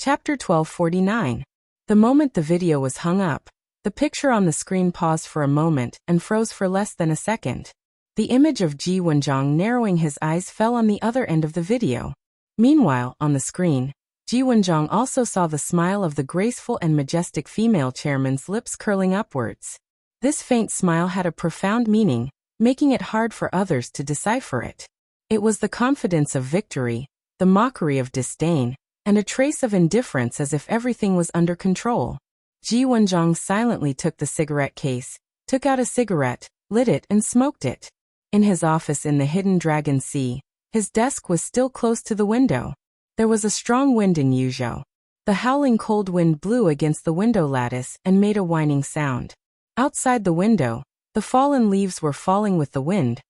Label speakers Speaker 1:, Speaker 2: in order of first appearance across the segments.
Speaker 1: Chapter 1249. The moment the video was hung up, the picture on the screen paused for a moment and froze for less than a second. The image of Ji Wenjong narrowing his eyes fell on the other end of the video. Meanwhile, on the screen, Ji Wenjong also saw the smile of the graceful and majestic female chairman's lips curling upwards. This faint smile had a profound meaning, making it hard for others to decipher it. It was the confidence of victory, the mockery of disdain, and a trace of indifference as if everything was under control. Ji Wenjong silently took the cigarette case, took out a cigarette, lit it and smoked it. In his office in the hidden Dragon Sea, his desk was still close to the window. There was a strong wind in Yuzhou. The howling cold wind blew against the window lattice and made a whining sound. Outside the window, the fallen leaves were falling with the wind,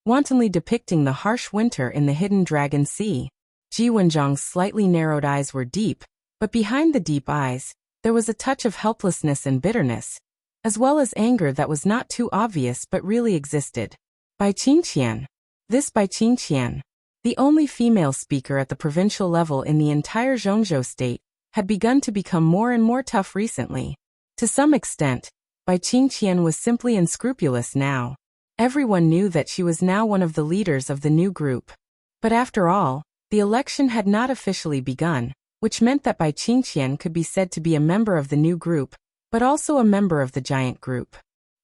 Speaker 1: wantonly depicting the harsh winter in the hidden Dragon Sea. Ji Wenjong's slightly narrowed eyes were deep, but behind the deep eyes, there was a touch of helplessness and bitterness, as well as anger that was not too obvious but really existed. Bai Qingqian. This Bai Qingqian, the only female speaker at the provincial level in the entire Zhongzhou state, had begun to become more and more tough recently. To some extent, Bai Qingqian was simply unscrupulous now. Everyone knew that she was now one of the leaders of the new group. But after all, the election had not officially begun, which meant that Bai Qingqian could be said to be a member of the new group, but also a member of the giant group.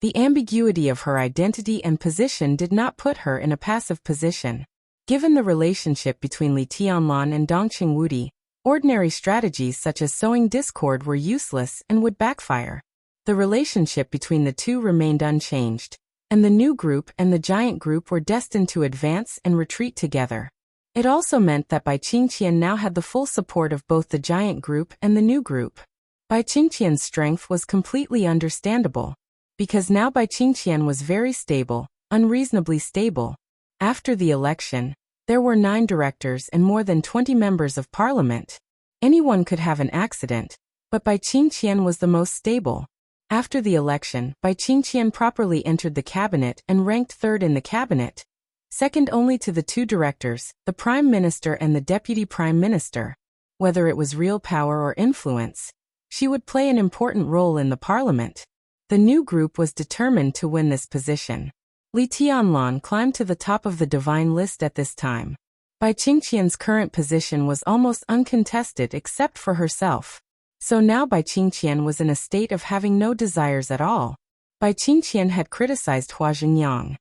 Speaker 1: The ambiguity of her identity and position did not put her in a passive position. Given the relationship between Li Tianlan and Dongqing Wudi, ordinary strategies such as sowing discord were useless and would backfire. The relationship between the two remained unchanged, and the new group and the giant group were destined to advance and retreat together. It also meant that Bai Qingqian now had the full support of both the giant group and the new group. Bai Qingqian's strength was completely understandable, because now Bai Qingqian was very stable, unreasonably stable. After the election, there were 9 directors and more than 20 members of parliament. Anyone could have an accident, but Bai Qingqian was the most stable. After the election, Bai Qingqian properly entered the cabinet and ranked 3rd in the cabinet, second only to the 2 directors, the Prime Minister and the Deputy Prime Minister. Whether it was real power or influence, she would play an important role in the parliament. The new group was determined to win this position. Li Tianlan climbed to the top of the divine list at this time. Bai Qingqian's current position was almost uncontested except for herself. So now Bai Qingqian was in a state of having no desires at all. Bai Qingqian had criticized Hua Xingyang.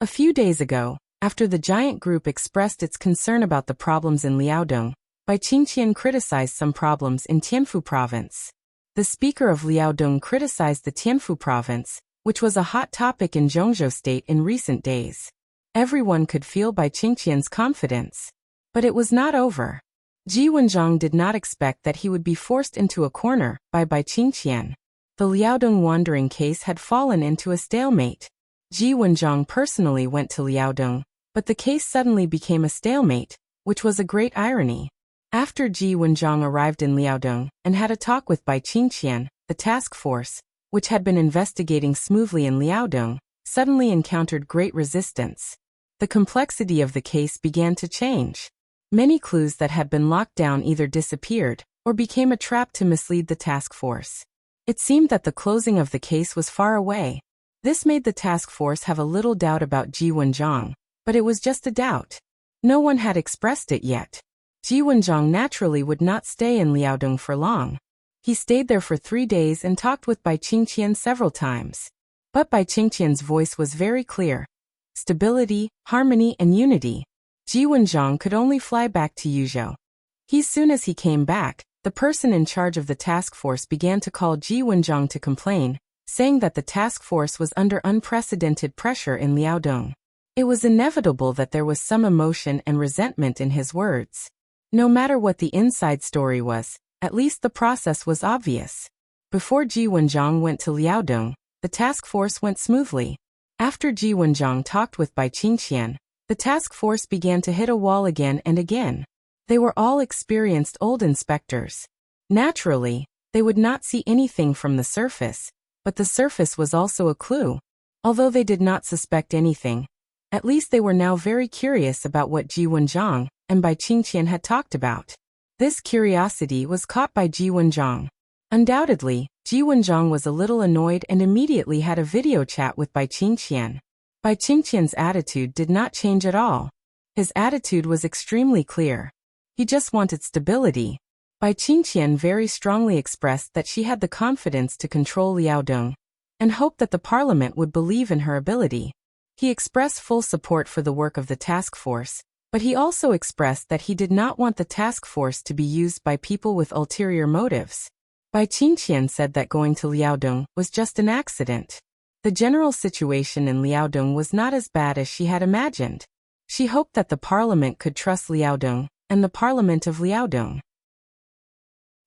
Speaker 1: A few days ago, after the giant group expressed its concern about the problems in Liaodong, Bai Qingqian criticized some problems in Tianfu province. The speaker of Liaodong criticized the Tianfu province, which was a hot topic in Zhongzhou state in recent days. Everyone could feel Bai Qingqian's confidence. But it was not over. Ji Wenjong did not expect that he would be forced into a corner by Bai Qingqian. The Liaodong wandering case had fallen into a stalemate. Ji Wenjong personally went to Liaodong, but the case suddenly became a stalemate, which was a great irony. After Ji Wenjong arrived in Liaodong and had a talk with Bai Qingqian, the task force, which had been investigating smoothly in Liaodong, suddenly encountered great resistance. The complexity of the case began to change. Many clues that had been locked down either disappeared or became a trap to mislead the task force. It seemed that the closing of the case was far away. This made the task force have a little doubt about Ji Wenjong, but it was just a doubt. No one had expressed it yet. Ji Wenjong naturally would not stay in Liaodong for long. He stayed there for 3 days and talked with Bai Qingqian several times. But Bai Qingqian's voice was very clear. Stability, harmony and unity. Ji Wenjong could only fly back to Yuzhou. As soon as he came back, the person in charge of the task force began to call Ji Wenjong to complain, saying that the task force was under unprecedented pressure in Liaodong. It was inevitable that there was some emotion and resentment in his words. No matter what the inside story was, at least the process was obvious. Before Ji Wenjong went to Liaodong, the task force went smoothly. After Ji Wenjong talked with Bai Qingqian, the task force began to hit a wall again and again. They were all experienced old inspectors. Naturally, they would not see anything from the surface, but the surface was also a clue. Although they did not suspect anything, at least they were now very curious about what Ji Wenjong and Bai Qingqian had talked about. This curiosity was caught by Ji Wenjiang. Undoubtedly, Ji Wenjiang was a little annoyed and immediately had a video chat with Bai Qingqian. Bai Qingqian's attitude did not change at all. His attitude was extremely clear. He just wanted stability. Bai Qingqian very strongly expressed that she had the confidence to control Liao Dong, and hoped that the parliament would believe in her ability. He expressed full support for the work of the task force, but he also expressed that he did not want the task force to be used by people with ulterior motives. Bai Qingqian said that going to Liaodong was just an accident. The general situation in Liaodong was not as bad as she had imagined. She hoped that the parliament could trust Liaodong and the parliament of Liaodong.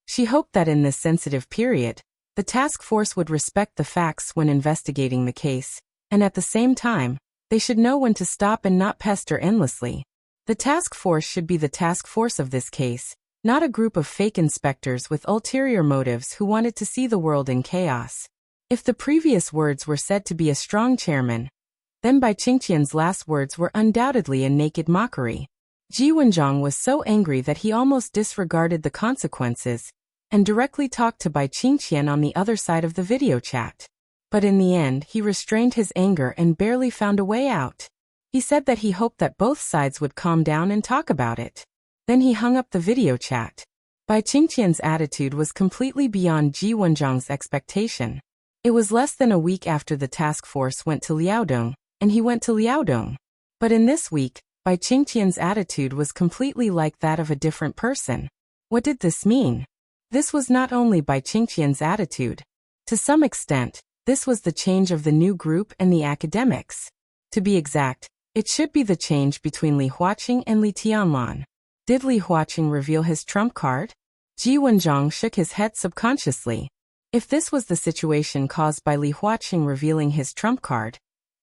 Speaker 1: She hoped that in this sensitive period, the task force would respect the facts when investigating the case, and at the same time, they should know when to stop and not pester endlessly. The task force should be the task force of this case, not a group of fake inspectors with ulterior motives who wanted to see the world in chaos. If the previous words were said to be a strong chairman, then Bai Qingqian's last words were undoubtedly a naked mockery. Ji Wenjiang was so angry that he almost disregarded the consequences and directly talked to Bai Qingqian on the other side of the video chat. But in the end, he restrained his anger and barely found a way out. He said that he hoped that both sides would calm down and talk about it. Then he hung up the video chat. Bai Qingqian's attitude was completely beyond Ji Wenjiang's expectation. It was less than a week after the task force went to Liaodong, and he went to Liaodong. But in this week, Bai Qingqian's attitude was completely like that of a different person. What did this mean? This was not only Bai Qingqian's attitude. To some extent, this was the change of the new group and the academics. To be exact, it should be the change between Li Huaqing and Li Tianlan. Did Li Huaqing reveal his trump card? Ji Wenjiang shook his head subconsciously. If this was the situation caused by Li Huaqing revealing his trump card,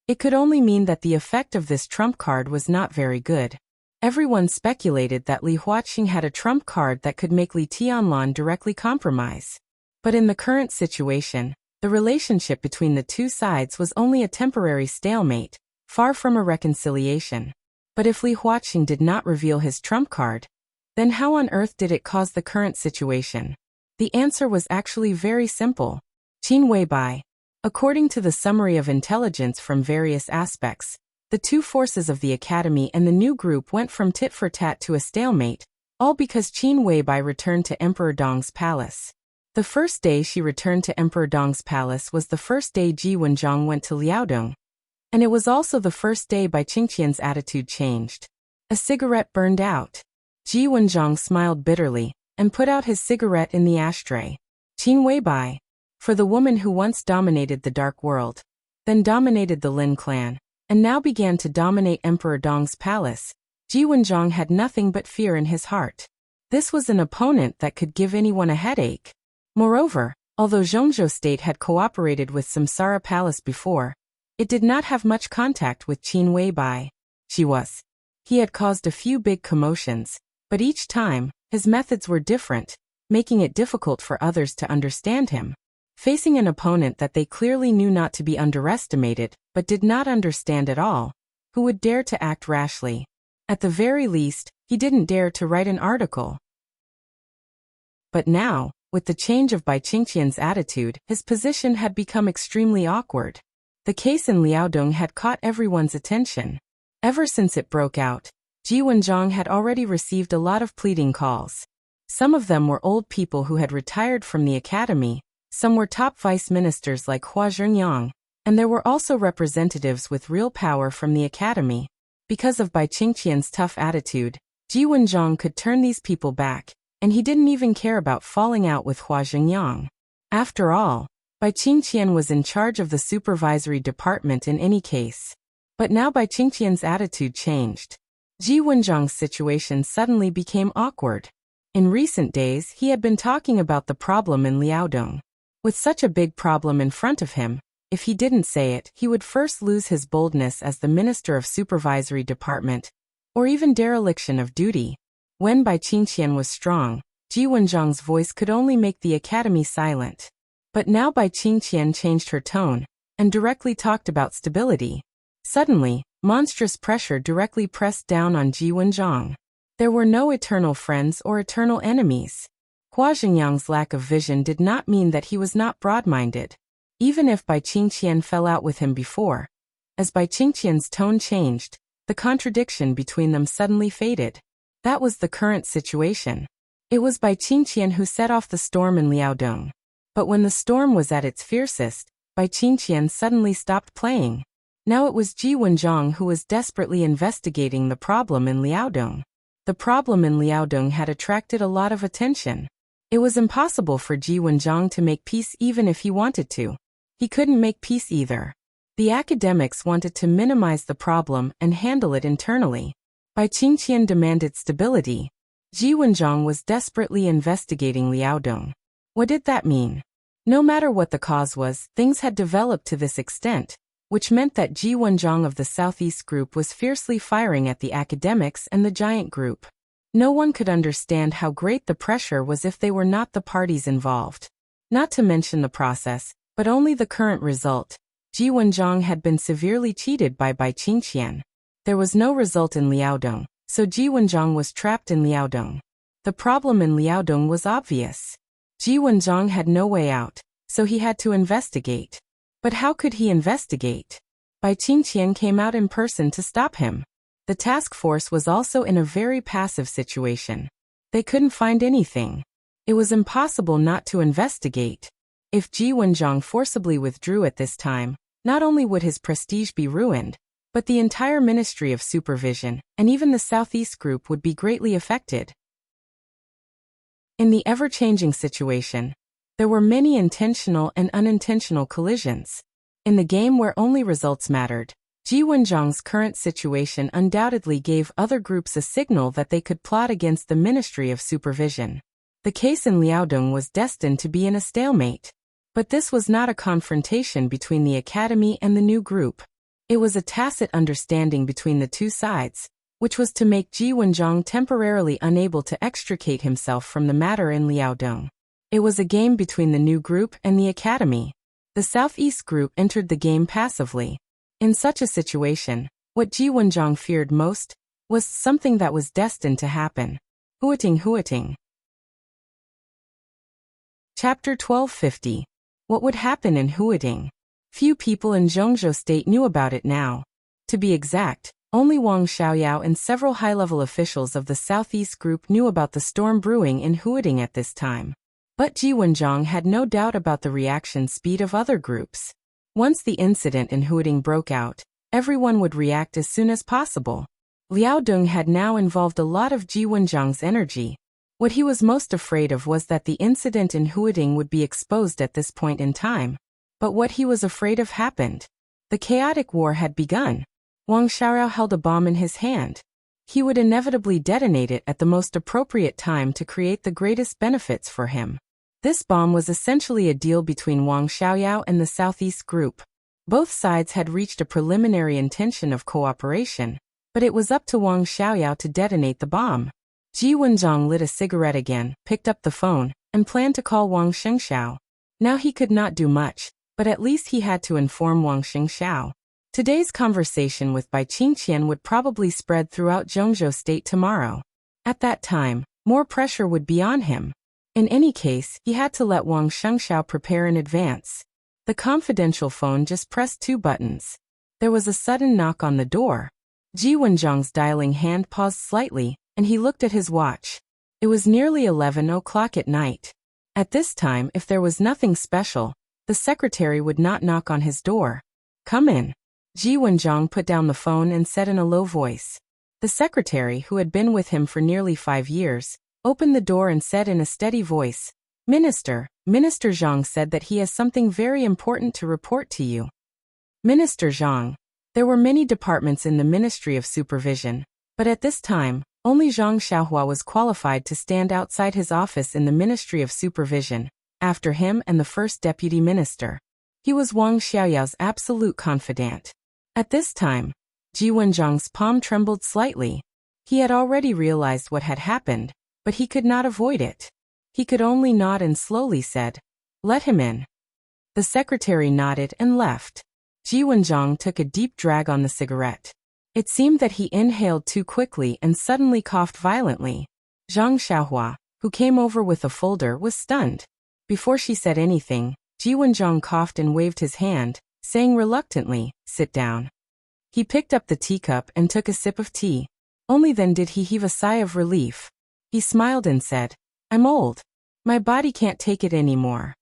Speaker 1: it could only mean that the effect of this trump card was not very good. Everyone speculated that Li Huaqing had a trump card that could make Li Tianlan directly compromise. But in the current situation, the relationship between the two sides was only a temporary stalemate, far from a reconciliation. But if Li Huaqing did not reveal his trump card, then how on earth did it cause the current situation? The answer was actually very simple. Qin Weibai. According to the summary of intelligence from various aspects, the two forces of the academy and the new group went from tit-for-tat to a stalemate, all because Qin Weibai returned to Emperor Dong's palace. The first day she returned to Emperor Dong's palace was the first day Ji Wenjiang went to Liaodong, and it was also the first day Bai Qingqian's attitude changed. A cigarette burned out. Ji Wenjiang smiled bitterly and put out his cigarette in the ashtray. Qin Weibai. For the woman who once dominated the dark world, then dominated the Lin clan, and now began to dominate Emperor Dong's palace, Ji Wenjiang had nothing but fear in his heart. This was an opponent that could give anyone a headache. Moreover, although Zhongzhou State had cooperated with Samsara Palace before, it did not have much contact with Qin Weibai. He had caused a few big commotions, but each time, his methods were different, making it difficult for others to understand him. Facing an opponent that they clearly knew not to be underestimated, but did not understand at all, who would dare to act rashly? At the very least, he didn't dare to write an article. But now, with the change of Bai Qingqian's attitude, his position had become extremely awkward. The case in Liaodong had caught everyone's attention. Ever since it broke out, Ji Wenjiang had already received a lot of pleading calls. Some of them were old people who had retired from the academy, some were top vice ministers like Hua Zhengyang, and there were also representatives with real power from the academy. Because of Bai Qingqian's tough attitude, Ji Wenjiang could turn these people back, and he didn't even care about falling out with Hua Zhengyang. After all, Bai Qingqian was in charge of the supervisory department in any case. But now Bai Qingqian's attitude changed. Ji Wenjiang's situation suddenly became awkward. In recent days, he had been talking about the problem in Liaodong. With such a big problem in front of him, if he didn't say it, he would first lose his boldness as the Minister of Supervisory Department, or even dereliction of duty. When Bai Qingqian was strong, Ji Wenjiang's voice could only make the academy silent. But now Bai Qingqian changed her tone, and directly talked about stability. Suddenly, monstrous pressure directly pressed down on Ji Wenjiang. There were no eternal friends or eternal enemies. Hua Xingyang's lack of vision did not mean that he was not broad-minded. Even if Bai Qingqian fell out with him before, as Bai Qingqian's tone changed, the contradiction between them suddenly faded. That was the current situation. It was Bai Qingqian who set off the storm in Liaodong. But when the storm was at its fiercest, Bai Qingqian suddenly stopped playing. Now it was Ji Wenjiang who was desperately investigating the problem in Liaodong. The problem in Liaodong had attracted a lot of attention. It was impossible for Ji Wenjiang to make peace even if he wanted to. He couldn't make peace either. The academics wanted to minimize the problem and handle it internally. Bai Qingqian demanded stability. Ji Wenjiang was desperately investigating Liaodong. What did that mean? No matter what the cause was, things had developed to this extent, which meant that Ji Wenjiang of the Southeast Group was fiercely firing at the academics and the Giant Group. No one could understand how great the pressure was if they were not the parties involved. Not to mention the process, but only the current result. Ji Wenjiang had been severely cheated by Bai Qingqian. There was no result in Liaodong, so Ji Wenjiang was trapped in Liaodong. The problem in Liaodong was obvious. Ji Wenjiang had no way out, so he had to investigate. But how could he investigate? Bai Qingqian came out in person to stop him. The task force was also in a very passive situation. They couldn't find anything. It was impossible not to investigate. If Ji Wenjiang forcibly withdrew at this time, not only would his prestige be ruined, but the entire Ministry of Supervision, and even the Southeast Group would be greatly affected. In the ever-changing situation, there were many intentional and unintentional collisions. In the game where only results mattered, Ji Wenjiang's current situation undoubtedly gave other groups a signal that they could plot against the Ministry of Supervision. The case in Liaodong was destined to be in a stalemate. But this was not a confrontation between the academy and the new group. It was a tacit understanding between the two sides, which was to make Ji Wenjiang temporarily unable to extricate himself from the matter in Liaodong. It was a game between the new group and the academy. The Southeast Group entered the game passively. In such a situation, what Ji Wenjiang feared most was something that was destined to happen. Huating. Chapter 1250. What would happen in Huating? Few people in Zhongzhou State knew about it now. To be exact, only Wang Xiaoyao and several high-level officials of the Southeast Group knew about the storm brewing in Huating at this time. But Ji Wenjiang had no doubt about the reaction speed of other groups. Once the incident in Huating broke out, everyone would react as soon as possible. Liaodong had now involved a lot of Ji Wenjiang's energy. What he was most afraid of was that the incident in Huating would be exposed at this point in time. But what he was afraid of happened. The chaotic war had begun. Wang Xiaoyao held a bomb in his hand. He would inevitably detonate it at the most appropriate time to create the greatest benefits for him. This bomb was essentially a deal between Wang Xiaoyao and the Southeast Group. Both sides had reached a preliminary intention of cooperation, but it was up to Wang Xiaoyao to detonate the bomb. Ji Wenjiang lit a cigarette again, picked up the phone, and planned to call Wang Xingxiao. Now he could not do much, but at least he had to inform Wang Xingxiao. Today's conversation with Bai Qingqian would probably spread throughout Zhongzhou State tomorrow. At that time, more pressure would be on him. In any case, he had to let Wang Xingxiao prepare in advance. The confidential phone just pressed 2 buttons. There was a sudden knock on the door. Ji Wenjiang's dialing hand paused slightly, and he looked at his watch. It was nearly 11 o'clock at night. At this time, if there was nothing special, the secretary would not knock on his door. "Come in." Ji Wenjiang put down the phone and said in a low voice. The secretary, who had been with him for nearly 5 years, opened the door and said in a steady voice, Minister Zhang said that he has something very important to report to you." Minister Zhang. There were many departments in the Ministry of Supervision, but at this time, only Zhang Xiaohua was qualified to stand outside his office in the Ministry of Supervision, after him and the first deputy minister. He was Wang Xiaoyao's absolute confidant. At this time, Ji Wenjiang's palm trembled slightly. He had already realized what had happened, but he could not avoid it. He could only nod and slowly said, "Let him in." The secretary nodded and left. Ji Wenjiang took a deep drag on the cigarette. It seemed that he inhaled too quickly and suddenly coughed violently. Zhang Xiaohua, who came over with a folder, was stunned. Before she said anything, Ji Wenjiang coughed and waved his hand, saying reluctantly, "Sit down." He picked up the teacup and took a sip of tea. Only then did he heave a sigh of relief. He smiled and said, "I'm old. My body can't take it anymore."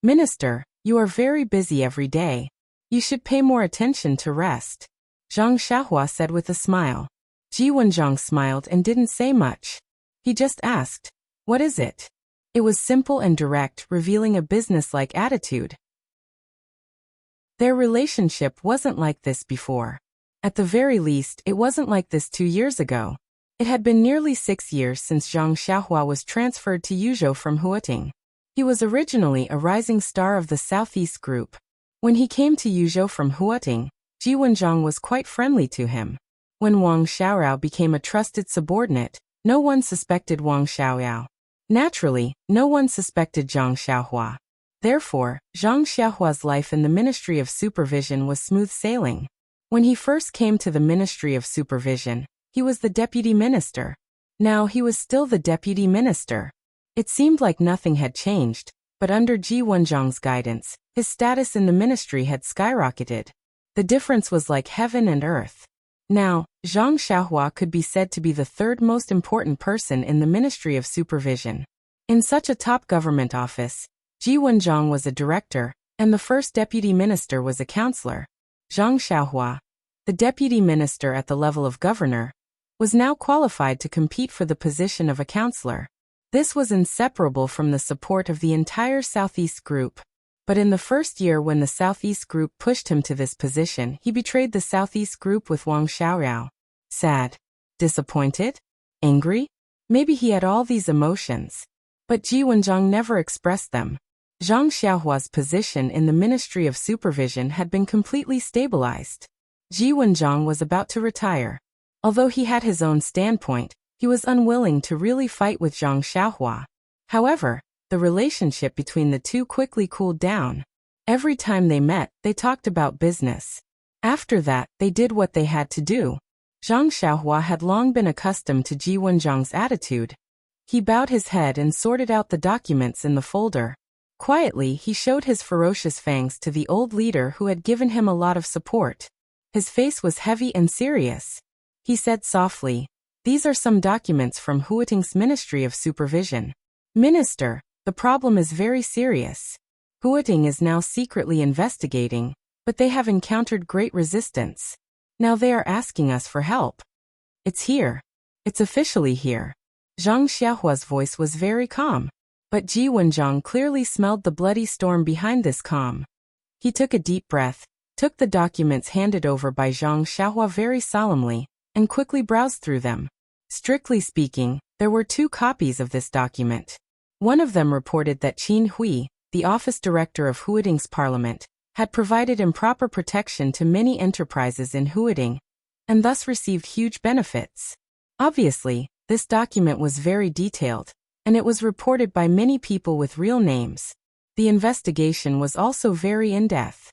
Speaker 1: "Minister, you are very busy every day. You should pay more attention to rest," Zhang Xiaohua said with a smile. Ji Wenjiang smiled and didn't say much. He just asked, "What is it?" It was simple and direct, revealing a business-like attitude. Their relationship wasn't like this before. At the very least, it wasn't like this 2 years ago. It had been nearly 6 years since Zhang Xiaohua was transferred to Yuzhou from Huating. He was originally a rising star of the Southeast Group. When he came to Yuzhou from Huating, Ji Wenjiang was quite friendly to him. When Wang Xiaorao became a trusted subordinate, no one suspected Wang Xiaoyao. Naturally, no one suspected Zhang Xiaohua. Therefore, Zhang Xiaohua's life in the Ministry of Supervision was smooth sailing. When he first came to the Ministry of Supervision, he was the deputy minister. Now he was still the deputy minister. It seemed like nothing had changed, but under Ji Wenjiang's guidance, his status in the ministry had skyrocketed. The difference was like heaven and earth. Now, Zhang Xiaohua could be said to be the third most important person in the Ministry of Supervision. In such a top government office, Ji Wenjiang was a director, and the first deputy minister was a counselor. Zhang Xiaohua, the deputy minister at the level of governor, was now qualified to compete for the position of a counselor. This was inseparable from the support of the entire Southeast Group. But in the first year when the Southeast Group pushed him to this position, he betrayed the Southeast Group with Wang Xiaorao. Sad? Disappointed? Angry? Maybe he had all these emotions. But Ji Wenjiang never expressed them. Zhang Xiaohua's position in the Ministry of Supervision had been completely stabilized. Ji Wenjiang was about to retire. Although he had his own standpoint, he was unwilling to really fight with Zhang Xiaohua. However, the relationship between the two quickly cooled down. Every time they met, they talked about business. After that, they did what they had to do. Zhang Xiaohua had long been accustomed to Ji Wenjiang's attitude. He bowed his head and sorted out the documents in the folder. Quietly, he showed his ferocious fangs to the old leader who had given him a lot of support. His face was heavy and serious. He said softly, "These are some documents from Huating's Ministry of Supervision. Minister, the problem is very serious. Huating is now secretly investigating, but they have encountered great resistance. Now they are asking us for help. It's here. It's officially here." Zhang Xiaohua's voice was very calm, but Ji Wenjiang clearly smelled the bloody storm behind this calm. He took a deep breath, took the documents handed over by Zhang Xiaohua very solemnly, and quickly browsed through them. Strictly speaking, there were 2 copies of this document. One of them reported that Qin Hui, the office director of Huating's parliament, had provided improper protection to many enterprises in Huating, and thus received huge benefits. Obviously, this document was very detailed, and it was reported by many people with real names. The investigation was also very in-depth.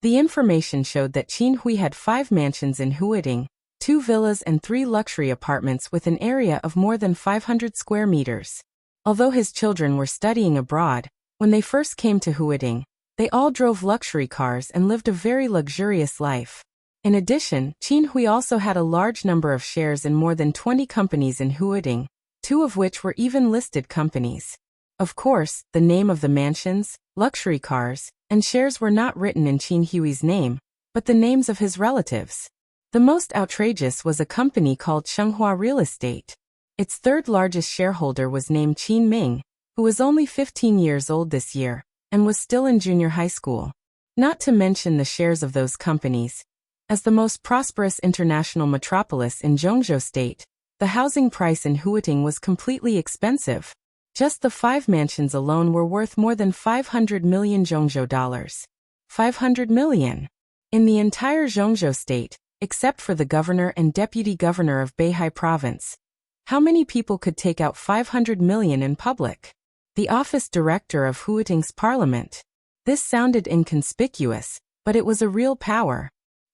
Speaker 1: The information showed that Qin Hui had 5 mansions in Huating, 2 villas and 3 luxury apartments with an area of more than 500 square meters. Although his children were studying abroad, when they first came to Huating, they all drove luxury cars and lived a very luxurious life. In addition, Qin Hui also had a large number of shares in more than 20 companies in Huating, 2 of which were even listed companies. Of course, the name of the mansions, luxury cars, and shares were not written in Qin Hui's name, but the names of his relatives. The most outrageous was a company called Shenghua Real Estate. Its 3rd largest shareholder was named Qin Ming, who was only 15 years old this year, and was still in junior high school. Not to mention the shares of those companies. As the most prosperous international metropolis in Zhongzhou State, the housing price in Huating was completely expensive. Just the 5 mansions alone were worth more than 500 million Zhongzhou dollars. 500 million. In the entire Zhongzhou State, except for the governor and deputy governor of Beihai Province. How many people could take out 500 million in public? The office director of Huating's parliament. This sounded inconspicuous, but it was a real power.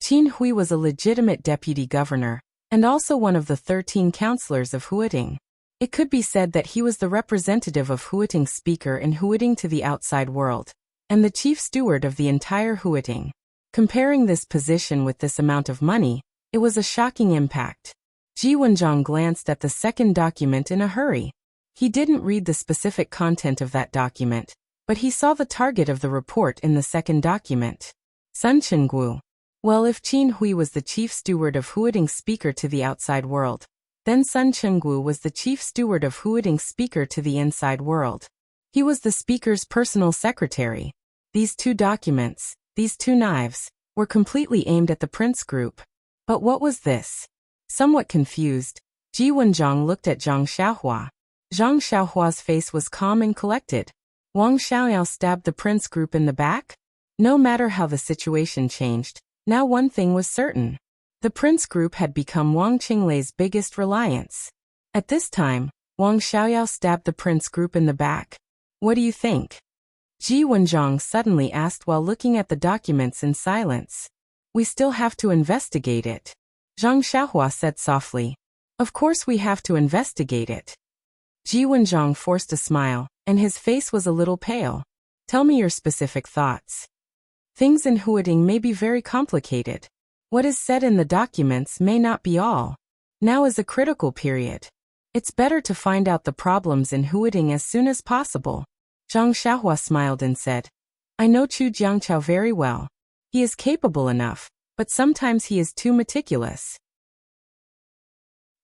Speaker 1: Qin Hui was a legitimate deputy governor, and also one of the 13 councillors of Huiting. It could be said that he was the representative of Huiting's speaker in Huiting to the outside world, and the chief steward of the entire Huiting. Comparing this position with this amount of money, it was a shocking impact. Ji Wenjiang glanced at the second document in a hurry. He didn't read the specific content of that document, but he saw the target of the report in the second document. Sun Chenggu. Well, if Qin Hui was the chief steward of Huiting's speaker to the outside world, then Sun Chenggu was the chief steward of Huiting's speaker to the inside world. He was the speaker's personal secretary. These two documents, these two knives, were completely aimed at the Prince Group. But what was this? Somewhat confused, Ji Wenjiang looked at Zhang Xiaohua. Zhang Xiaohua's face was calm and collected. Wang Xiaoyao stabbed the Prince Group in the back? No matter how the situation changed, now one thing was certain. The Prince Group had become Wang Qinglei's biggest reliance. At this time, Wang Xiaoyao stabbed the Prince Group in the back. What do you think? Ji Wenjiang suddenly asked while looking at the documents in silence. We still have to investigate it. Zhang Xiaohua said softly. Of course we have to investigate it. Ji Wenjiang forced a smile, and his face was a little pale. Tell me your specific thoughts. Things in Huiting may be very complicated. What is said in the documents may not be all. Now is a critical period. It's better to find out the problems in Huiting as soon as possible. Zhang Xiaohua smiled and said, I know Chu Jiangqiao very well. He is capable enough, but sometimes he is too meticulous.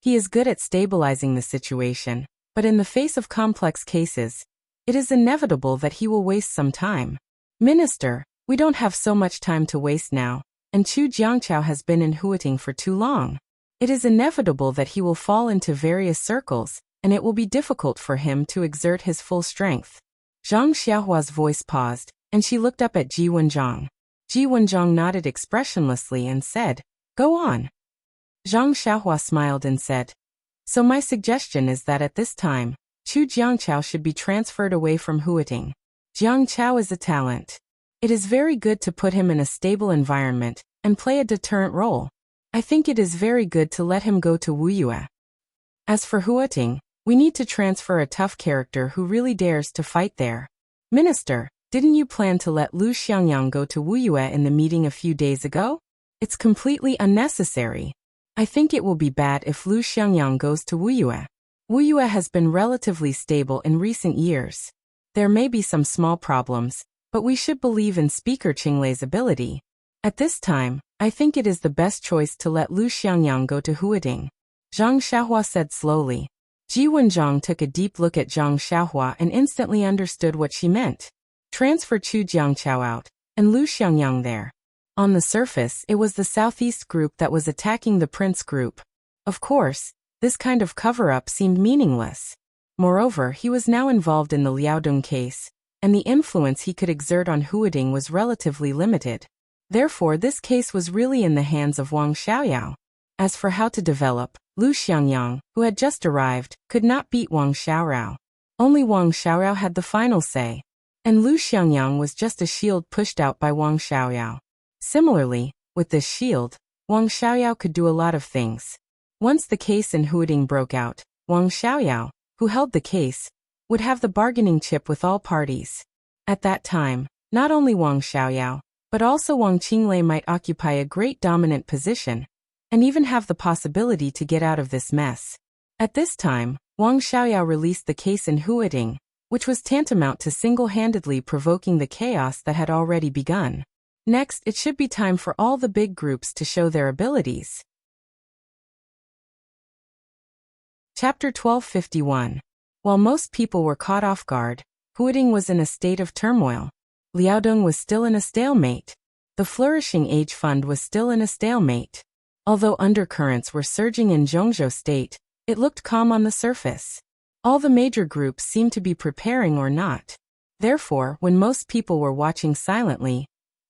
Speaker 1: He is good at stabilizing the situation, but in the face of complex cases, it is inevitable that he will waste some time. Minister, we don't have so much time to waste now, and Chu Jiangqiao has been in Huiting for too long. It is inevitable that he will fall into various circles, and it will be difficult for him to exert his full strength. Zhang Xiaohua's voice paused, and she looked up at Ji Wenjiang. Ji Wenjiang nodded expressionlessly and said, Go on. Zhang Xiaohua smiled and said, So my suggestion is that at this time, Chu Jiangqiao should be transferred away from Huiting. Jiangqiao is a talent. It is very good to put him in a stable environment and play a deterrent role. I think it is very good to let him go to Wuyue. As for Huiting, we need to transfer a tough character who really dares to fight there. Minister, didn't you plan to let Lu Xiangyang go to Wuyue in the meeting a few days ago? It's completely unnecessary. I think it will be bad if Lu Xiangyang goes to Wuyue. Wuyue has been relatively stable in recent years. There may be some small problems, but we should believe in Speaker Qinglei's ability. At this time, I think it is the best choice to let Lu Xiangyang go to Huiting. Zhang Xiaohua said slowly. Ji Wenjiang took a deep look at Zhang Xiaohua and instantly understood what she meant. Transfer Chu Jiangqiao out, and Lu Xiangyang there. On the surface, it was the Southeast group that was attacking the Prince group. Of course, this kind of cover-up seemed meaningless. Moreover, he was now involved in the Liaodong case, and the influence he could exert on Huiting was relatively limited. Therefore, this case was really in the hands of Wang Xiaoyao. As for how to develop, Lu Xiangyang, who had just arrived, could not beat Wang Xiaorao. Only Wang Xiaorao had the final say. And Lu Xiangyang was just a shield pushed out by Wang Xiaoyao. Similarly, with this shield, Wang Xiaoyao could do a lot of things. Once the case in Huiting broke out, Wang Xiaoyao, who held the case, would have the bargaining chip with all parties. At that time, not only Wang Xiaoyao, but also Wang Qinglei might occupy a great dominant position, and even have the possibility to get out of this mess. At this time, Wang Xiaoyao released the case in Huiting, which was tantamount to single-handedly provoking the chaos that had already begun. Next, it should be time for all the big groups to show their abilities. Chapter 1251. While most people were caught off guard, Huiting was in a state of turmoil. Liaodong was still in a stalemate. The Flourishing Age Fund was still in a stalemate. Although undercurrents were surging in Zhongzhou State, it looked calm on the surface. All the major groups seemed to be preparing or not. Therefore, when most people were watching silently,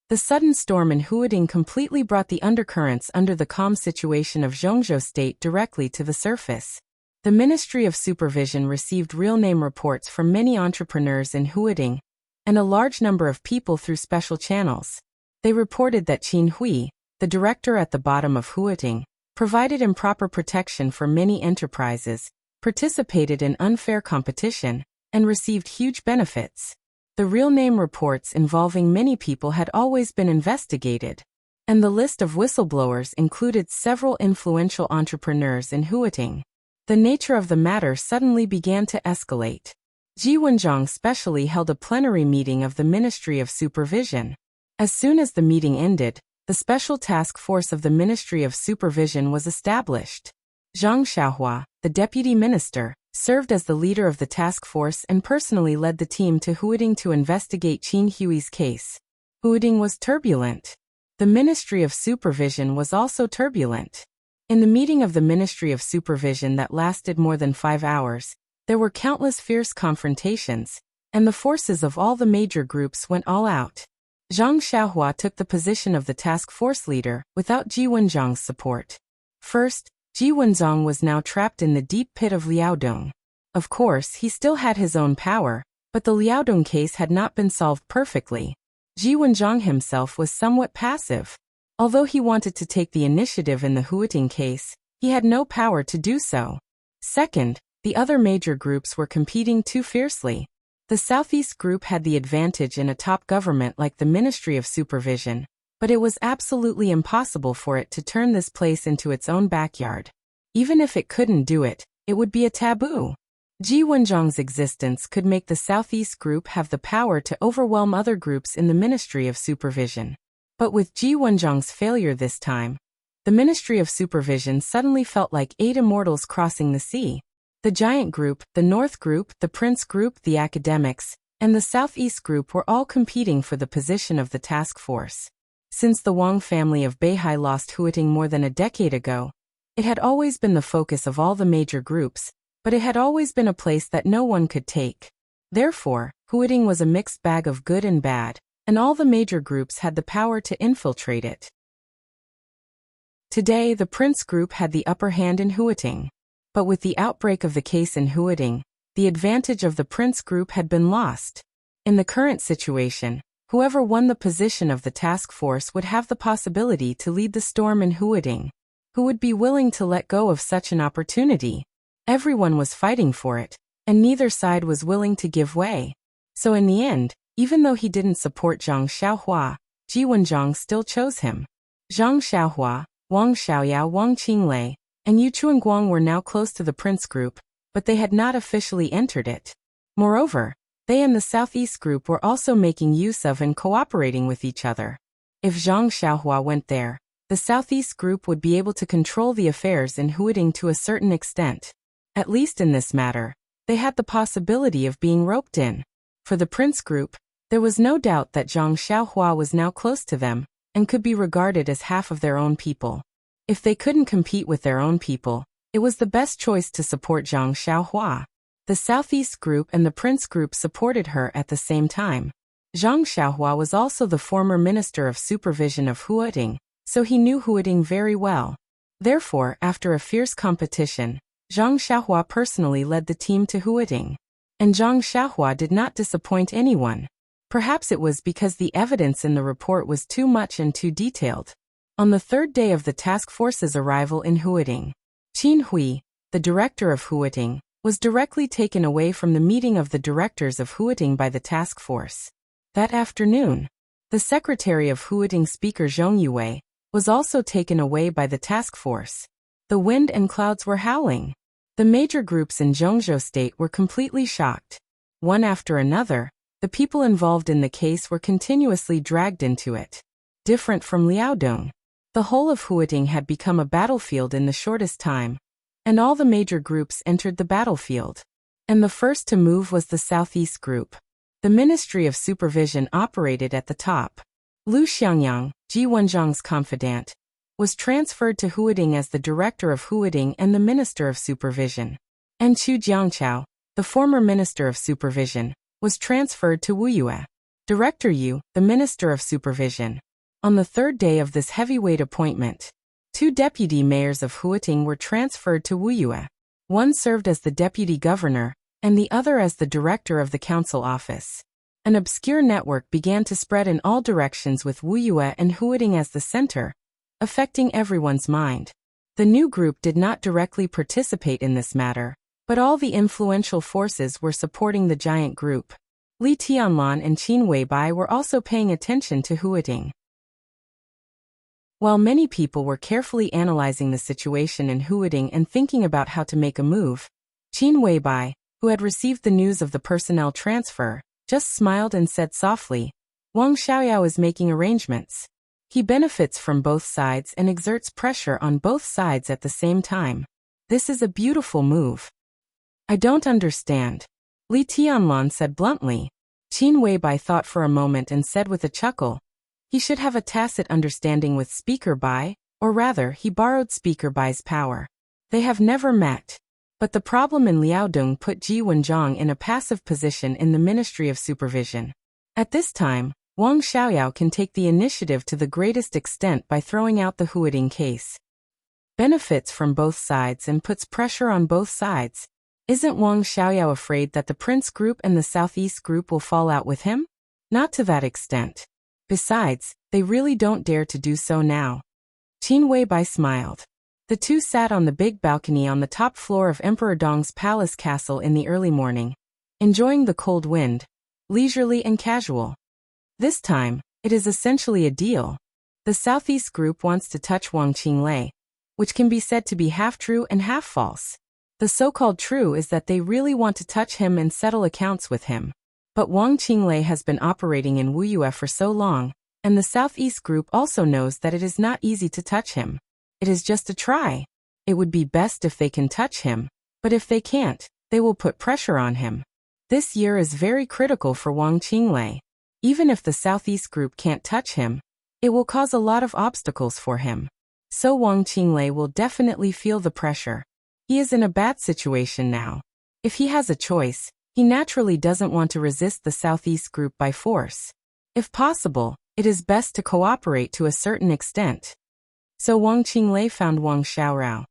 Speaker 1: the sudden storm in Huiting completely brought the undercurrents under the calm situation of Zhongzhou State directly to the surface. The Ministry of Supervision received real-name reports from many entrepreneurs in Huiting, and a large number of people through special channels. They reported that Qin Hui, the director at the bottom of Huating, provided improper protection for many enterprises, participated in unfair competition, and received huge benefits. The real name reports involving many people had always been investigated, and the list of whistleblowers included several influential entrepreneurs in Huating. The nature of the matter suddenly began to escalate. Ji Wenjiang specially held a plenary meeting of the Ministry of Supervision. As soon as the meeting ended, the special task force of the Ministry of Supervision was established. Zhang Xiaohua, the deputy minister, served as the leader of the task force and personally led the team to Huating to investigate Qin Hui's case. Huating was turbulent. The Ministry of Supervision was also turbulent. In the meeting of the Ministry of Supervision that lasted more than 5 hours, there were countless fierce confrontations, and the forces of all the major groups went all out. Zhang Xiaohua took the position of the task force leader without Ji Wenjiang's support. First, Ji Wenjiang was now trapped in the deep pit of Liaodong. Of course, he still had his own power, but the Liaodong case had not been solved perfectly. Ji Wenjiang himself was somewhat passive. Although he wanted to take the initiative in the Huating case, he had no power to do so. Second, the other major groups were competing too fiercely. The Southeast Group had the advantage in a top government like the Ministry of Supervision, but it was absolutely impossible for it to turn this place into its own backyard. Even if it couldn't do it, it would be a taboo. Ji Wenjiang's existence could make the Southeast Group have the power to overwhelm other groups in the Ministry of Supervision. But with Ji Wenjiang's failure this time, the Ministry of Supervision suddenly felt like 8 immortals crossing the sea. The Giant Group, the North Group, the Prince Group, the Academics, and the Southeast Group were all competing for the position of the task force. Since the Wang family of Beihai lost Huating more than a decade ago, it had always been the focus of all the major groups, but it had always been a place that no one could take. Therefore, Huating was a mixed bag of good and bad, and all the major groups had the power to infiltrate it. Today, the Prince Group had the upper hand in Huating. But with the outbreak of the case in Huating, the advantage of the Prince Group had been lost. In the current situation, whoever won the position of the task force would have the possibility to lead the storm in Huating. Who would be willing to let go of such an opportunity? Everyone was fighting for it, and neither side was willing to give way. So in the end, even though he didn't support Zhang Xiaohua, Ji Wenjiang still chose him. Zhang Xiaohua, Wang Xiaoyao, Wang Qinglei, and Yu Chuanguang were now close to the Prince Group, but they had not officially entered it. Moreover, they and the Southeast Group were also making use of and cooperating with each other. If Zhang Xiaohua went there, the Southeast Group would be able to control the affairs in Huating to a certain extent. At least in this matter, they had the possibility of being roped in. For the Prince Group, there was no doubt that Zhang Xiaohua was now close to them, and could be regarded as half of their own people. If they couldn't compete with their own people, it was the best choice to support Zhang Xiaohua. The Southeast Group and the Prince Group supported her at the same time. Zhang Xiaohua was also the former Minister of Supervision of Huating, so he knew Huating very well. Therefore, after a fierce competition, Zhang Xiaohua personally led the team to Huating. And Zhang Xiaohua did not disappoint anyone. Perhaps it was because the evidence in the report was too much and too detailed. On the third day of the task force's arrival in Huating, Qin Hui, the director of Huating, was directly taken away from the meeting of the directors of Huating by the task force. That afternoon, the secretary of Huating Speaker Zhong Yue was also taken away by the task force. The wind and clouds were howling. The major groups in Zhongzhou State were completely shocked. One after another, the people involved in the case were continuously dragged into it. Different from Liaodong, the whole of Huating had become a battlefield in the shortest time, and all the major groups entered the battlefield. And the first to move was the Southeast Group. The Ministry of Supervision operated at the top. Lu Xiangyang, Ji Wenjiang's confidant, was transferred to Huating as the director of Huating and the Minister of Supervision. And Chu Jiangchao, the former Minister of Supervision, was transferred to Wuyue. Director Yu, the Minister of Supervision. On the third day of this heavyweight appointment, 2 deputy mayors of Huating were transferred to Wuyue. One served as the deputy governor, and the other as the director of the council office. An obscure network began to spread in all directions with Wuyue and Huating as the center, affecting everyone's mind. The new group did not directly participate in this matter, but all the influential forces were supporting the giant group. Li Tianlan and Qin Weibai were also paying attention to Huiting. While many people were carefully analyzing the situation in Huiting and thinking about how to make a move, Qin Weibai, who had received the news of the personnel transfer, just smiled and said softly, "Wang Xiaoyao is making arrangements. He benefits from both sides and exerts pressure on both sides at the same time. This is a beautiful move." "I don't understand," Li Tianlan said bluntly. Qin Weibai thought for a moment and said with a chuckle, "He should have a tacit understanding with Speaker Bai, or rather, he borrowed Speaker Bai's power. They have never met." But the problem in Liaodong put Ji Wenjiang in a passive position in the Ministry of Supervision. At this time, Wang Xiaoyao can take the initiative to the greatest extent by throwing out the Huiting case. Benefits from both sides and puts pressure on both sides. Isn't Wang Xiaoyao afraid that the Prince Group and the Southeast Group will fall out with him? Not to that extent. Besides, they really don't dare to do so now. Qin Weibai smiled. The two sat on the big balcony on the top floor of Emperor Dong's palace castle in the early morning, enjoying the cold wind, leisurely and casual. This time, it is essentially a deal. The Southeast Group wants to touch Wang Qinglei, which can be said to be half true and half false. The so-called true is that they really want to touch him and settle accounts with him. But Wang Qinglei has been operating in Wuyue for so long, and the Southeast Group also knows that it is not easy to touch him. It is just a try. It would be best if they can touch him, but if they can't, they will put pressure on him. This year is very critical for Wang Qinglei. Even if the Southeast Group can't touch him, it will cause a lot of obstacles for him. So Wang Qinglei will definitely feel the pressure. He is in a bad situation now. If he has a choice, he naturally doesn't want to resist the Southeast Group by force. If possible, it is best to cooperate to a certain extent. So Wang Qinglei found Wang Xiaorao.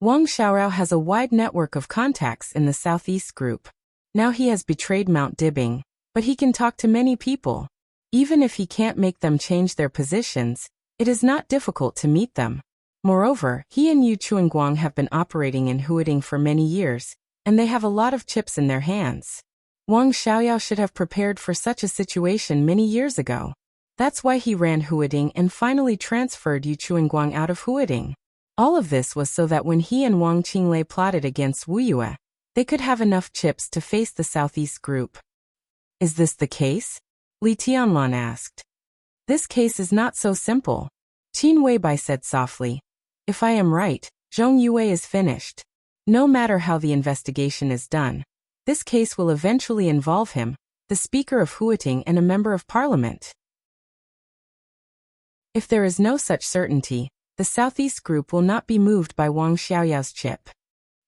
Speaker 1: Wang Xiaorao has a wide network of contacts in the Southeast Group. Now he has betrayed Mount Dibing, but he can talk to many people. Even if he can't make them change their positions, it is not difficult to meet them. Moreover, he and Yu Chuanguang have been operating in Huiting for many years, and they have a lot of chips in their hands. Wang Xiaoyao should have prepared for such a situation many years ago. That's why he ran Huiting and finally transferred Yu Chuanguang out of Huiting. All of this was so that when he and Wang Qinglei plotted against Wuyue, they could have enough chips to face the Southeast Group. Is this the case? Li Tianlan asked. This case is not so simple. Qin Weibai said softly. If I am right, Zhong Yue is finished. No matter how the investigation is done, this case will eventually involve him, the Speaker of Huiting and a Member of Parliament. If there is no such certainty, the Southeast Group will not be moved by Wang Xiaoyao's chip.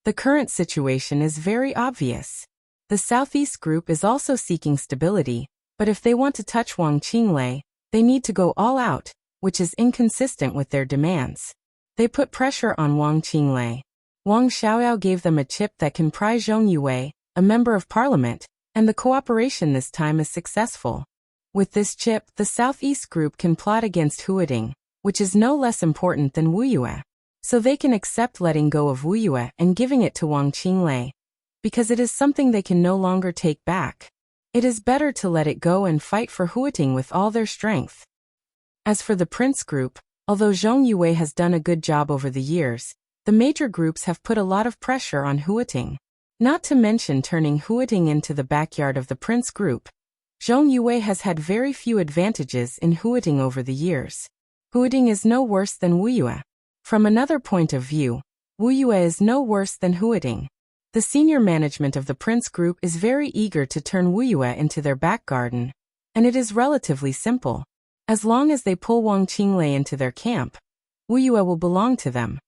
Speaker 1: The current situation is very obvious. The Southeast Group is also seeking stability, but if they want to touch Wang Qinglei, they need to go all out, which is inconsistent with their demands. They put pressure on Wang Qinglei. Wang Xiaoyao gave them a chip that can pry Zhong Yue, a member of parliament, and the cooperation this time is successful. With this chip, the Southeast Group can plot against Huiting, which is no less important than Wuyue. So they can accept letting go of Wuyue and giving it to Wang Qinglei, because it is something they can no longer take back. It is better to let it go and fight for Huiting with all their strength. As for the Prince Group, although Zhong Yue has done a good job over the years, the major groups have put a lot of pressure on Huiting. Not to mention turning Huiting into the backyard of the Prince Group. Zhong Yue has had very few advantages in Huiting over the years. Huiting is no worse than Wuyue. From another point of view, Wuyue is no worse than Huiting. The senior management of the Prince Group is very eager to turn Wuyue into their back garden, and it is relatively simple. As long as they pull Wang Qinglei into their camp, Wuyue will belong to them.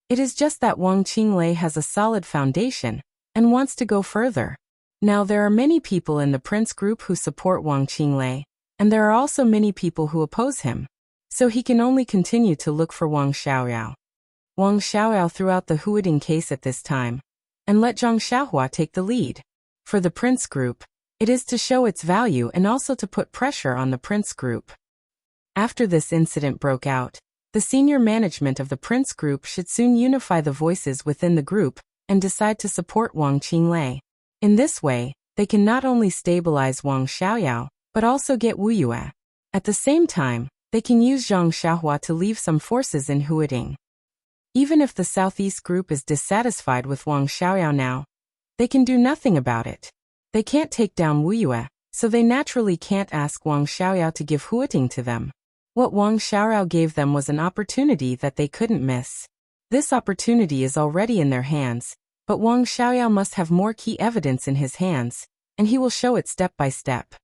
Speaker 1: It is just that Wang Qinglei has a solid foundation and wants to go further. Now there are many people in the Prince Group who support Wang Qinglei, and there are also many people who oppose him. So he can only continue to look for Wang Xiaoyao. Wang Xiaoyao threw out the Huiting case at this time, and let Zhang Xiaohua take the lead. For the Prince Group, it is to show its value and also to put pressure on the Prince Group. After this incident broke out, The senior management of the Prince Group should soon unify the voices within the group and decide to support Wang Qinglei. In this way, they can not only stabilize Wang Xiaoyao, but also get Wu Yue. At the same time, they can use Zhang Xiaohua to leave some forces in Huading. Even if the Southeast Group is dissatisfied with Wang Xiaoyao now, they can do nothing about it. They can't take down Wu Yue, so they naturally can't ask Wang Xiaoyao to give Huading to them. What Wang Xiaoyao gave them was an opportunity that they couldn't miss. This opportunity is already in their hands, but Wang Xiaoyao must have more key evidence in his hands, and he will show it step by step.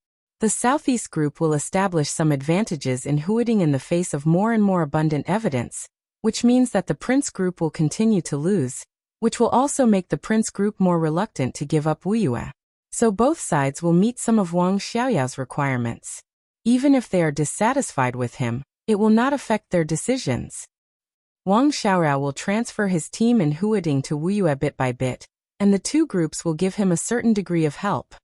Speaker 1: The Southeast Group will establish some advantages in Huading in the face of more and more abundant evidence, which means that the Prince Group will continue to lose, which will also make the Prince Group more reluctant to give up Wu Yue. So both sides will meet some of Wang Xiaoyao's requirements. Even if they are dissatisfied with him, it will not affect their decisions. Wang Xiaoyao will transfer his team in Huading to Wu Yue bit by bit, and the two groups will give him a certain degree of help.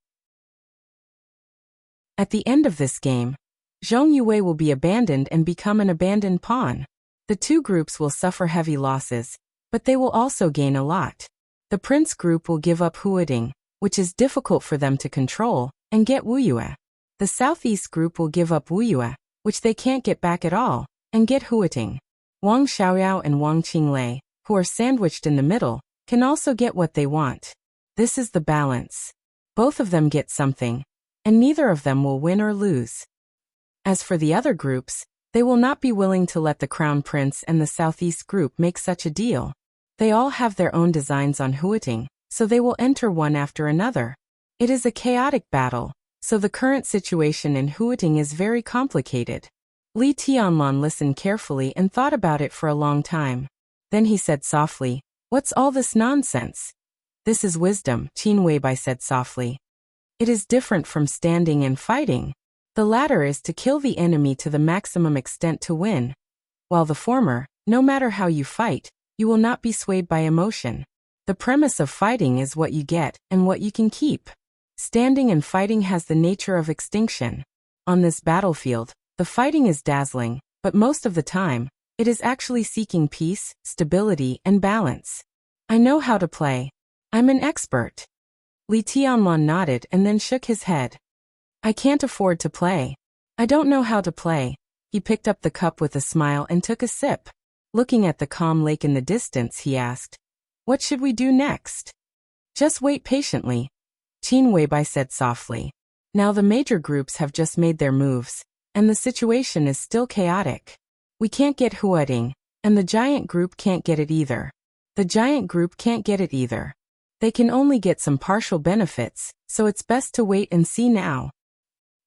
Speaker 1: At the end of this game, Zhong Yue will be abandoned and become an abandoned pawn. The two groups will suffer heavy losses, but they will also gain a lot. The Prince Group will give up Huading, which is difficult for them to control, and get Wu Yue. The Southeast Group will give up Wu Yue, which they can't get back at all, and get Huading. Wang Xiaoyao and Wang Qinglei, who are sandwiched in the middle, can also get what they want. This is the balance. Both of them get something, and neither of them will win or lose. As for the other groups, they will not be willing to let the Crown Prince and the Southeast Group make such a deal. They all have their own designs on Huading, so they will enter one after another. It is a chaotic battle, so the current situation in Huading is very complicated. Li Tianlan listened carefully and thought about it for a long time. Then he said softly, "What's all this nonsense?" "This is wisdom," Qin Weibai said softly. "It is different from standing and fighting. The latter is to kill the enemy to the maximum extent to win, while the former, no matter how you fight, you will not be swayed by emotion. The premise of fighting is what you get and what you can keep. Standing and fighting has the nature of extinction. On this battlefield, the fighting is dazzling, but most of the time, it is actually seeking peace, stability, and balance. I know how to play. I'm an expert." Li Tianlan nodded and then shook his head. "I can't afford to play. I don't know how to play." He picked up the cup with a smile and took a sip. Looking at the calm lake in the distance, he asked, "What should we do next?" "Just wait patiently," Qin Weibai said softly. "Now the major groups have just made their moves, and the situation is still chaotic. We can't get Huading, and the giant group can't get it either. The giant group can't get it either. They can only get some partial benefits, so it's best to wait and see now.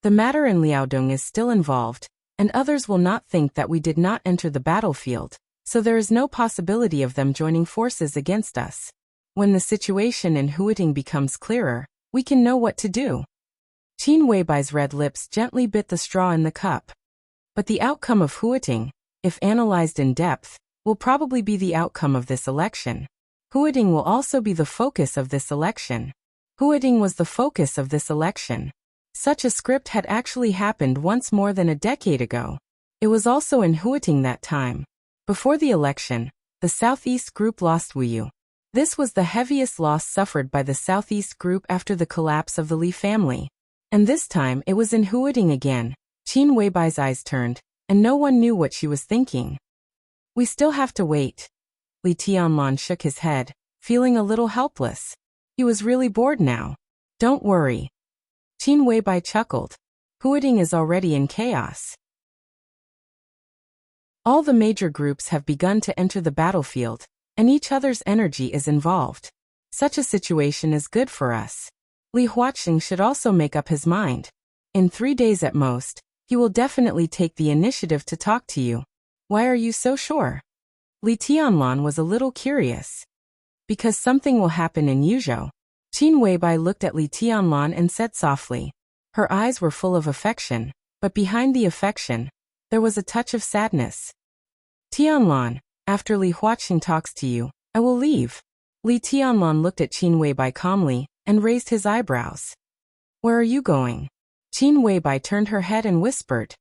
Speaker 1: The matter in Liaodong is still involved, and others will not think that we did not enter the battlefield, so there is no possibility of them joining forces against us. When the situation in Huading becomes clearer, we can know what to do." Qin Weibai's red lips gently bit the straw in the cup. But the outcome of Huading, if analyzed in depth, will probably be the outcome of this election. Huading will also be the focus of this election. Huading was the focus of this election. Such a script had actually happened once more than a decade ago. It was also in Huading that time. Before the election, the Southeast Group lost Wu Yu. This was the heaviest loss suffered by the Southeast Group after the collapse of the Li family. And this time it was in Huading again. Qin Weibai's eyes turned, and no one knew what she was thinking. "We still have to wait." Li Tianlan shook his head, feeling a little helpless. He was really bored now. "Don't worry." Qin Weibai chuckled. "Huading is already in chaos. All the major groups have begun to enter the battlefield, and each other's energy is involved. Such a situation is good for us. Li Huaqing should also make up his mind. In 3 days at most, he will definitely take the initiative to talk to you. Why are you so sure?" Li Tianlan was a little curious. "Because something will happen in Yuzhou." Qin Weibai looked at Li Tianlan and said softly. Her eyes were full of affection, but behind the affection, there was a touch of sadness. "Tianlan, after Li Huaqing talks to you, I will leave." Li Tianlan looked at Qin Weibai calmly and raised his eyebrows. "Where are you going?" Qin Weibai turned her head and whispered.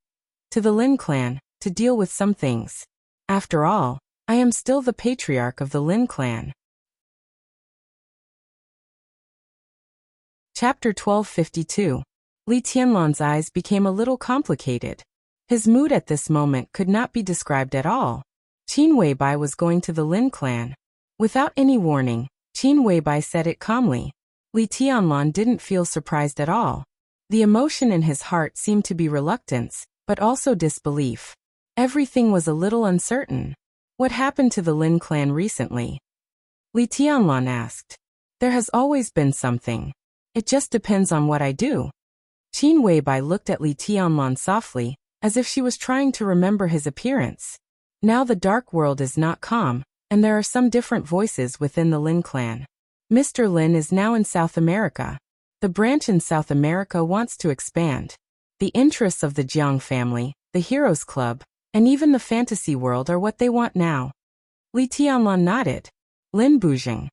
Speaker 1: "To the Lin clan, to deal with some things." After all, I am still the patriarch of the Lin clan. Chapter 1252. Li Tianlan's eyes became a little complicated. His mood at this moment could not be described at all. Qin Weibai was going to the Lin clan. Without any warning, Qin Weibai said it calmly. Li Tianlan didn't feel surprised at all. The emotion in his heart seemed to be reluctance, but also disbelief. Everything was a little uncertain. What happened to the Lin clan recently? Li Tianlan asked. There has always been something. It just depends on what I do. Qin Weibai looked at Li Tianlan softly, as if she was trying to remember his appearance. Now the dark world is not calm, and there are some different voices within the Lin clan. Mr. Lin is now in South America. The branch in South America wants to expand. The interests of the Jiang family, the Heroes Club, and even the fantasy world are what they want now. Li Tianlan nodded. Lin Bujing.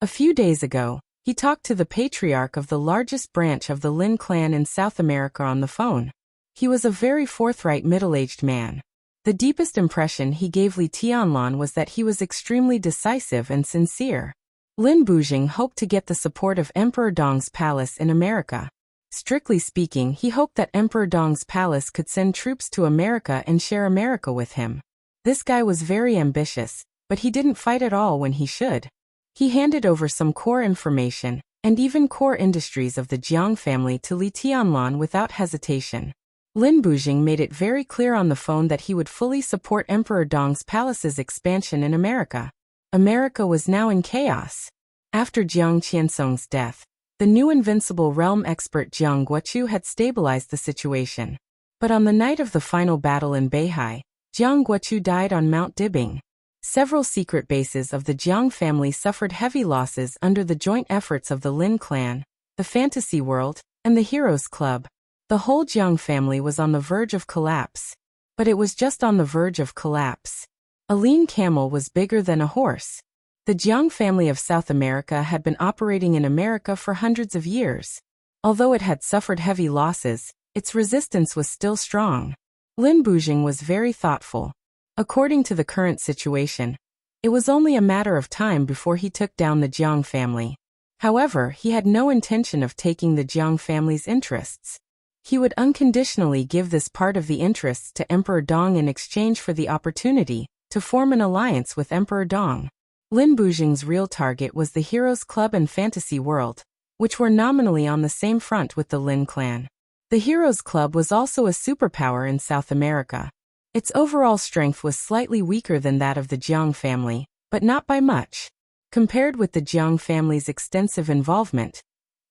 Speaker 1: A few days ago, he talked to the patriarch of the largest branch of the Lin clan in South America on the phone. He was a very forthright middle-aged man. The deepest impression he gave Li Tianlan was that he was extremely decisive and sincere. Lin Bujing hoped to get the support of Emperor Dong's palace in America. Strictly speaking, he hoped that Emperor Dong's palace could send troops to America and share America with him. This guy was very ambitious, but he didn't fight at all when he should. He handed over some core information, and even core industries of the Jiang family to Li Tianlan without hesitation. Lin Bujing made it very clear on the phone that he would fully support Emperor Dong's palace's expansion in America. America was now in chaos. After Jiang Qiansong's death, the new invincible realm expert Jiang Guochu had stabilized the situation. But on the night of the final battle in Beihai, Jiang Guochu died on Mount Dibing. Several secret bases of the Jiang family suffered heavy losses under the joint efforts of the Lin clan, the fantasy world, and the Heroes Club. The whole Jiang family was on the verge of collapse. But it was just on the verge of collapse. A lean camel was bigger than a horse. The Jiang family of South America had been operating in America for hundreds of years. Although it had suffered heavy losses, its resistance was still strong. Lin Bujing was very thoughtful. According to the current situation, it was only a matter of time before he took down the Jiang family. However, he had no intention of taking the Jiang family's interests. He would unconditionally give this part of the interests to Emperor Dong in exchange for the opportunity to form an alliance with Emperor Dong. Lin Bujing's real target was the Heroes Club and Fantasy World, which were nominally on the same front with the Lin clan. The Heroes Club was also a superpower in South America. Its overall strength was slightly weaker than that of the Jiang family, but not by much. Compared with the Jiang family's extensive involvement,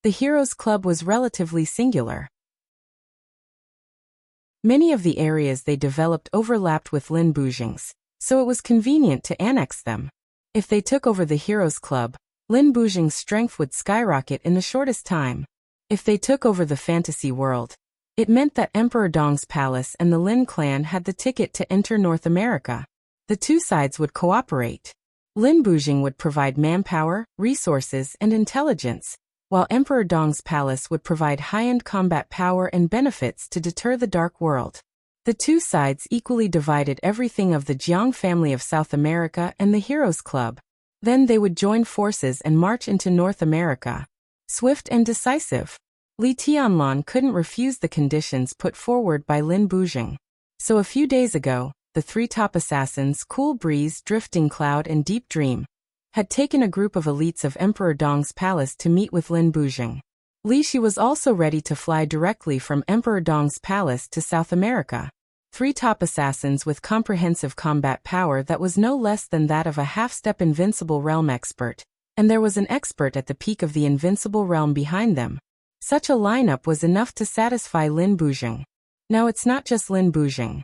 Speaker 1: the Heroes Club was relatively singular. Many of the areas they developed overlapped with Lin Bujing's, so it was convenient to annex them. If they took over the Heroes Club, Lin Bujing's strength would skyrocket in the shortest time. If they took over the fantasy world, it meant that Emperor Dong's palace and the Lin clan had the ticket to enter North America. The two sides would cooperate. Lin Bujing would provide manpower, resources, and intelligence, while Emperor Dong's palace would provide high-end combat power and benefits to deter the dark world. The two sides equally divided everything of the Jiang family of South America and the Heroes Club. Then they would join forces and march into North America. Swift and decisive. Li Tianlan couldn't refuse the conditions put forward by Lin Bujing. So a few days ago, the three top assassins Cool Breeze, Drifting Cloud, and Deep Dream had taken a group of elites of Emperor Dong's palace to meet with Lin Bujing. Li Shi was also ready to fly directly from Emperor Dong's palace to South America. Three top assassins with comprehensive combat power that was no less than that of a half-step invincible realm expert, and there was an expert at the peak of the invincible realm behind them. Such a lineup was enough to satisfy Lin Bujing. Now it's not just Lin Bujing.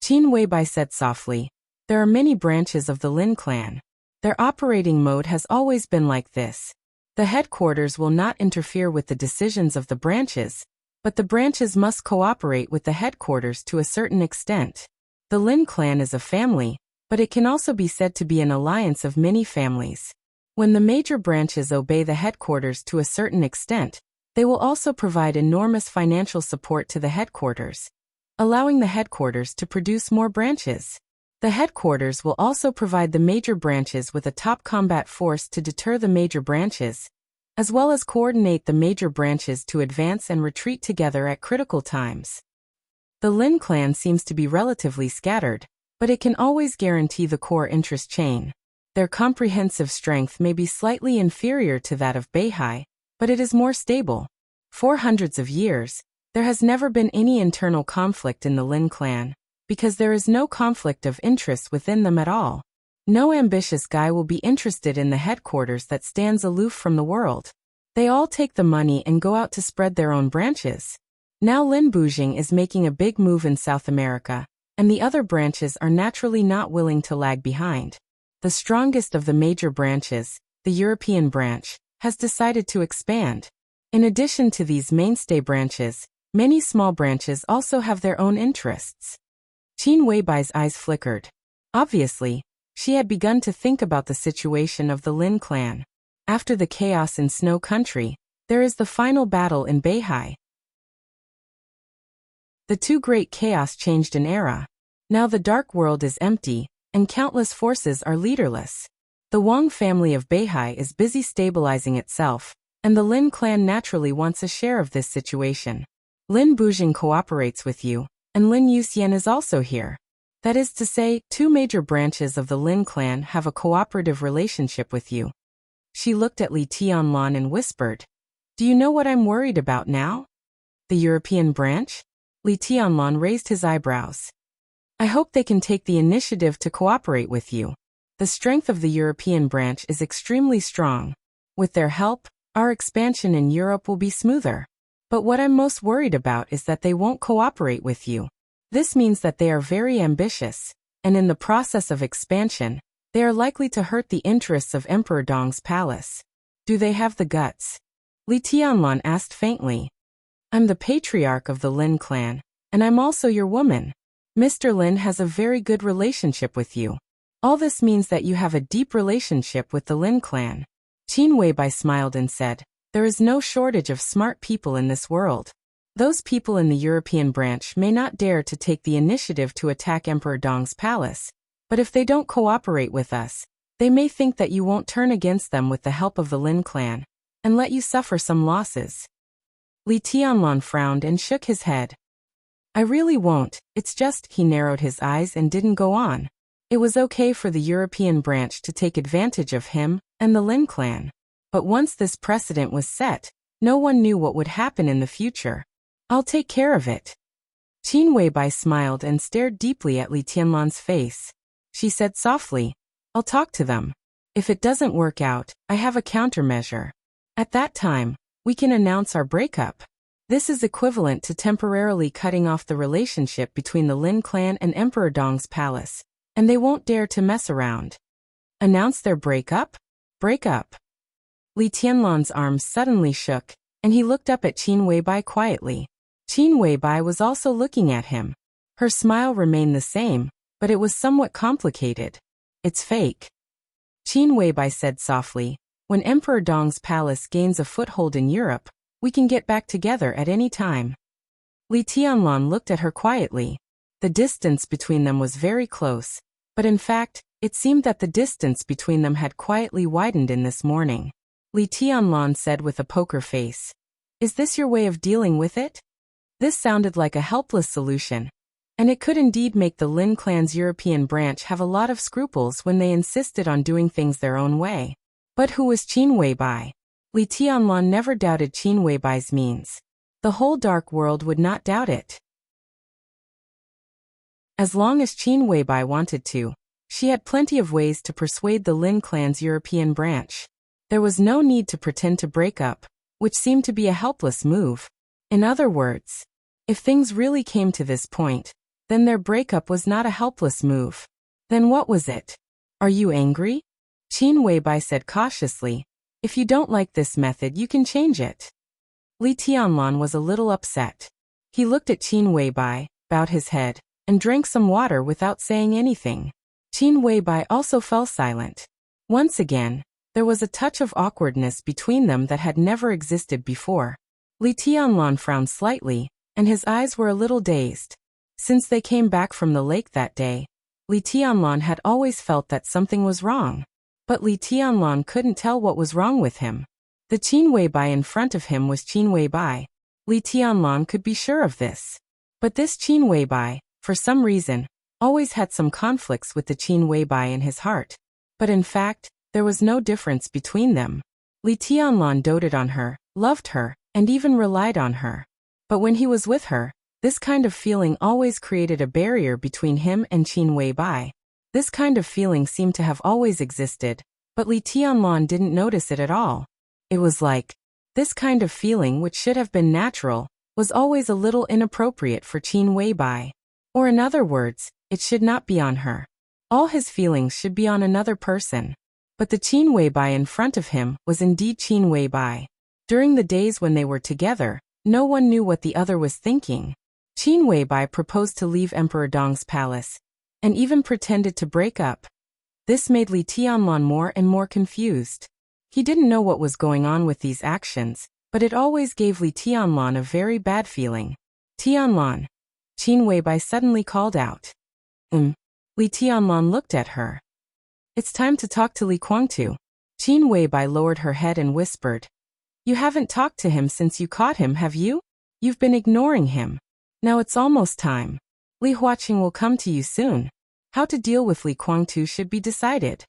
Speaker 1: Qin Weibai said softly. There are many branches of the Lin clan. Their operating mode has always been like this. The headquarters will not interfere with the decisions of the branches, but the branches must cooperate with the headquarters to a certain extent. The Lin clan is a family, but it can also be said to be an alliance of many families. When the major branches obey the headquarters to a certain extent, they will also provide enormous financial support to the headquarters, allowing the headquarters to produce more branches. The headquarters will also provide the major branches with a top combat force to deter the major branches, as well as coordinate the major branches to advance and retreat together at critical times. The Lin clan seems to be relatively scattered, but it can always guarantee the core interest chain. Their comprehensive strength may be slightly inferior to that of Beihai, but it is more stable. For hundreds of years, there has never been any internal conflict in the Lin clan, because there is no conflict of interest within them at all. No ambitious guy will be interested in the headquarters that stands aloof from the world. They all take the money and go out to spread their own branches. Now Lin Bujing is making a big move in South America, and the other branches are naturally not willing to lag behind. The strongest of the major branches, the European branch, has decided to expand. In addition to these mainstay branches, many small branches also have their own interests. Qin Weibai's eyes flickered. Obviously, she had begun to think about the situation of the Lin clan. After the chaos in Snow Country, there is the final battle in Beihai. The two great chaos changed an era. Now the dark world is empty, and countless forces are leaderless. The Wang family of Beihai is busy stabilizing itself, and the Lin clan naturally wants a share of this situation. Lin Bujing cooperates with you, and Lin Yuxian is also here. That is to say, two major branches of the Lin clan have a cooperative relationship with you. She looked at Li Tianlan and whispered, "Do you know what I'm worried about now?" The European branch? Li Tianlan raised his eyebrows. "I hope they can take the initiative to cooperate with you. The strength of the European branch is extremely strong. With their help, our expansion in Europe will be smoother. But what I'm most worried about is that they won't cooperate with you. This means that they are very ambitious, and in the process of expansion, they are likely to hurt the interests of Emperor Dong's palace. Do they have the guts?" Li Tianlan asked faintly. "I'm the patriarch of the Lin clan, and I'm also your woman. Mr. Lin has a very good relationship with you. All this means that you have a deep relationship with the Lin clan." Qin Weibai smiled and said, "There is no shortage of smart people in this world. Those people in the European branch may not dare to take the initiative to attack Emperor Dong's palace, but if they don't cooperate with us, they may think that you won't turn against them with the help of the Lin clan, and let you suffer some losses." Li Tianlan frowned and shook his head. "I really won't, it's just," he narrowed his eyes and didn't go on. It was okay for the European branch to take advantage of him and the Lin clan. But once this precedent was set, no one knew what would happen in the future. "I'll take care of it." Qin Weibai smiled and stared deeply at Li Tianlan's face. She said softly, "I'll talk to them. If it doesn't work out, I have a countermeasure. At that time, we can announce our breakup. This is equivalent to temporarily cutting off the relationship between the Lin clan and Emperor Dong's palace, and they won't dare to mess around." Announce their breakup? Breakup. Li Tianlan's arms suddenly shook, and he looked up at Qin Weibai quietly. Qin Weibai was also looking at him. Her smile remained the same, but it was somewhat complicated. "It's fake." Qin Weibai said softly, "When Emperor Dong's palace gains a foothold in Europe, we can get back together at any time." Li Tianlan looked at her quietly. The distance between them was very close, but in fact, it seemed that the distance between them had quietly widened in this morning. Li Tianlan said with a poker face, "Is this your way of dealing with it?" This sounded like a helpless solution, and it could indeed make the Lin clan's European branch have a lot of scruples when they insisted on doing things their own way. But who was Qin Weibai? Li Tianlan never doubted Qin Weibai's means. The whole dark world would not doubt it. As long as Qin Weibai wanted to, she had plenty of ways to persuade the Lin clan's European branch. There was no need to pretend to break up, which seemed to be a helpless move. In other words, if things really came to this point, then their breakup was not a helpless move. Then what was it? "Are you angry?" Qin Weibai said cautiously. "If you don't like this method, you can change it." Li Tianlan was a little upset. He looked at Qin Weibai, bowed his head, and drank some water without saying anything. Qin Weibai also fell silent. Once again, there was a touch of awkwardness between them that had never existed before. Li Tianlan frowned slightly, and his eyes were a little dazed. Since they came back from the lake that day, Li Tianlan had always felt that something was wrong. But Li Tianlan couldn't tell what was wrong with him. The Qin Weibai in front of him was Qin Weibai. Li Tianlan could be sure of this. But this Qin Weibai, for some reason, always had some conflicts with the Qin Weibai in his heart. But in fact, there was no difference between them. Li Tianlan doted on her, loved her, and even relied on her. But when he was with her, this kind of feeling always created a barrier between him and Qin Weibai. This kind of feeling seemed to have always existed, but Li Tianlan didn't notice it at all. It was like, this kind of feeling, which should have been natural, was always a little inappropriate for Qin Weibai. Or in other words, it should not be on her. All his feelings should be on another person. But the Qin Weibai in front of him was indeed Qin Weibai. During the days when they were together, no one knew what the other was thinking. Qin Weibai proposed to leave Emperor Dong's palace, and even pretended to break up. This made Li Tianlan more and more confused. He didn't know what was going on with these actions, but it always gave Li Tianlan a very bad feeling. Tianlan. Qin Weibai suddenly called out. Li Tianlan looked at her. It's time to talk to Li Guangtu. Qin Weibai lowered her head and whispered. You haven't talked to him since you caught him, have you? You've been ignoring him. Now it's almost time. Li Huaqing will come to you soon. How to deal with Li Guangtu should be decided.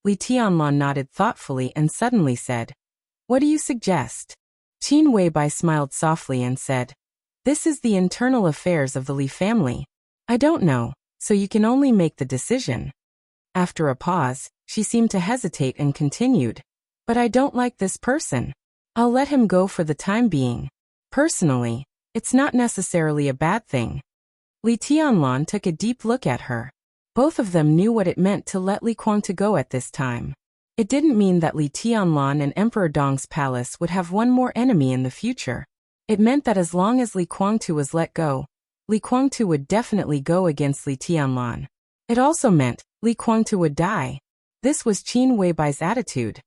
Speaker 1: Li Tianlan nodded thoughtfully and suddenly said, What do you suggest? Qin Weibai smiled softly and said, This is the internal affairs of the Li family. I don't know, so you can only make the decision. After a pause, she seemed to hesitate and continued, But I don't like this person. I'll let him go for the time being. Personally, it's not necessarily a bad thing. Li Tianlan took a deep look at her. Both of them knew what it meant to let Li Guangtu go at this time. It didn't mean that Li Tianlan and Emperor Dong's palace would have one more enemy in the future. It meant that as long as Li Guangtu was let go, Li Guangtu would definitely go against Li Tianlan. It also meant Li Guangtu would die. This was Qin Weibai's attitude.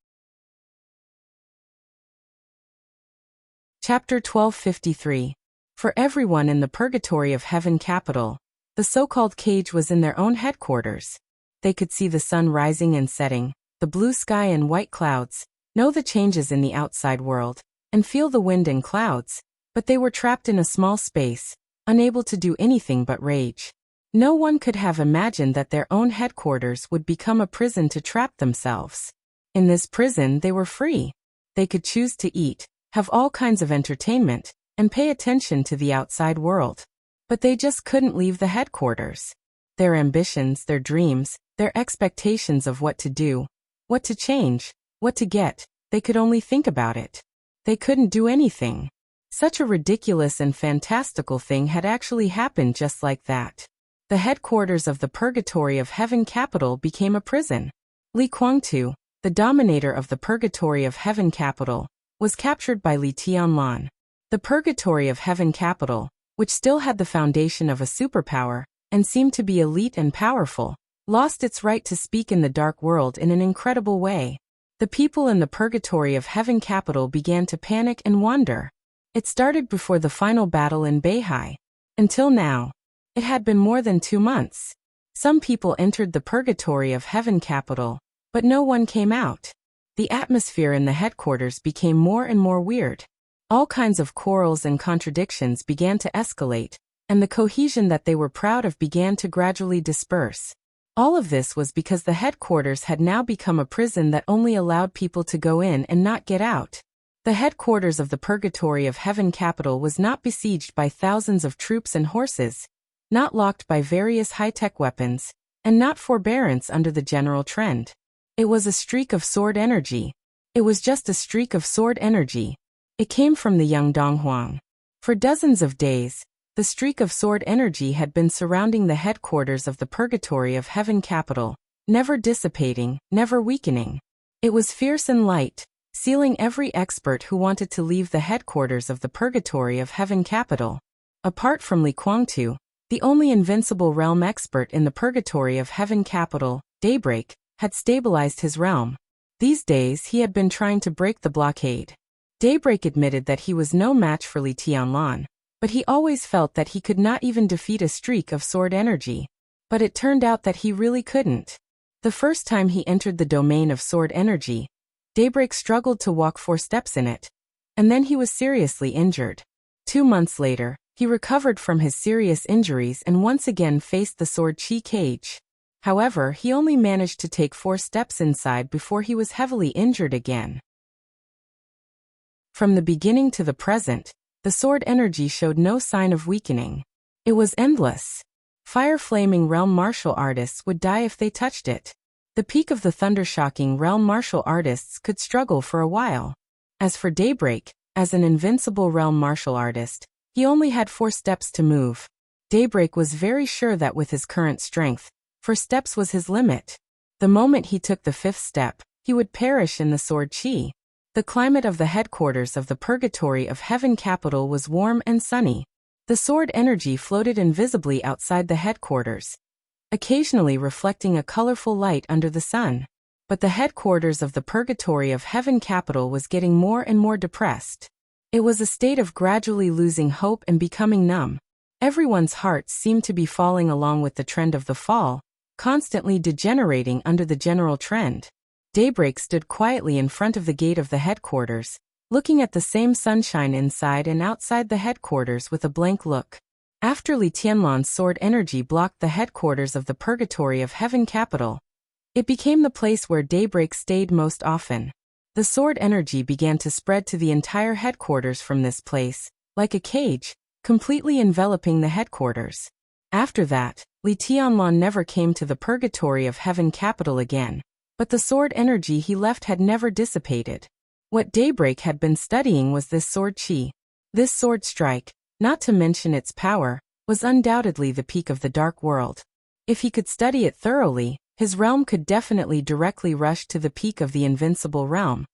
Speaker 1: Chapter 1253. For everyone in the purgatory of heaven capital, the so-called cage was in their own headquarters. They could see the sun rising and setting, the blue sky and white clouds, know the changes in the outside world, and feel the wind and clouds, but they were trapped in a small space, unable to do anything but rage. No one could have imagined that their own headquarters would become a prison to trap themselves. In this prison they were free. They could choose to eat, have all kinds of entertainment, and pay attention to the outside world. But they just couldn't leave the headquarters. Their ambitions, their dreams, their expectations of what to do, what to change, what to get, they could only think about it. They couldn't do anything. Such a ridiculous and fantastical thing had actually happened just like that. The headquarters of the purgatory of heaven capital became a prison. Li Guangtu, the dominator of the purgatory of heaven capital, was captured by Li Tianlan. The purgatory of heaven capital, which still had the foundation of a superpower, and seemed to be elite and powerful, lost its right to speak in the dark world in an incredible way. The people in the purgatory of heaven capital began to panic and wonder. It started before the final battle in Beihai. Until now, it had been more than 2 months. Some people entered the purgatory of heaven capital, but no one came out. The atmosphere in the headquarters became more and more weird. All kinds of quarrels and contradictions began to escalate, and the cohesion that they were proud of began to gradually disperse. All of this was because the headquarters had now become a prison that only allowed people to go in and not get out. The headquarters of the purgatory of heaven capital was not besieged by thousands of troops and horses, not locked by various high-tech weapons, and not forbearance under the general trend. It was a streak of sword energy. It was just a streak of sword energy. It came from the young Donghuang. For dozens of days, the streak of sword energy had been surrounding the headquarters of the purgatory of heaven capital, never dissipating, never weakening. It was fierce and light, sealing every expert who wanted to leave the headquarters of the purgatory of heaven capital. Apart from Li Guangtu, the only invincible realm expert in the purgatory of heaven capital, Daybreak, had stabilized his realm. These days he had been trying to break the blockade. Daybreak admitted that he was no match for Li Tianlan, but he always felt that he could not even defeat a streak of sword energy. But it turned out that he really couldn't. The first time he entered the domain of sword energy, Daybreak struggled to walk 4 steps in it, and then he was seriously injured. 2 months later, he recovered from his serious injuries and once again faced the sword chi cage. However, he only managed to take 4 steps inside before he was heavily injured again. From the beginning to the present, the sword energy showed no sign of weakening. It was endless. Fire-flaming realm martial artists would die if they touched it. The peak of the thunder-shocking realm martial artists could struggle for a while. As for Daybreak, as an invincible realm martial artist, he only had 4 steps to move. Daybreak was very sure that with his current strength, 4 steps was his limit. The moment he took the 5th step, he would perish in the sword chi. The climate of the headquarters of the Purgatory of Heaven capital was warm and sunny. The sword energy floated invisibly outside the headquarters, occasionally reflecting a colorful light under the sun. But the headquarters of the Purgatory of Heaven capital was getting more and more depressed. It was a state of gradually losing hope and becoming numb. Everyone's hearts seemed to be falling along with the trend of the fall, constantly degenerating under the general trend. Daybreak stood quietly in front of the gate of the headquarters, looking at the same sunshine inside and outside the headquarters with a blank look. After Li Tianlan's sword energy blocked the headquarters of the Purgatory of Heaven capital, it became the place where Daybreak stayed most often. The sword energy began to spread to the entire headquarters from this place, like a cage, completely enveloping the headquarters. After that, Li Tianlan never came to the Purgatory of Heaven capital again, but the sword energy he left had never dissipated. What Daybreak had been studying was this sword chi. This sword strike, not to mention its power, was undoubtedly the peak of the dark world. If he could study it thoroughly, his realm could definitely directly rush to the peak of the invincible realm,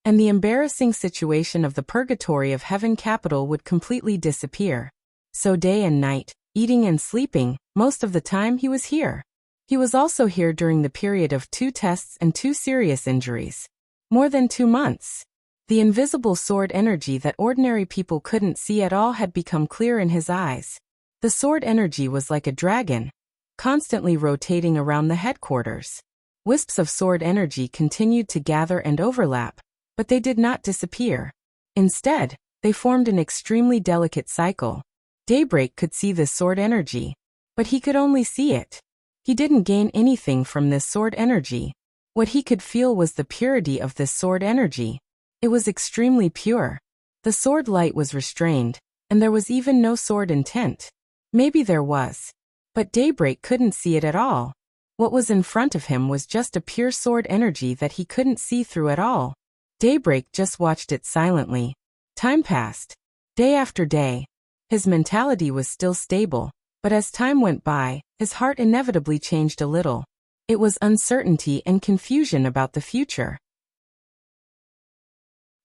Speaker 1: and the embarrassing situation of the Purgatory of Heaven capital would completely disappear. So day and night, eating and sleeping, most of the time he was here. He was also here during the period of 2 tests and 2 serious injuries. More than 2 months. The invisible sword energy that ordinary people couldn't see at all had become clear in his eyes. The sword energy was like a dragon, constantly rotating around the headquarters. Wisps of sword energy continued to gather and overlap, but they did not disappear. Instead, they formed an extremely delicate cycle. Daybreak could see this sword energy, but he could only see it. He didn't gain anything from this sword energy. What he could feel was the purity of this sword energy. It was extremely pure. The sword light was restrained, and there was even no sword intent. Maybe there was, but Daybreak couldn't see it at all. What was in front of him was just a pure sword energy that he couldn't see through at all. Daybreak just watched it silently. Time passed. Day after day. His mentality was still stable, but as time went by, his heart inevitably changed a little. It was uncertainty and confusion about the future.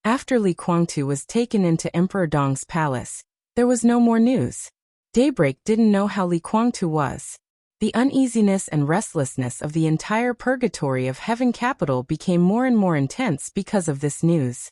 Speaker 1: After Li Guangtu was taken into Emperor Dong's palace, there was no more news. Daybreak didn't know how Li Guangtu was. The uneasiness and restlessness of the entire Purgatory of Heaven capital became more and more intense because of this news.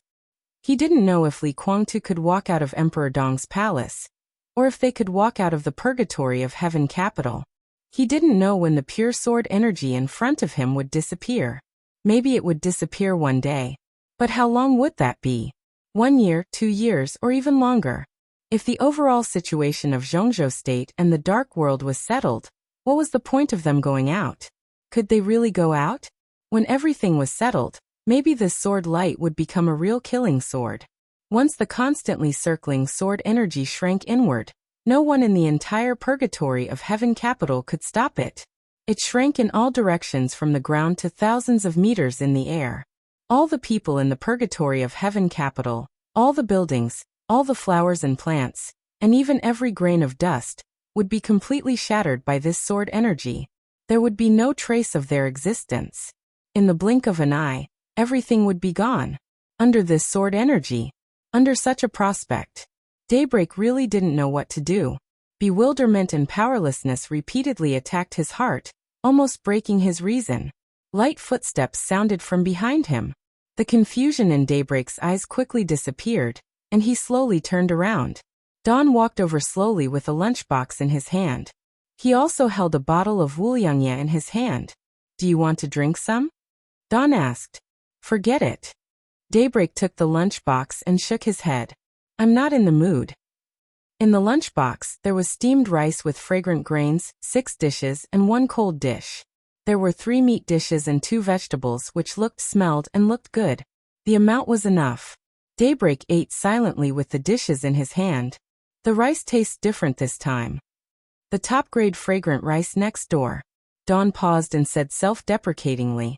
Speaker 1: He didn't know if Li Guangtu could walk out of Emperor Dong's palace, or if they could walk out of the Purgatory of Heaven capital. He didn't know when the pure sword energy in front of him would disappear. Maybe it would disappear one day. But how long would that be? 1 year, 2 years, or even longer? If the overall situation of Zhongzhou State and the Dark World was settled, what was the point of them going out? Could they really go out? When everything was settled, maybe this sword light would become a real killing sword. Once the constantly circling sword energy shrank inward, no one in the entire Purgatory of Heaven capital could stop it. It shrank in all directions from the ground to thousands of meters in the air. All the people in the Purgatory of Heaven capital, all the buildings, all the flowers and plants, and even every grain of dust, would be completely shattered by this sword energy. There would be no trace of their existence. In the blink of an eye, everything would be gone. Under this sword energy, under such a prospect, Daybreak really didn't know what to do. Bewilderment and powerlessness repeatedly attacked his heart, almost breaking his reason. Light footsteps sounded from behind him. The confusion in Daybreak's eyes quickly disappeared, and he slowly turned around. Dawn walked over slowly with a lunchbox in his hand. He also held a bottle of wuliangye in his hand. Do you want to drink some? Dawn asked. Forget it. Daybreak took the lunchbox and shook his head. I'm not in the mood. In the lunchbox, there was steamed rice with fragrant grains, 6 dishes, and 1 cold dish. There were 3 meat dishes and 2 vegetables which smelled and looked good. The amount was enough. Daybreak ate silently with the dishes in his hand. The rice tastes different this time. The top-grade fragrant rice next door. Dawn paused and said self-deprecatingly.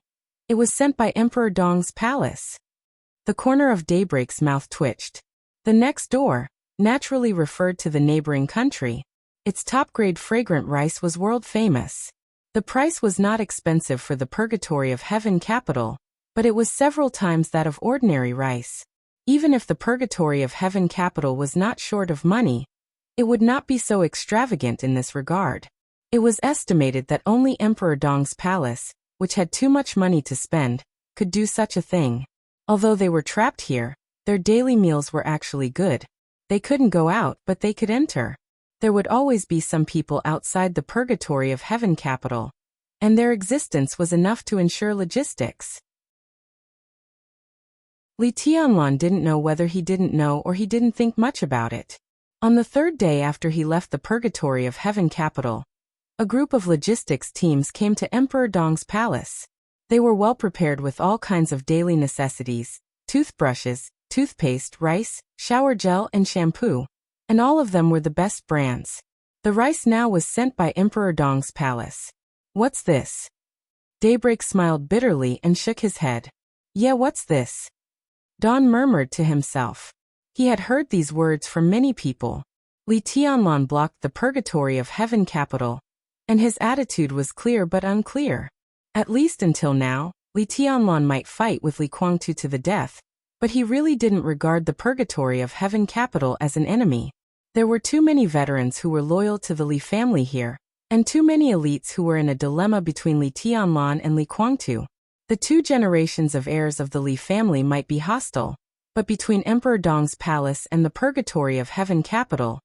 Speaker 1: It was sent by Emperor Dong's palace. The corner of Daybreak's mouth twitched. The next door naturally referred to the neighboring country. Its top-grade fragrant rice was world-famous. The price was not expensive for the Purgatory of Heaven capital, but it was several times that of ordinary rice. Even if the Purgatory of Heaven capital was not short of money, it would not be so extravagant in this regard. It was estimated that only Emperor Dong's palace, which had too much money to spend, could do such a thing. Although they were trapped here, their daily meals were actually good. They couldn't go out, but they could enter. There would always be some people outside the Purgatory of Heaven capital, and their existence was enough to ensure logistics. Li Tianlan didn't know whether he didn't know or he didn't think much about it. On the 3rd day after he left the Purgatory of Heaven capital, a group of logistics teams came to Emperor Dong's palace. They were well prepared with all kinds of daily necessities, toothbrushes, toothpaste, rice, shower gel, and shampoo, and all of them were the best brands. The rice now was sent by Emperor Dong's palace. What's this? Daybreak smiled bitterly and shook his head. Yeah, what's this? Dawn murmured to himself. He had heard these words from many people. Li Tianlan blocked the Purgatory of Heaven capital, and his attitude was clear but unclear. At least until now, Li Tianlan might fight with Li Guangtu to the death, but he really didn't regard the Purgatory of Heaven capital as an enemy. There were too many veterans who were loyal to the Li family here, and too many elites who were in a dilemma between Li Tianlan and Li Guangtu. The 2 generations of heirs of the Li family might be hostile, but between Emperor Dong's palace and the Purgatory of Heaven capital,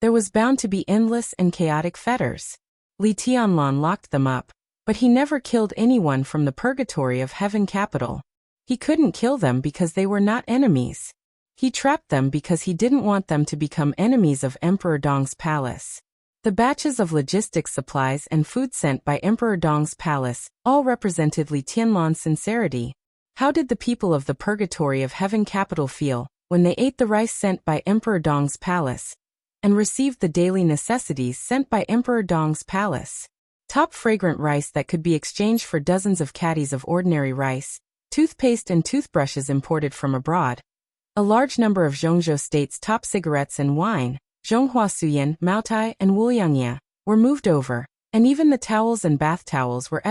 Speaker 1: there was bound to be endless and chaotic fetters. Li Tianlan locked them up, but he never killed anyone from the Purgatory of Heaven capital. He couldn't kill them because they were not enemies. He trapped them because he didn't want them to become enemies of Emperor Dong's palace. The batches of logistics supplies and food sent by Emperor Dong's palace all represented Li Tianlan's sincerity. How did the people of the Purgatory of Heaven capital feel when they ate the rice sent by Emperor Dong's palace and received the daily necessities sent by Emperor Dong's palace? Top fragrant rice that could be exchanged for dozens of caddies of ordinary rice, toothpaste and toothbrushes imported from abroad, a large number of Zhongzhou State's top cigarettes and wine, Zhonghua Suyan, Maotai, and Wuliangye, were moved over, and even the towels and bath towels were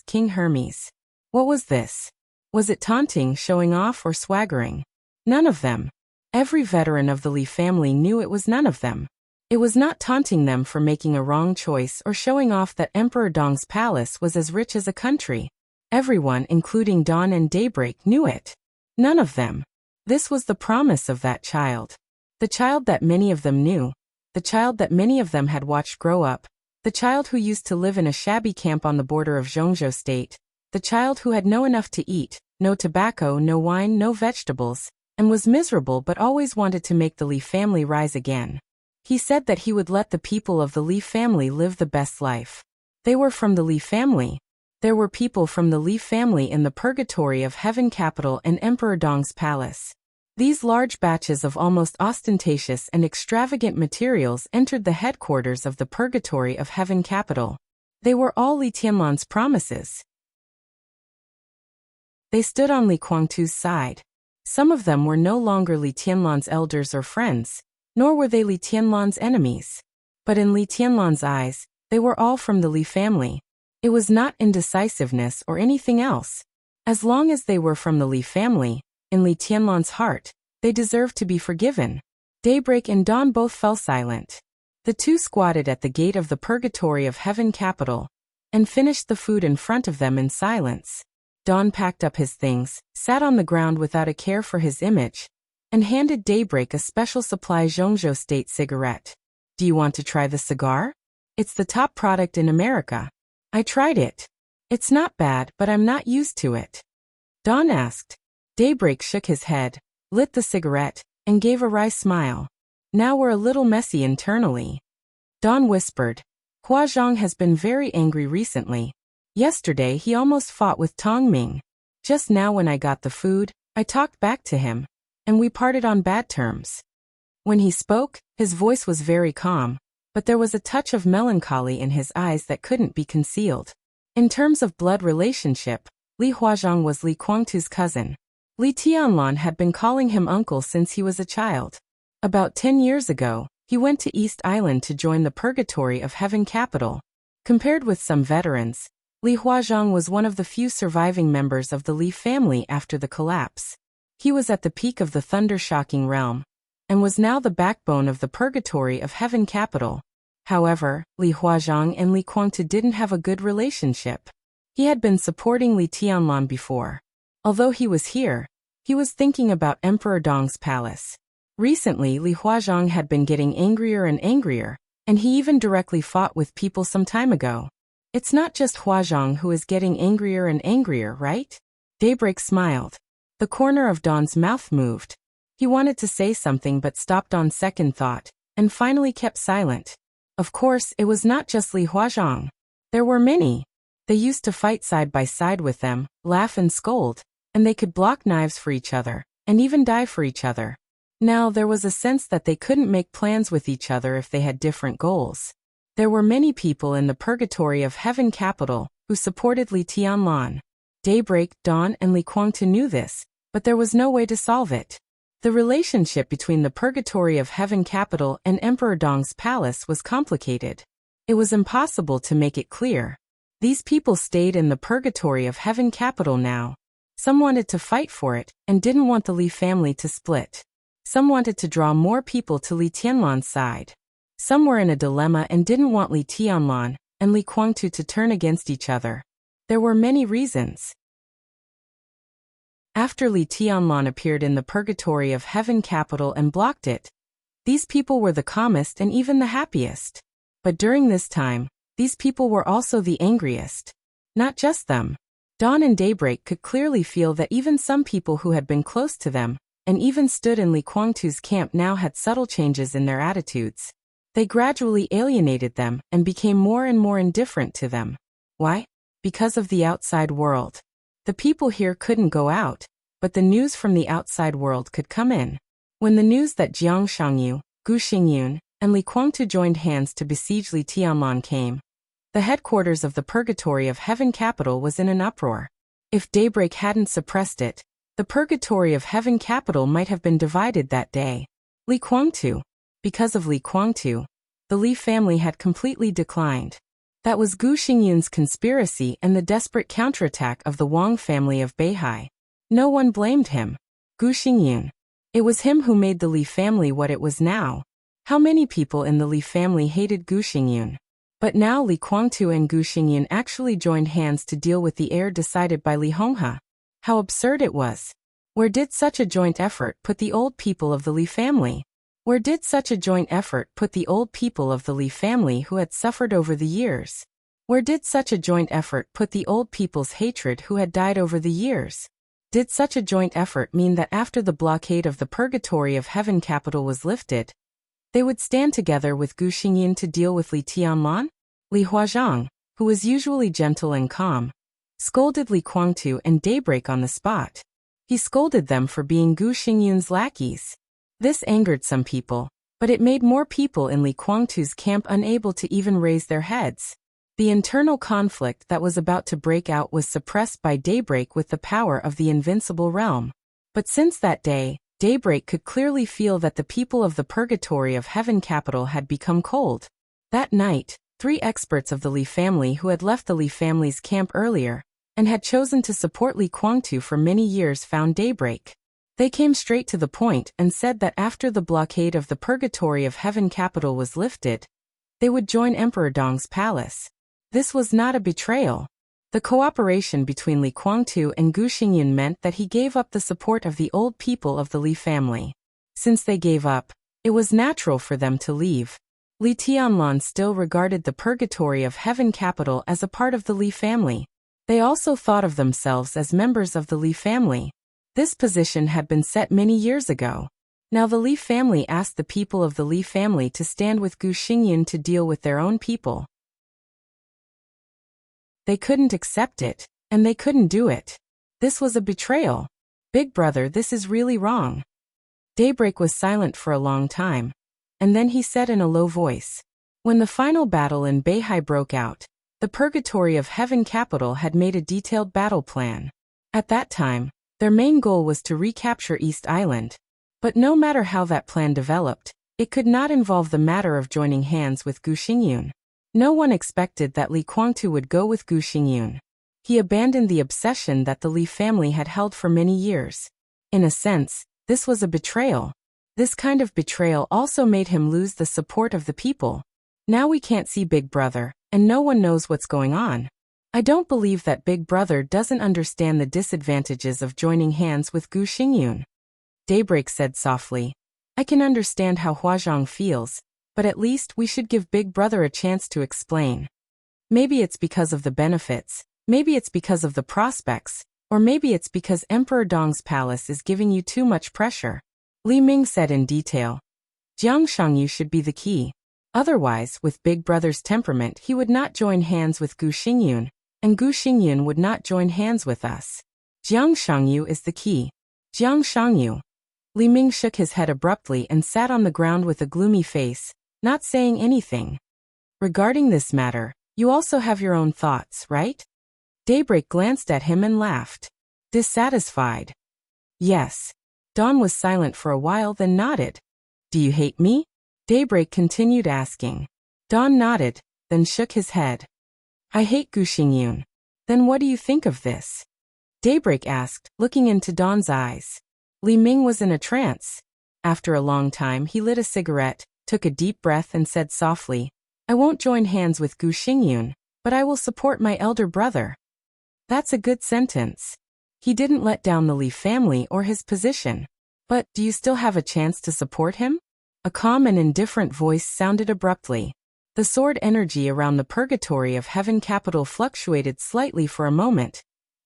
Speaker 1: King Hermes. What was this? Was it taunting, showing off, or swaggering? None of them. Every veteran of the Li family knew it was none of them. It was not taunting them for making a wrong choice or showing off that Emperor Dong's palace was as rich as a country. Everyone, including Dawn and Daybreak, knew it. None of them. This was the promise of that child. The child that many of them knew. The child that many of them had watched grow up. The child who used to live in a shabby camp on the border of Zhongzhou State. The child who had no enough to eat, no tobacco, no wine, no vegetables, and was miserable but always wanted to make the Li family rise again. He said that he would let the people of the Li family live the best life. They were from the Li family. There were people from the Li family in the Purgatory of Heaven capital and Emperor Dong's palace. These large batches of almost ostentatious and extravagant materials entered the headquarters of the Purgatory of Heaven capital. They were all Li Tianlan's promises. They stood on Li Guangtu's side. Some of them were no longer Li Tianlan's elders or friends, nor were they Li Tianlan's enemies. But in Li Tianlan's eyes, they were all from the Li family. It was not indecisiveness or anything else. As long as they were from the Li family, in Li Tianlan's heart, they deserved to be forgiven. Daybreak and Dawn both fell silent. The 2 squatted at the gate of the Purgatory of Heaven capital and finished the food in front of them in silence. Dawn packed up his things, sat on the ground without a care for his image, and handed Daybreak a special supply Zhongzhou State cigarette. Do you want to try the cigar? It's the top product in America. I tried it. It's not bad, but I'm not used to it. Dawn asked. Daybreak shook his head, lit the cigarette, and gave a wry smile. Now we're a little messy internally. Dawn whispered. Hua Zhang has been very angry recently. Yesterday he almost fought with Tong Ming. Just now when I got the food, I talked back to him, and we parted on bad terms. When he spoke, his voice was very calm, but there was a touch of melancholy in his eyes that couldn't be concealed. In terms of blood relationship, Li Huazhang was Li Guangtu's cousin. Li Tianlan had been calling him uncle since he was a child. About 10 years ago, he went to East Island to join the Purgatory of Heaven capital. Compared with some veterans, Li Huazhang was one of the few surviving members of the Li family after the collapse. He was at the peak of the thunder-shocking realm, and was now the backbone of the Purgatory of Heaven capital. However, Li Huazhang and Li Guangtu didn't have a good relationship. He had been supporting Li Tianlan before. Although he was here, he was thinking about Emperor Dong's palace. Recently, Li Huazhang had been getting angrier and angrier, and he even directly fought with people some time ago. It's not just Huazhang who is getting angrier and angrier, right? Daybreak smiled. The corner of Dawn's mouth moved. He wanted to say something but stopped on second thought, and finally kept silent. Of course, it was not just Li Huazhang. There were many. They used to fight side by side with them, laugh and scold, and they could block knives for each other, and even die for each other. Now there was a sense that they couldn't make plans with each other if they had different goals. There were many people in the Purgatory of Heaven capital who supported Li Tianlan. Daybreak, Dawn, and Li Guangtu knew this, but there was no way to solve it. The relationship between the Purgatory of Heaven capital and Emperor Dong's palace was complicated. It was impossible to make it clear. These people stayed in the Purgatory of Heaven capital now. Some wanted to fight for it and didn't want the Li family to split. Some wanted to draw more people to Li Tianlan's side. Some were in a dilemma and didn't want Li Tianlan and Li Guangtu to turn against each other. There were many reasons. After Li Tianlan appeared in the Purgatory of Heaven capital and blocked it, these people were the calmest and even the happiest. But during this time, these people were also the angriest. Not just them. Dawn and Daybreak could clearly feel that even some people who had been close to them, and even stood in Li Guangtu's camp now had subtle changes in their attitudes. They gradually alienated them and became more and more indifferent to them. Why? Because of the outside world. The people here couldn't go out, but the news from the outside world could come in. When the news that Jiang Shangyu, Gu Xingyun, and Li Guangtu joined hands to besiege Li Tianlan came, the headquarters of the Purgatory of Heaven capital was in an uproar. If Daybreak hadn't suppressed it, the Purgatory of Heaven capital might have been divided that day. Li Guangtu. Because of Li Guangtu, the Li family had completely declined. That was Gu Xingyun's conspiracy and the desperate counterattack of the Wang family of Beihai. No one blamed him. Gu Xingyun. It was him who made the Li family what it was now. How many people in the Li family hated Gu Xingyun? But now Li Guangtu and Gu Xingyun actually joined hands to deal with the heir decided by Li Honghe. How absurd it was. Where did such a joint effort put the old people of the Li family? Where did such a joint effort put the old people of the Li family who had suffered over the years? Where did such a joint effort put the old people's hatred who had died over the years? Did such a joint effort mean that after the blockade of the Purgatory of Heaven capital was lifted, they would stand together with Gu Xingyun to deal with Li Tianlan? Li Huazhang, who was usually gentle and calm, scolded Li Guangtu and Daybreak on the spot. He scolded them for being Gu Xingyun's lackeys. This angered some people, but it made more people in Li Guangtu's camp unable to even raise their heads. The internal conflict that was about to break out was suppressed by Daybreak with the power of the invincible realm. But since that day, Daybreak could clearly feel that the people of the Purgatory of Heaven capital had become cold. That night, 3 experts of the Li family who had left the Li family's camp earlier, and had chosen to support Li Guangtu for many years found Daybreak. They came straight to the point and said that after the blockade of the Purgatory of Heaven capital was lifted, they would join Emperor Dong's palace. This was not a betrayal. The cooperation between Li Guangtu and Gu Xingyun meant that he gave up the support of the old people of the Li family. Since they gave up, it was natural for them to leave. Li Tianlan still regarded the purgatory of heaven capital as a part of the Li family. They also thought of themselves as members of the Li family. This position had been set many years ago. Now the Li family asked the people of the Li family to stand with Gu Xingyun to deal with their own people. They couldn't accept it, and they couldn't do it. This was a betrayal. Big brother, this is really wrong. Daybreak was silent for a long time, and then he said in a low voice, when the final battle in Beihai broke out, the purgatory of heaven capital had made a detailed battle plan. At that time, their main goal was to recapture East Island. But no matter how that plan developed, it could not involve the matter of joining hands with Gu Xingyun. No one expected that Li Guangtu would go with Gu Xingyun. He abandoned the obsession that the Li family had held for many years. In a sense, this was a betrayal. This kind of betrayal also made him lose the support of the people. Now we can't see Big Brother, and no one knows what's going on. I don't believe that Big Brother doesn't understand the disadvantages of joining hands with Gu Xingyun. Daybreak said softly, I can understand how Huazhang feels, but at least we should give Big Brother a chance to explain. Maybe it's because of the benefits, maybe it's because of the prospects, or maybe it's because Emperor Dong's palace is giving you too much pressure. Li Ming said in detail. Jiang Shangyu should be the key. Otherwise, with Big Brother's temperament, he would not join hands with Gu Xingyun, and Gu Xingyun would not join hands with us. Jiang Shangyu is the key. Jiang Shangyu. Li Ming shook his head abruptly and sat on the ground with a gloomy face, not saying anything. Regarding this matter, you also have your own thoughts, right? Daybreak glanced at him and laughed. Dissatisfied. Yes. Dawn was silent for a while, then nodded. Do you hate me? Daybreak continued asking. Dawn nodded, then shook his head. I hate Gu Xingyun. Then what do you think of this? Daybreak asked, looking into Dawn's eyes. Li Ming was in a trance. After a long time he lit a cigarette, took a deep breath and said softly, I won't join hands with Gu Xingyun, but I will support my elder brother. That's a good sentence. He didn't let down the Li family or his position. But, do you still have a chance to support him? A calm and indifferent voice sounded abruptly. The sword energy around the purgatory of heaven capital fluctuated slightly for a moment,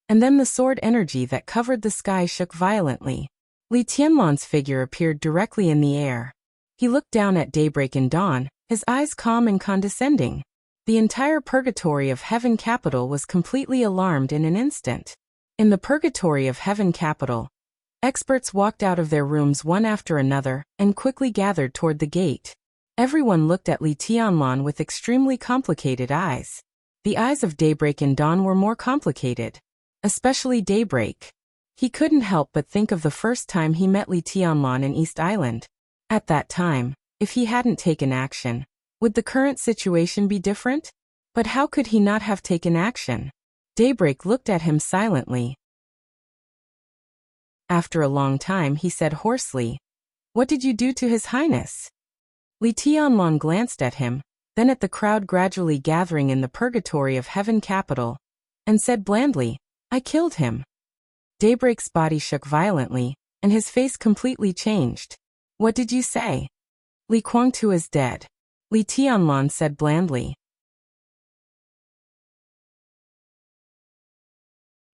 Speaker 1: and then the sword energy that covered the sky shook violently. Li Tianlan's figure appeared directly in the air. He looked down at Daybreak and Dawn, his eyes calm and condescending. The entire purgatory of heaven capital was completely alarmed in an instant. In the purgatory of heaven capital, experts walked out of their rooms one after another and quickly gathered toward the gate. Everyone looked at Li Tianlan with extremely complicated eyes. The eyes of Daybreak and Dawn were more complicated. Especially Daybreak. He couldn't help but think of the first time he met Li Tianlan in East Island. At that time, if he hadn't taken action, would the current situation be different? But how could he not have taken action? Daybreak looked at him silently. After a long time he said hoarsely, What did you do to His Highness? Li Tianlan glanced at him, then at the crowd gradually gathering in the purgatory of heaven capital, and said blandly, I killed him. Daybreak's body shook violently, and his face completely changed. What did you say? Li Guangtu is dead. Li Tianlan said blandly.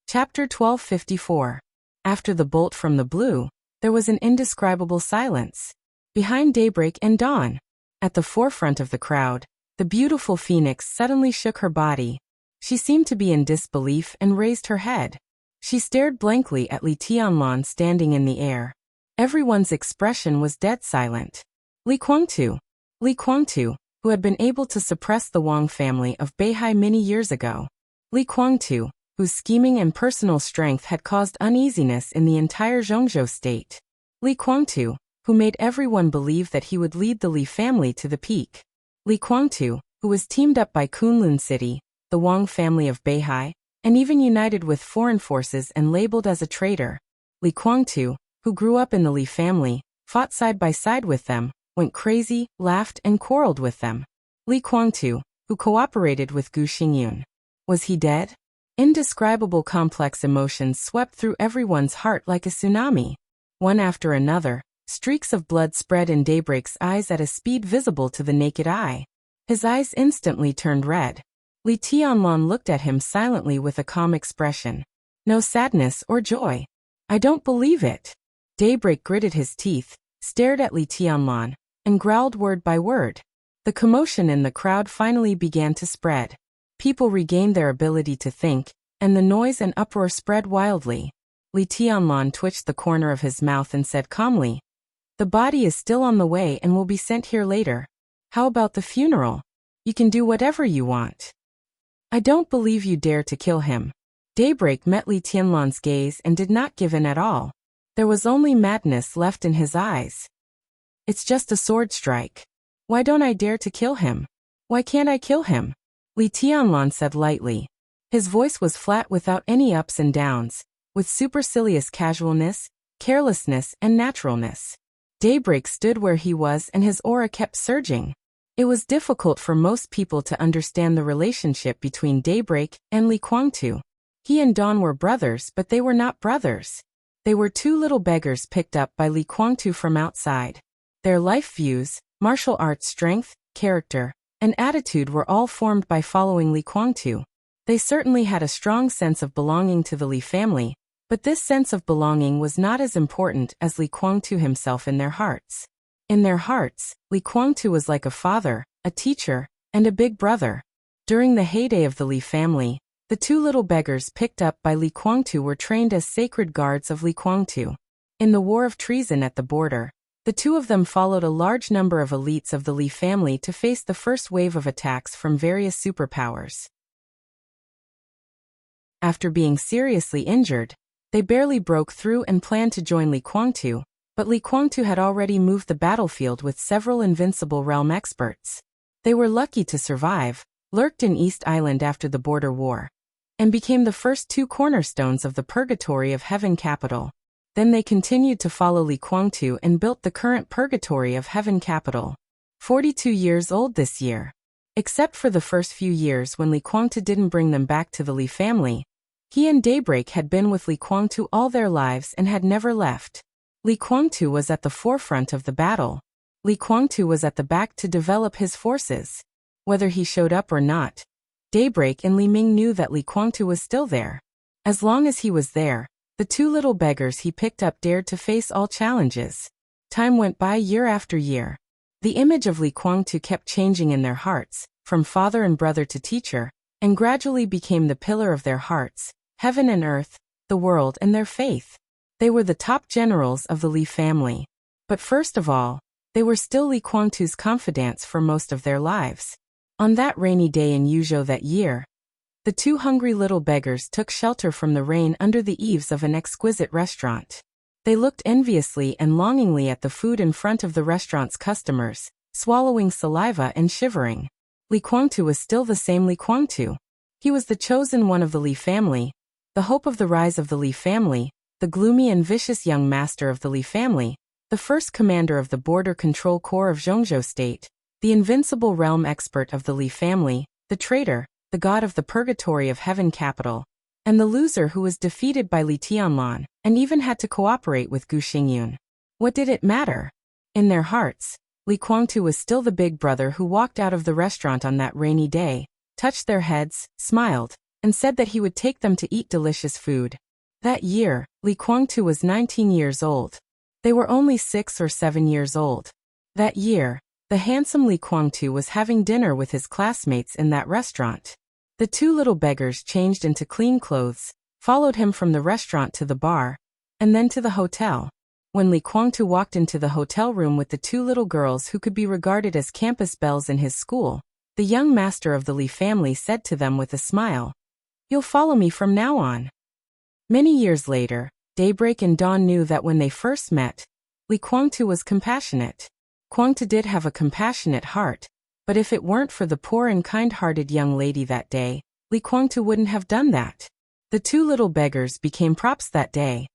Speaker 1: Chapter 1254. After the bolt from the blue, there was an indescribable silence. Behind Daybreak and Dawn, at the forefront of the crowd, the beautiful phoenix suddenly shook her body. She seemed to be in disbelief and raised her head. She stared blankly at Li Tianlan standing in the air. Everyone's expression was dead silent. Li Guangtu, who had been able to suppress the Wang family of Beihai many years ago. Li Guangtu, whose scheming and personal strength had caused uneasiness in the entire Zhongzhou state. Li Guangtu, who made everyone believe that he would lead the Li family to the peak. Li Guangtu, who was teamed up by Kunlun City, the Wang family of Beihai, and even united with foreign forces and labeled as a traitor. Li Guangtu, who grew up in the Li family, fought side by side with them, went crazy, laughed and quarreled with them. Li Guangtu, who cooperated with Gu Xingyun. Was he dead? Indescribable complex emotions swept through everyone's heart like a tsunami. One after another, Streaks of blood spread in Daybreak's eyes at a speed visible to the naked eye. His eyes instantly turned red. Li Tianlan looked at him silently with a calm expression. No sadness or joy. I don't believe it. Daybreak gritted his teeth, stared at Li Tianlan, and growled word by word. The commotion in the crowd finally began to spread. People regained their ability to think, and the noise and uproar spread wildly. Li Tianlan twitched the corner of his mouth and said calmly, "The body is still on the way and will be sent here later. How about the funeral? You can do whatever you want." "I don't believe you dare to kill him." Daybreak met Li Tianlan's gaze and did not give in at all. There was only madness left in his eyes. "It's just a sword strike. Why don't I dare to kill him? Why can't I kill him?" Li Tianlan said lightly. His voice was flat without any ups and downs, with supercilious casualness, carelessness, and naturalness. Daybreak stood where he was and his aura kept surging. It was difficult for most people to understand the relationship between Daybreak and Li Guangtu. He and Dawn were brothers, but they were not brothers. They were two little beggars picked up by Li Guangtu from outside. Their life views, martial arts strength, character, and attitude were all formed by following Li Guangtu. They certainly had a strong sense of belonging to the Li family, but this sense of belonging was not as important as Li Guangtu himself in their hearts. In their hearts, Li Guangtu was like a father, a teacher, and a big brother. During the heyday of the Li family, the two little beggars picked up by Li Guangtu were trained as sacred guards of Li Guangtu. In the war of treason at the border, the two of them followed a large number of elites of the Li family to face the first wave of attacks from various superpowers. After being seriously injured, they barely broke through and planned to join Li Guangtu, but Li Guangtu had already moved the battlefield with several invincible realm experts. They were lucky to survive, lurked in East Island after the border war, and became the first two cornerstones of the Purgatory of Heaven capital. Then they continued to follow Li Guangtu and built the current Purgatory of Heaven capital. 42 years old this year. Except for the first few years when Li Guangtu didn't bring them back to the Li family, he and Daybreak had been with Li Guangtu all their lives and had never left. Li Guangtu was at the forefront of the battle. Li Guangtu was at the back to develop his forces. Whether he showed up or not, Daybreak and Li Ming knew that Li Guangtu was still there. As long as he was there, the two little beggars he picked up dared to face all challenges. Time went by year after year. The image of Li Guangtu kept changing in their hearts, from father and brother to teacher, and gradually became the pillar of their hearts, heaven and earth, the world and their faith. They were the top generals of the Li family. But first of all, they were still Li Guangtu's confidants for most of their lives. On that rainy day in Yuzhou that year, the two hungry little beggars took shelter from the rain under the eaves of an exquisite restaurant. They looked enviously and longingly at the food in front of the restaurant's customers, swallowing saliva and shivering. Li Guangtu was still the same Li Guangtu. He was the chosen one of the Li family, the hope of the rise of the Li family, the gloomy and vicious young master of the Li family, the first commander of the Border Control Corps of Zhongzhou State, the invincible realm expert of the Li family, the traitor, the god of the Purgatory of Heaven capital, and the loser who was defeated by Li Tianlan, and even had to cooperate with Gu Xingyun. What did it matter? In their hearts, Li Guangtu was still the big brother who walked out of the restaurant on that rainy day, touched their heads, smiled, and said that he would take them to eat delicious food. That year, Li Guangtu was 19 years old. They were only 6 or 7 years old. That year, the handsome Li Guangtu was having dinner with his classmates in that restaurant. The two little beggars changed into clean clothes, followed him from the restaurant to the bar, and then to the hotel. When Li Guangtu walked into the hotel room with the two little girls who could be regarded as campus belles in his school, the young master of the Li family said to them with a smile, "You'll follow me from now on." Many years later, Daybreak and Dawn knew that when they first met, Li Guangtu was compassionate. Guangtu did have a compassionate heart, but if it weren't for the poor and kind-hearted young lady that day, Li Guangtu wouldn't have done that. The two little beggars became props that day.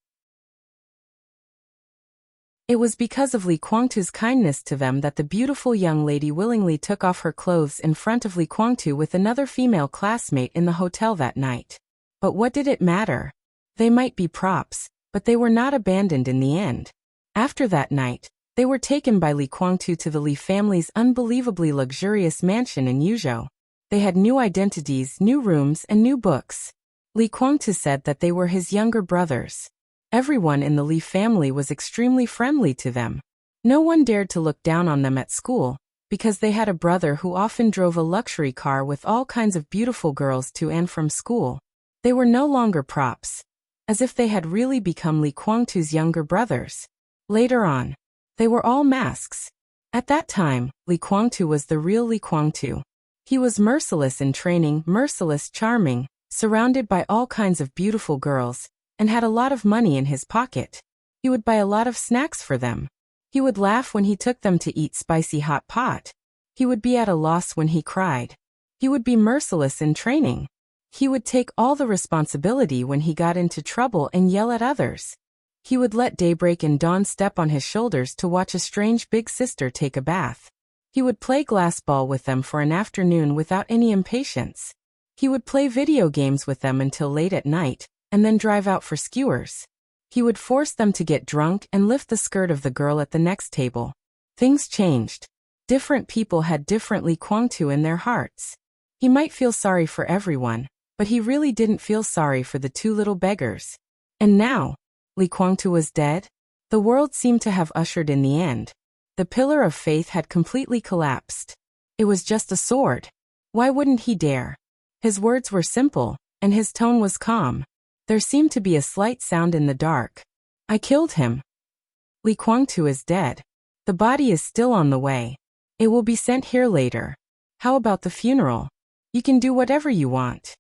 Speaker 1: It was because of Li Guangtu's kindness to them that the beautiful young lady willingly took off her clothes in front of Li Guangtu with another female classmate in the hotel that night. But what did it matter? They might be props, but they were not abandoned in the end. After that night, they were taken by Li Guangtu to the Li family's unbelievably luxurious mansion in Yuzhou. They had new identities, new rooms, and new books. Li Guangtu said that they were his younger brothers. Everyone in the Li family was extremely friendly to them. No one dared to look down on them at school, because they had a brother who often drove a luxury car with all kinds of beautiful girls to and from school. They were no longer props, as if they had really become Li Guangtu's younger brothers. Later on, they were all masks. At that time, Li Guangtu was the real Li Guangtu. He was merciless in training, merciless, charming, surrounded by all kinds of beautiful girls, and had a lot of money in his pocket. He would buy a lot of snacks for them. He would laugh when he took them to eat spicy hot pot. He would be at a loss when he cried. He would be merciless in training. He would take all the responsibility when he got into trouble and yell at others. He would let Daybreak and Dawn step on his shoulders to watch a strange big sister take a bath. He would play glass ball with them for an afternoon without any impatience. He would play video games with them until late at night, and then drive out for skewers. He would force them to get drunk and lift the skirt of the girl at the next table. Things changed. Different people had different Li Guangtu in their hearts. He might feel sorry for everyone, but he really didn't feel sorry for the two little beggars. And now, Li Guangtu was dead. The world seemed to have ushered in the end. The pillar of faith had completely collapsed. It was just a sword. Why wouldn't he dare? His words were simple, and his tone was calm. There seemed to be a slight sound in the dark. I killed him. Li Guangtu is dead. The body is still on the way. It will be sent here later. How about the funeral? You can do whatever you want.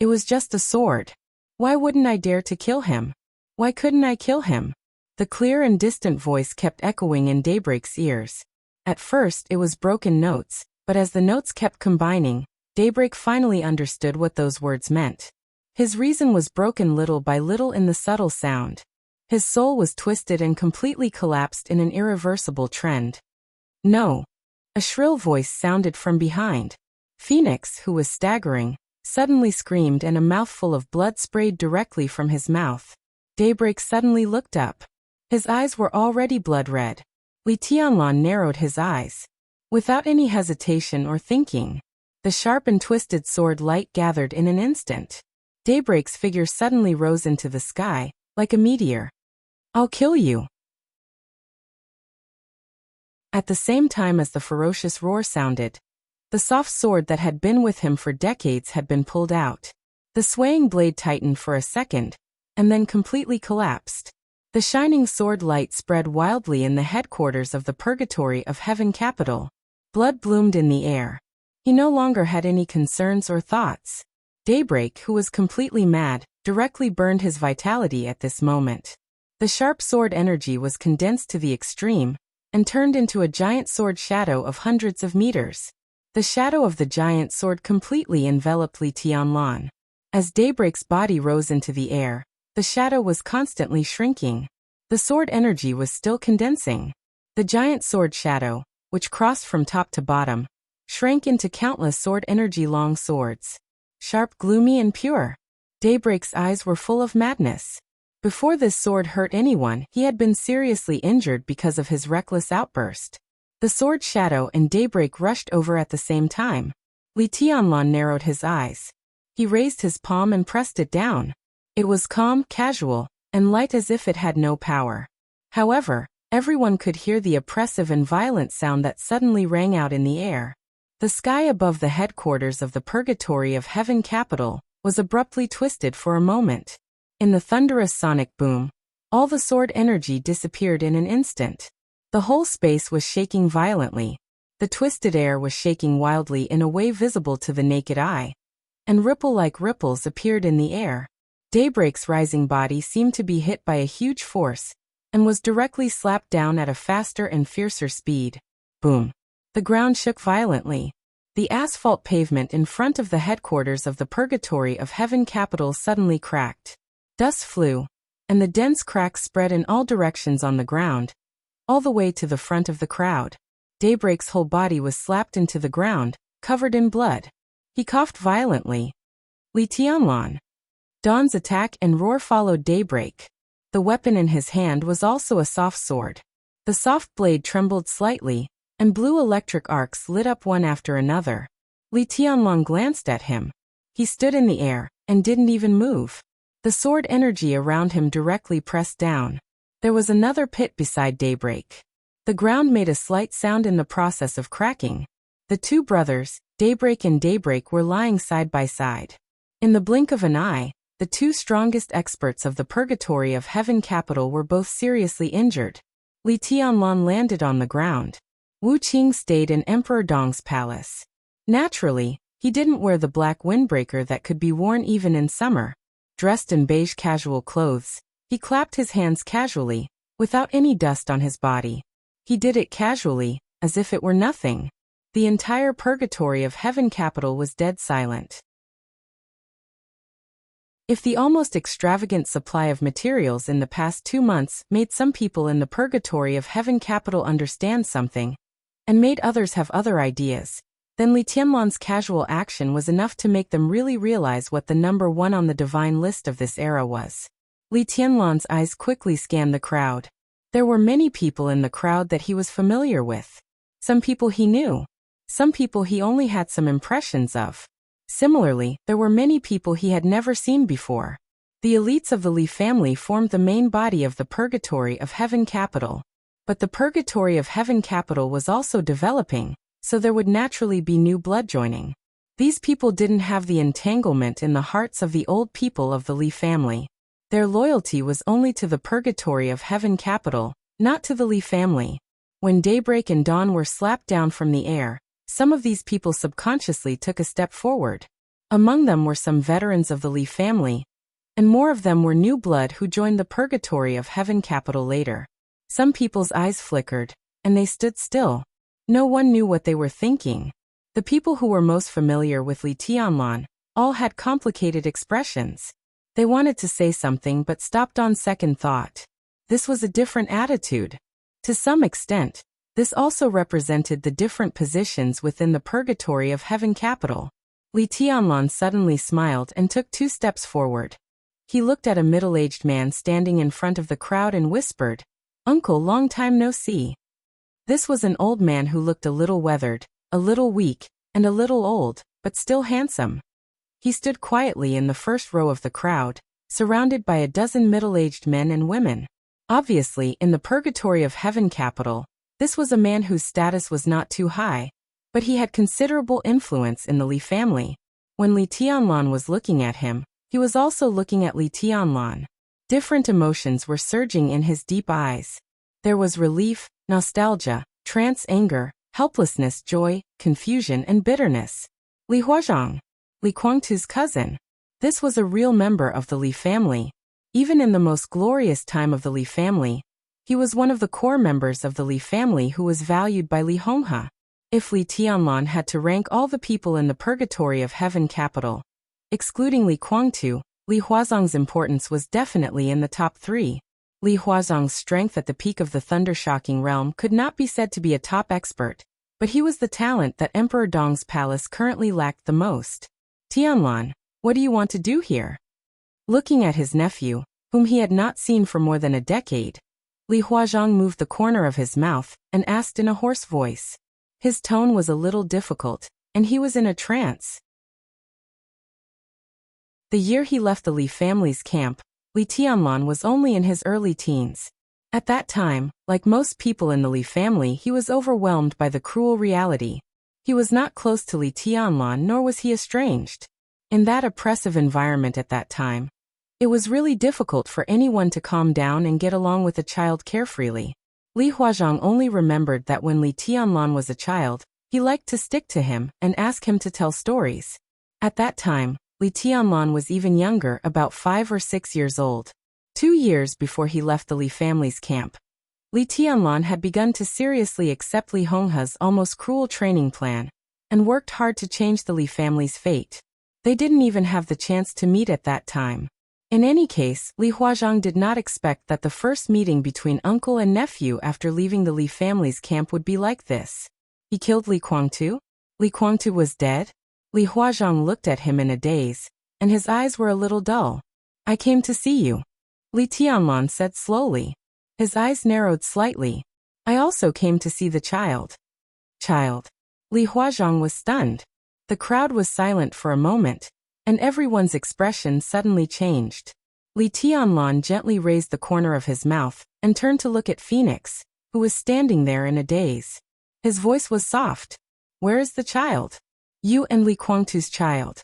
Speaker 1: It was just a sword. Why wouldn't I dare to kill him? Why couldn't I kill him? The clear and distant voice kept echoing in Daybreak's ears. At first it was broken notes, but as the notes kept combining, Daybreak finally understood what those words meant. His reason was broken little by little in the subtle sound. His soul was twisted and completely collapsed in an irreversible trend. No. A shrill voice sounded from behind. Phoenix, who was staggering, suddenly screamed and a mouthful of blood sprayed directly from his mouth. Daybreak suddenly looked up. His eyes were already blood-red. Li Tianlan narrowed his eyes. Without any hesitation or thinking, the sharp and twisted sword light gathered in an instant. Daybreak's figure suddenly rose into the sky, like a meteor. I'll kill you. At the same time as the ferocious roar sounded, the soft sword that had been with him for decades had been pulled out. The swaying blade tightened for a second, and then completely collapsed. The shining sword light spread wildly in the headquarters of the Purgatory of Heaven capital. Blood bloomed in the air. He no longer had any concerns or thoughts. Daybreak, who was completely mad, directly burned his vitality at this moment. The sharp sword energy was condensed to the extreme, and turned into a giant sword shadow of hundreds of meters. The shadow of the giant sword completely enveloped Li Tianlan. As Daybreak's body rose into the air, the shadow was constantly shrinking. The sword energy was still condensing. The giant sword shadow, which crossed from top to bottom, shrank into countless sword energy long swords. Sharp, gloomy, and pure. Daybreak's eyes were full of madness. Before this sword hurt anyone, he had been seriously injured because of his reckless outburst. The sword shadow and Daybreak rushed over at the same time. Li Tianlan narrowed his eyes. He raised his palm and pressed it down. It was calm, casual, and light as if it had no power. However, everyone could hear the oppressive and violent sound that suddenly rang out in the air. The sky above the headquarters of the Purgatory of Heaven capital was abruptly twisted for a moment. In the thunderous sonic boom, all the sword energy disappeared in an instant. The whole space was shaking violently. The twisted air was shaking wildly in a way visible to the naked eye. And ripple-like ripples appeared in the air. Daybreak's rising body seemed to be hit by a huge force, and was directly slapped down at a faster and fiercer speed. Boom. The ground shook violently. The asphalt pavement in front of the headquarters of the Purgatory of Heaven capital suddenly cracked. Dust flew, and the dense cracks spread in all directions on the ground, all the way to the front of the crowd. Daybreak's whole body was slapped into the ground, covered in blood. He coughed violently. Li Tianlan. Dawn's attack and roar followed Daybreak. The weapon in his hand was also a soft sword. The soft blade trembled slightly, and blue electric arcs lit up one after another. Li Tianlong glanced at him. He stood in the air, and didn't even move. The sword energy around him directly pressed down. There was another pit beside Daybreak. The ground made a slight sound in the process of cracking. The two brothers, Daybreak and Daybreak, were lying side by side. In the blink of an eye, the two strongest experts of the purgatory of Heaven capital were both seriously injured. Li Tianlong landed on the ground. Wu Qing stayed in Emperor Dong's palace. Naturally, he didn't wear the black windbreaker that could be worn even in summer. Dressed in beige casual clothes, he clapped his hands casually, without any dust on his body. He did it casually, as if it were nothing. The entire purgatory of Heaven capital was dead silent. If the almost extravagant supply of materials in the past 2 months made some people in the purgatory of Heaven capital understand something, and made others have other ideas, then Li Tianlong's casual action was enough to make them really realize what the number one on the divine list of this era was. Li Tianlong's eyes quickly scanned the crowd. There were many people in the crowd that he was familiar with. Some people he knew. Some people he only had some impressions of. Similarly, there were many people he had never seen before. The elites of the Li family formed the main body of the purgatory of Heaven capital. But the purgatory of Heaven capital was also developing, so there would naturally be new blood joining. These people didn't have the entanglement in the hearts of the old people of the Li family. Their loyalty was only to the purgatory of Heaven capital, not to the Li family. When Daybreak and Dawn were slapped down from the air, some of these people subconsciously took a step forward. Among them were some veterans of the Li family, and more of them were new blood who joined the purgatory of Heaven capital later. Some people's eyes flickered, and they stood still. No one knew what they were thinking. The people who were most familiar with Li Tianlong all had complicated expressions. They wanted to say something but stopped on second thought. This was a different attitude. To some extent, this also represented the different positions within the purgatory of Heaven capital. Li Tianlong suddenly smiled and took 2 steps forward. He looked at a middle-aged man standing in front of the crowd and whispered, "Uncle, long time no see." This was an old man who looked a little weathered, a little weak, and a little old, but still handsome. He stood quietly in the first row of the crowd, surrounded by a dozen middle-aged men and women. Obviously, in the purgatory of Heaven capital, this was a man whose status was not too high, but he had considerable influence in the Li family. When Li Tianlong was looking at him, he was also looking at Li Tianlong. Different emotions were surging in his deep eyes. There was relief, nostalgia, trance, anger, helplessness, joy, confusion, and bitterness. Li Huazhang, Li Guangtu's cousin. This was a real member of the Li family. Even in the most glorious time of the Li family, he was one of the core members of the Li family who was valued by Li Honghe. If Li Tianlong had to rank all the people in the purgatory of Heaven capital, excluding Li Guangtu, Li Huazhang's importance was definitely in the top 3. Li Huazhang's strength at the peak of the thunder-shocking realm could not be said to be a top expert, but he was the talent that Emperor Dong's palace currently lacked the most. "Tianlong, what do you want to do here?" Looking at his nephew, whom he had not seen for more than a decade, Li Huazhang moved the corner of his mouth and asked in a hoarse voice. His tone was a little difficult, and he was in a trance. The year he left the Li family's camp, Li Tianlong was only in his early teens. At that time, like most people in the Li family, he was overwhelmed by the cruel reality. He was not close to Li Tianlong, nor was he estranged. In that oppressive environment at that time, it was really difficult for anyone to calm down and get along with a child carefreely. Li Huazhang only remembered that when Li Tianlong was a child, he liked to stick to him and ask him to tell stories. At that time, Li Tianlong was even younger, about 5 or 6 years old. 2 years before he left the Li family's camp, Li Tianlong had begun to seriously accept Li Honghe's almost cruel training plan, and worked hard to change the Li family's fate. They didn't even have the chance to meet at that time. In any case, Li Huazhang did not expect that the first meeting between uncle and nephew after leaving the Li family's camp would be like this. He killed Li Guangtu? Li Guangtu was dead? Li Huazhang looked at him in a daze, and his eyes were a little dull. "I came to see you." Li Tianlan said slowly. His eyes narrowed slightly. I also came to see the child. Child. Li Huazhang was stunned. The crowd was silent for a moment, and everyone's expression suddenly changed. Li Tianlan gently raised the corner of his mouth and turned to look at Phoenix, who was standing there in a daze. His voice was soft. Where is the child? You and Li Guangtu's child.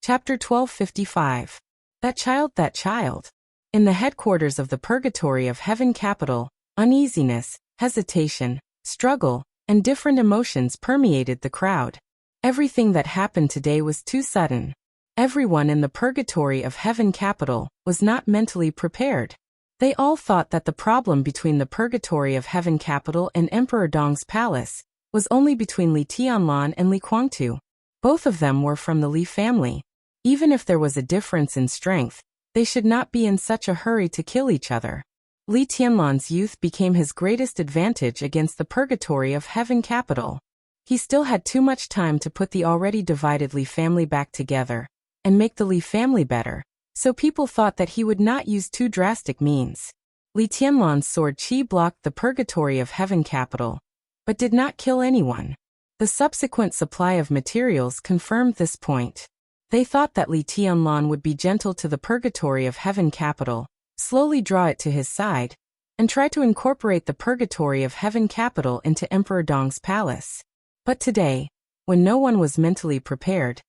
Speaker 1: Chapter 1255. That child. In the headquarters of the Purgatory of Heaven capital, uneasiness, hesitation, struggle, and different emotions permeated the crowd. Everything that happened today was too sudden. Everyone in the Purgatory of Heaven capital was not mentally prepared. They all thought that the problem between the Purgatory of Heaven capital and Emperor Dong's palace was only between Li Tianlan and Li Guangtu. Both of them were from the Li family. Even if there was a difference in strength, they should not be in such a hurry to kill each other. Li Tianlan's youth became his greatest advantage against the Purgatory of Heaven capital. He still had too much time to put the already divided Li family back together and make the Li family better, so people thought that he would not use too drastic means. Li Tianlan's sword qi blocked the Purgatory of Heaven capital, but did not kill anyone. The subsequent supply of materials confirmed this point. They thought that Li Tianlan would be gentle to the Purgatory of Heaven capital, slowly draw it to his side, and try to incorporate the Purgatory of Heaven capital into Emperor Dong's palace. But today, when no one was mentally prepared,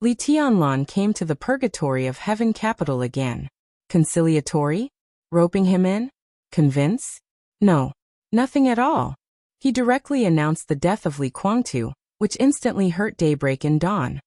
Speaker 1: Li Tianlan came to the Purgatory of Heaven capital again. Conciliatory? Roping him in? Convince? No, nothing at all. He directly announced the death of Li Guangtu, which instantly hurt Daybreak and Dawn.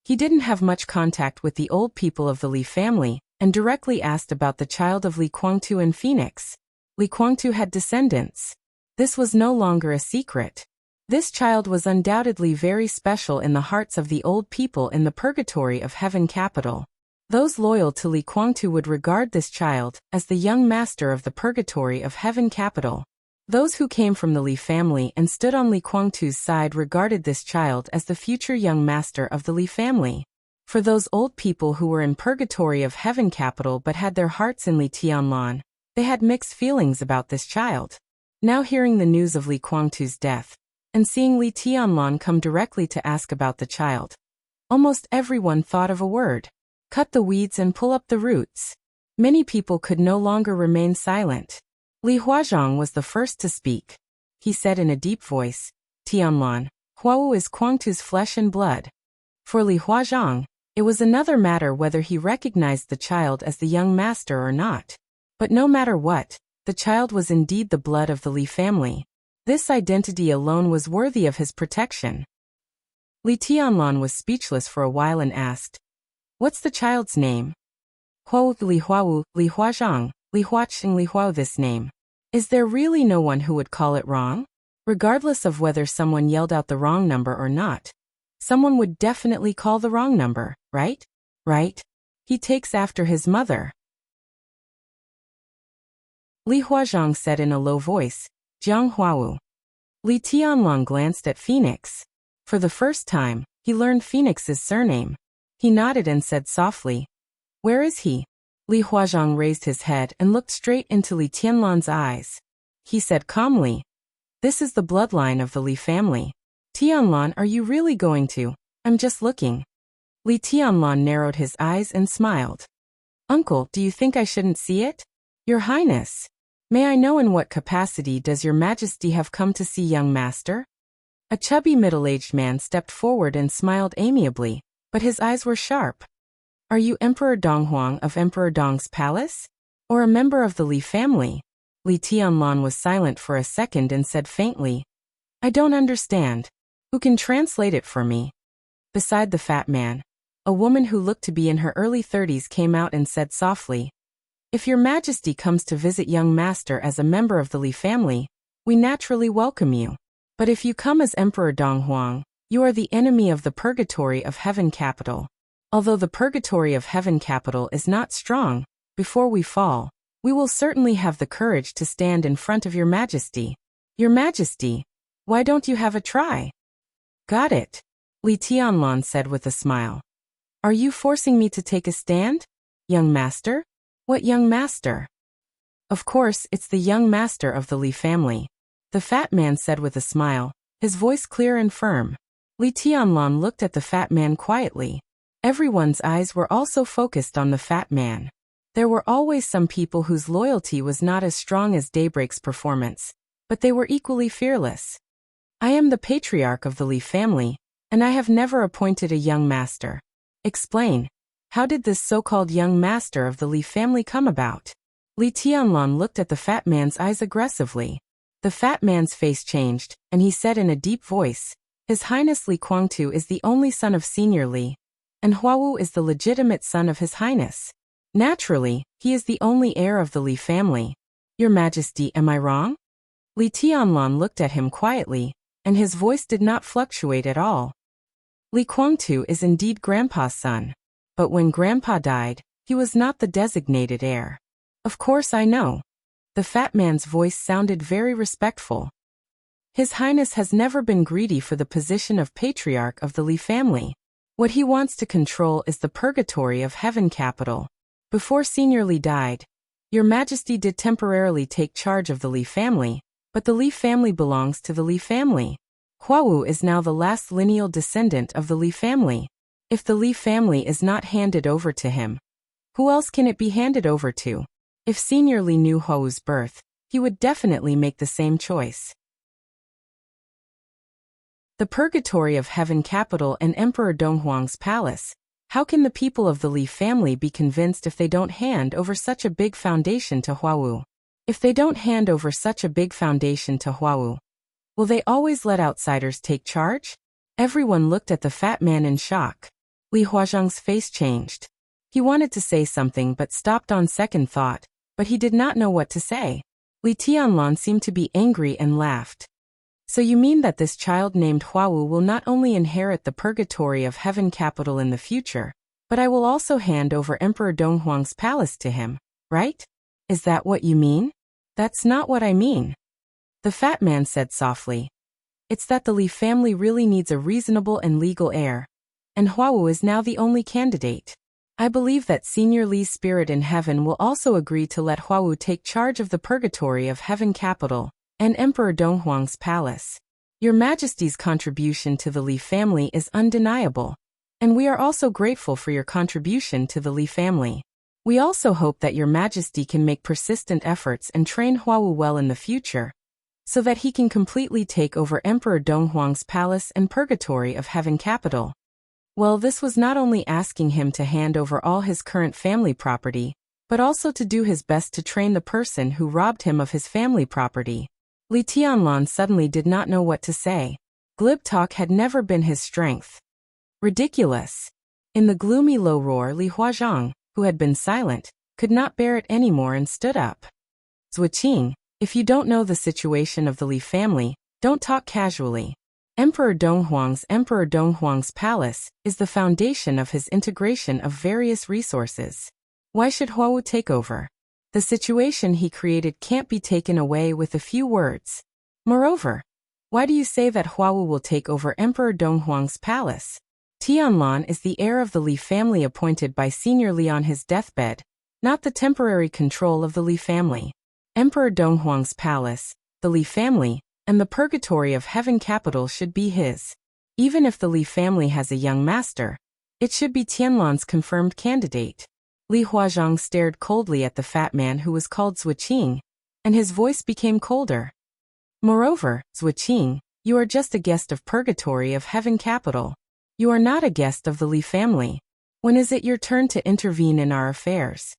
Speaker 1: He didn't have much contact with the old people of the Li family, and directly asked about the child of Li Guangtu and Phoenix. Li Guangtu had descendants. This was no longer a secret. This child was undoubtedly very special in the hearts of the old people in the Purgatory of Heaven capital. Those loyal to Li Guangtu would regard this child as the young master of the Purgatory of Heaven capital. Those who came from the Li family and stood on Li Guangtu's side regarded this child as the future young master of the Li family. For those old people who were in Purgatory of Heaven capital but had their hearts in Li Tianlan, they had mixed feelings about this child. Now hearing the news of Li Guangtu's death, and seeing Li Tianlan come directly to ask about the child, almost everyone thought of a word. Cut the weeds and pull up the roots. Many people could no longer remain silent. Li Huazhang was the first to speak. He said in a deep voice, Tianlan, Huawu is Guangtu's flesh and blood. For Li Huazhang, it was another matter whether he recognized the child as the young master or not. But no matter what, the child was indeed the blood of the Li family. This identity alone was worthy of his protection. Li Tianlan was speechless for a while and asked, What's the child's name? Huawu Li Huawu, Li Huazhang, Li Huaching Li Huao this name. Is there really no one who would call it wrong? Regardless of whether someone yelled out the wrong number or not, someone would definitely call the wrong number, right? Right? He takes after his mother. Li Huazhang said in a low voice, Jiang Huawu. Li Tianlan glanced at Phoenix. For the first time, he learned Phoenix's surname. He nodded and said softly, Where is he? Li Huazhang raised his head and looked straight into Li Tianlan's eyes. He said calmly, This is the bloodline of the Li family. Tianlan, are you really going to? I'm just looking. Li Tianlan narrowed his eyes and smiled. Uncle, do you think I shouldn't see it? Your Highness. May I know in what capacity does your Majesty have come to see young master? A chubby middle-aged man stepped forward and smiled amiably, but his eyes were sharp. Are you Emperor Donghuang of Emperor Dong's palace? Or a member of the Li family? Li Tianlan was silent for a second and said faintly, I don't understand. Who can translate it for me? Beside the fat man, a woman who looked to be in her early 30s came out and said softly, If your Majesty comes to visit young master as a member of the Li family, we naturally welcome you. But if you come as Emperor Donghuang, you are the enemy of the Purgatory of Heaven capital. Although the Purgatory of Heaven capital is not strong, before we fall, we will certainly have the courage to stand in front of your Majesty. Your Majesty, why don't you have a try? Got it, Li Tianlan said with a smile. Are you forcing me to take a stand? Young master? What young master? Of course, it's the young master of the Li family. The fat man said with a smile, his voice clear and firm. Li Tianlan looked at the fat man quietly. Everyone's eyes were also focused on the fat man. There were always some people whose loyalty was not as strong as Daybreak's performance, but they were equally fearless. I am the patriarch of the Li family, and I have never appointed a young master. Explain. How did this so-called young master of the Li family come about? Li Tianlan looked at the fat man's eyes aggressively. The fat man's face changed, and he said in a deep voice, His Highness Li Guangtu is the only son of Senior Li, and Huawu is the legitimate son of His Highness. Naturally, he is the only heir of the Li family. Your Majesty, am I wrong? Li Tianlan looked at him quietly, and his voice did not fluctuate at all. Li Guangtu is indeed Grandpa's son, but when Grandpa died, he was not the designated heir. Of course I know. The fat man's voice sounded very respectful. His Highness has never been greedy for the position of patriarch of the Li family. What he wants to control is the purgatory of heaven capital. Before Senior Li died, Your Majesty did temporarily take charge of the Li family, but the Li family belongs to the Li family. Huawu is now the last lineal descendant of the Li family. If the Li family is not handed over to him, who else can it be handed over to? If Senior Li knew Huawu's birth, he would definitely make the same choice. The purgatory of heaven capital and Emperor Donghuang's palace. How can the people of the Li family be convinced if they don't hand over such a big foundation to Huawu? If they don't hand over such a big foundation to Huawu, will they always let outsiders take charge? Everyone looked at the fat man in shock. Li Huazhang's face changed. He wanted to say something but stopped on second thought, but he did not know what to say. Li Tianlan seemed to be angry and laughed. So you mean that this child named Huawu will not only inherit the purgatory of heaven capital in the future, but I will also hand over Emperor Donghuang's palace to him, right? Is that what you mean? That's not what I mean. The fat man said softly. It's that the Li family really needs a reasonable and legal heir, and Huawu is now the only candidate. I believe that Senior Li's spirit in heaven will also agree to let Huawu take charge of the purgatory of heaven capital and Emperor Donghuang's palace. Your Majesty's contribution to the Li family is undeniable, and we are also grateful for your contribution to the Li family. We also hope that Your Majesty can make persistent efforts and train Huawu well in the future, so that he can completely take over Emperor Donghuang's palace and purgatory of heaven capital. Well, this was not only asking him to hand over all his current family property, but also to do his best to train the person who robbed him of his family property. Li Tianlan suddenly did not know what to say. Glib talk had never been his strength. Ridiculous. In the gloomy low roar, Li Huazhang, who had been silent, could not bear it anymore and stood up. Zuoqing, if you don't know the situation of the Li family, don't talk casually. Emperor Donghuang's palace is the foundation of his integration of various resources. Why should Huawu take over? The situation he created can't be taken away with a few words. Moreover, why do you say that Huawu will take over Emperor Donghuang's palace? Tianlan is the heir of the Li family appointed by Senior Li on his deathbed, not the temporary control of the Li family. Emperor Donghuang's palace, the Li family, and the purgatory of heaven capital should be his. Even if the Li family has a young master, it should be Tianlan's confirmed candidate. Li Huazhang stared coldly at the fat man who was called Zuoqing, and his voice became colder. Moreover, Zuoqing, you are just a guest of purgatory of heaven capital. You are not a guest of the Li family. When is it your turn to intervene in our affairs?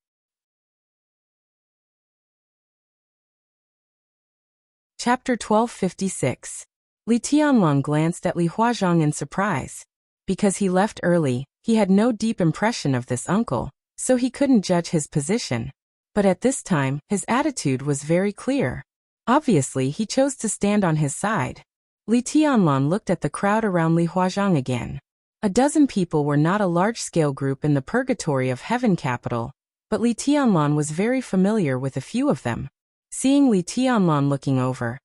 Speaker 1: Chapter 1256. Li Tianlan glanced at Li Huazhang in surprise. Because he left early, he had no deep impression of this uncle, so he couldn't judge his position. But at this time, his attitude was very clear. Obviously, he chose to stand on his side. Li Tianlan looked at the crowd around Li Huazhang again. A dozen people were not a large-scale group in the purgatory of heaven capital, but Li Tianlan was very familiar with a few of them. Seeing Li Tianlan looking over,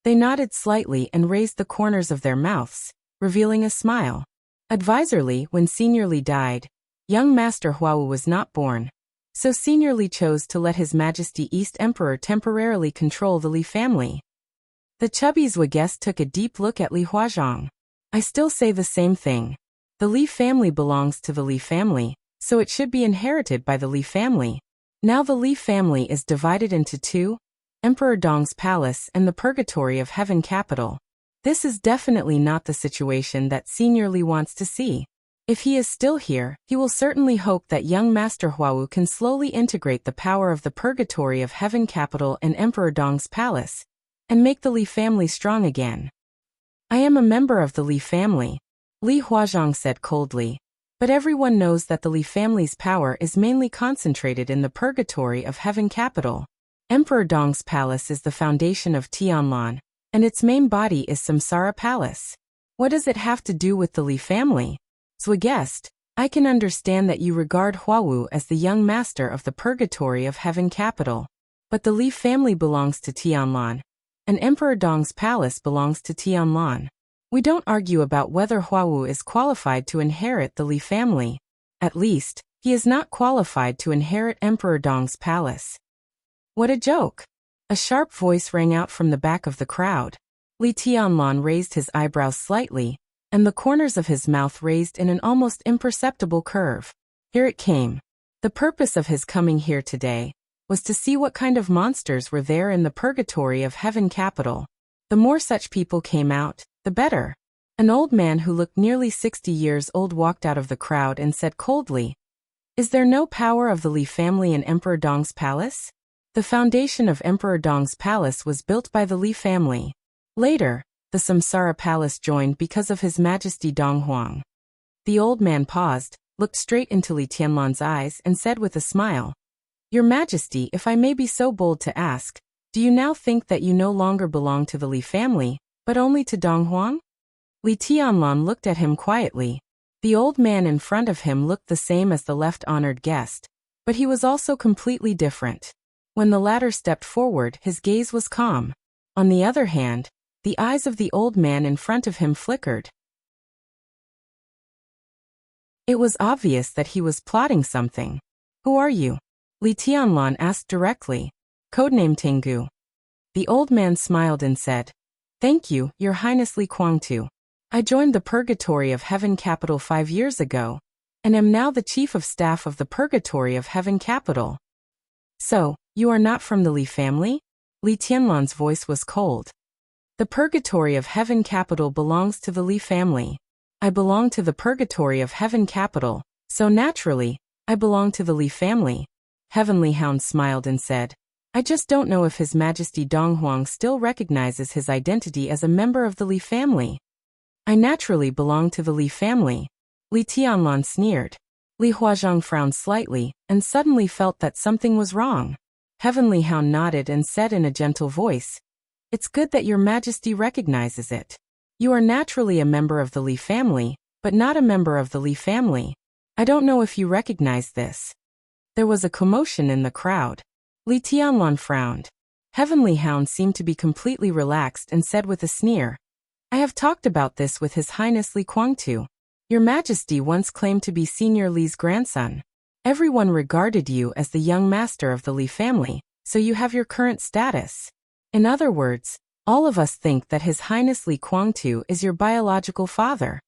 Speaker 1: they nodded slightly and raised the corners of their mouths, revealing a smile. Advisorly, when Senior Li died, young Master Huawu was not born. So Senior Li chose to let His Majesty East Emperor temporarily control the Li family. The chubby Zhui guest took a deep look at Li Huazhang. I still say the same thing. The Li family belongs to the Li family, so it should be inherited by the Li family. Now the Li family is divided into two, Emperor Dong's palace and the Purgatory of Heaven capital. This is definitely not the situation that Senior Li wants to see. If he is still here, he will certainly hope that young Master Huawu can slowly integrate the power of the Purgatory of Heaven capital and Emperor Dong's palace, and make the Li family strong again. I am a member of the Li family, Li Huazhang said coldly. But everyone knows that the Li family's power is mainly concentrated in the Purgatory of Heaven capital. Emperor Dong's palace is the foundation of Tianlan, and its main body is Samsara Palace. What does it have to do with the Li family? Zhui guest, I can understand that you regard Huawu as the young master of the Purgatory of Heaven capital. But the Li family belongs to Tianlan, and Emperor Dong's palace belongs to Tianlan. We don't argue about whether Huawu is qualified to inherit the Li family. At least, he is not qualified to inherit Emperor Dong's palace. What a joke! A sharp voice rang out from the back of the crowd. Li Tianlan raised his eyebrows slightly, and the corners of his mouth raised in an almost imperceptible curve. Here it came. The purpose of his coming here today was to see what kind of monsters were there in the Purgatory of Heaven capital. The more such people came out, the better. An old man who looked nearly 60 years old walked out of the crowd and said coldly, "Is there no power of the Li family in Emperor Dong's palace?" The foundation of Emperor Dong's palace was built by the Li family. Later, the Samsara Palace joined because of His Majesty Dong Huang. The old man paused, looked straight into Li Tianlan's eyes and said with a smile, "Your Majesty, if I may be so bold to ask, do you now think that you no longer belong to the Li family, but only to Dong Huang?" Li Tianlan looked at him quietly. The old man in front of him looked the same as the left-honored guest, but he was also completely different. When the latter stepped forward, his gaze was calm. On the other hand, the eyes of the old man in front of him flickered. It was obvious that he was plotting something. "Who are you?" Li Tianlan asked directly. "Codename Tengu." The old man smiled and said, "Thank you, Your Highness Li Kuangtu. I joined the Purgatory of Heaven capital 5 years ago, and am now the Chief of Staff of the Purgatory of Heaven capital." "So, you are not from the Li family?" Li Tianlan's voice was cold. "The Purgatory of Heaven capital belongs to the Li family. I belong to the Purgatory of Heaven capital, so naturally, I belong to the Li family." Heavenly Hound smiled and said, "I just don't know if His Majesty Dong Huang still recognizes his identity as a member of the Li family." "I naturally belong to the Li family," Li Tianlan sneered. Li Huazhang frowned slightly, and suddenly felt that something was wrong. Heavenly Hound nodded and said in a gentle voice, "It's good that Your Majesty recognizes it. You are naturally a member of the Li family, but not a member of the Li family. I don't know if you recognize this." There was a commotion in the crowd. Li Tianlan frowned. Heavenly Hound seemed to be completely relaxed and said with a sneer, "I have talked about this with His Highness Li Kuangtu. Your Majesty once claimed to be Senior Li's grandson. Everyone regarded you as the young master of the Li family, so you have your current status. In other words, all of us think that His Highness Li Kuangtu is your biological father.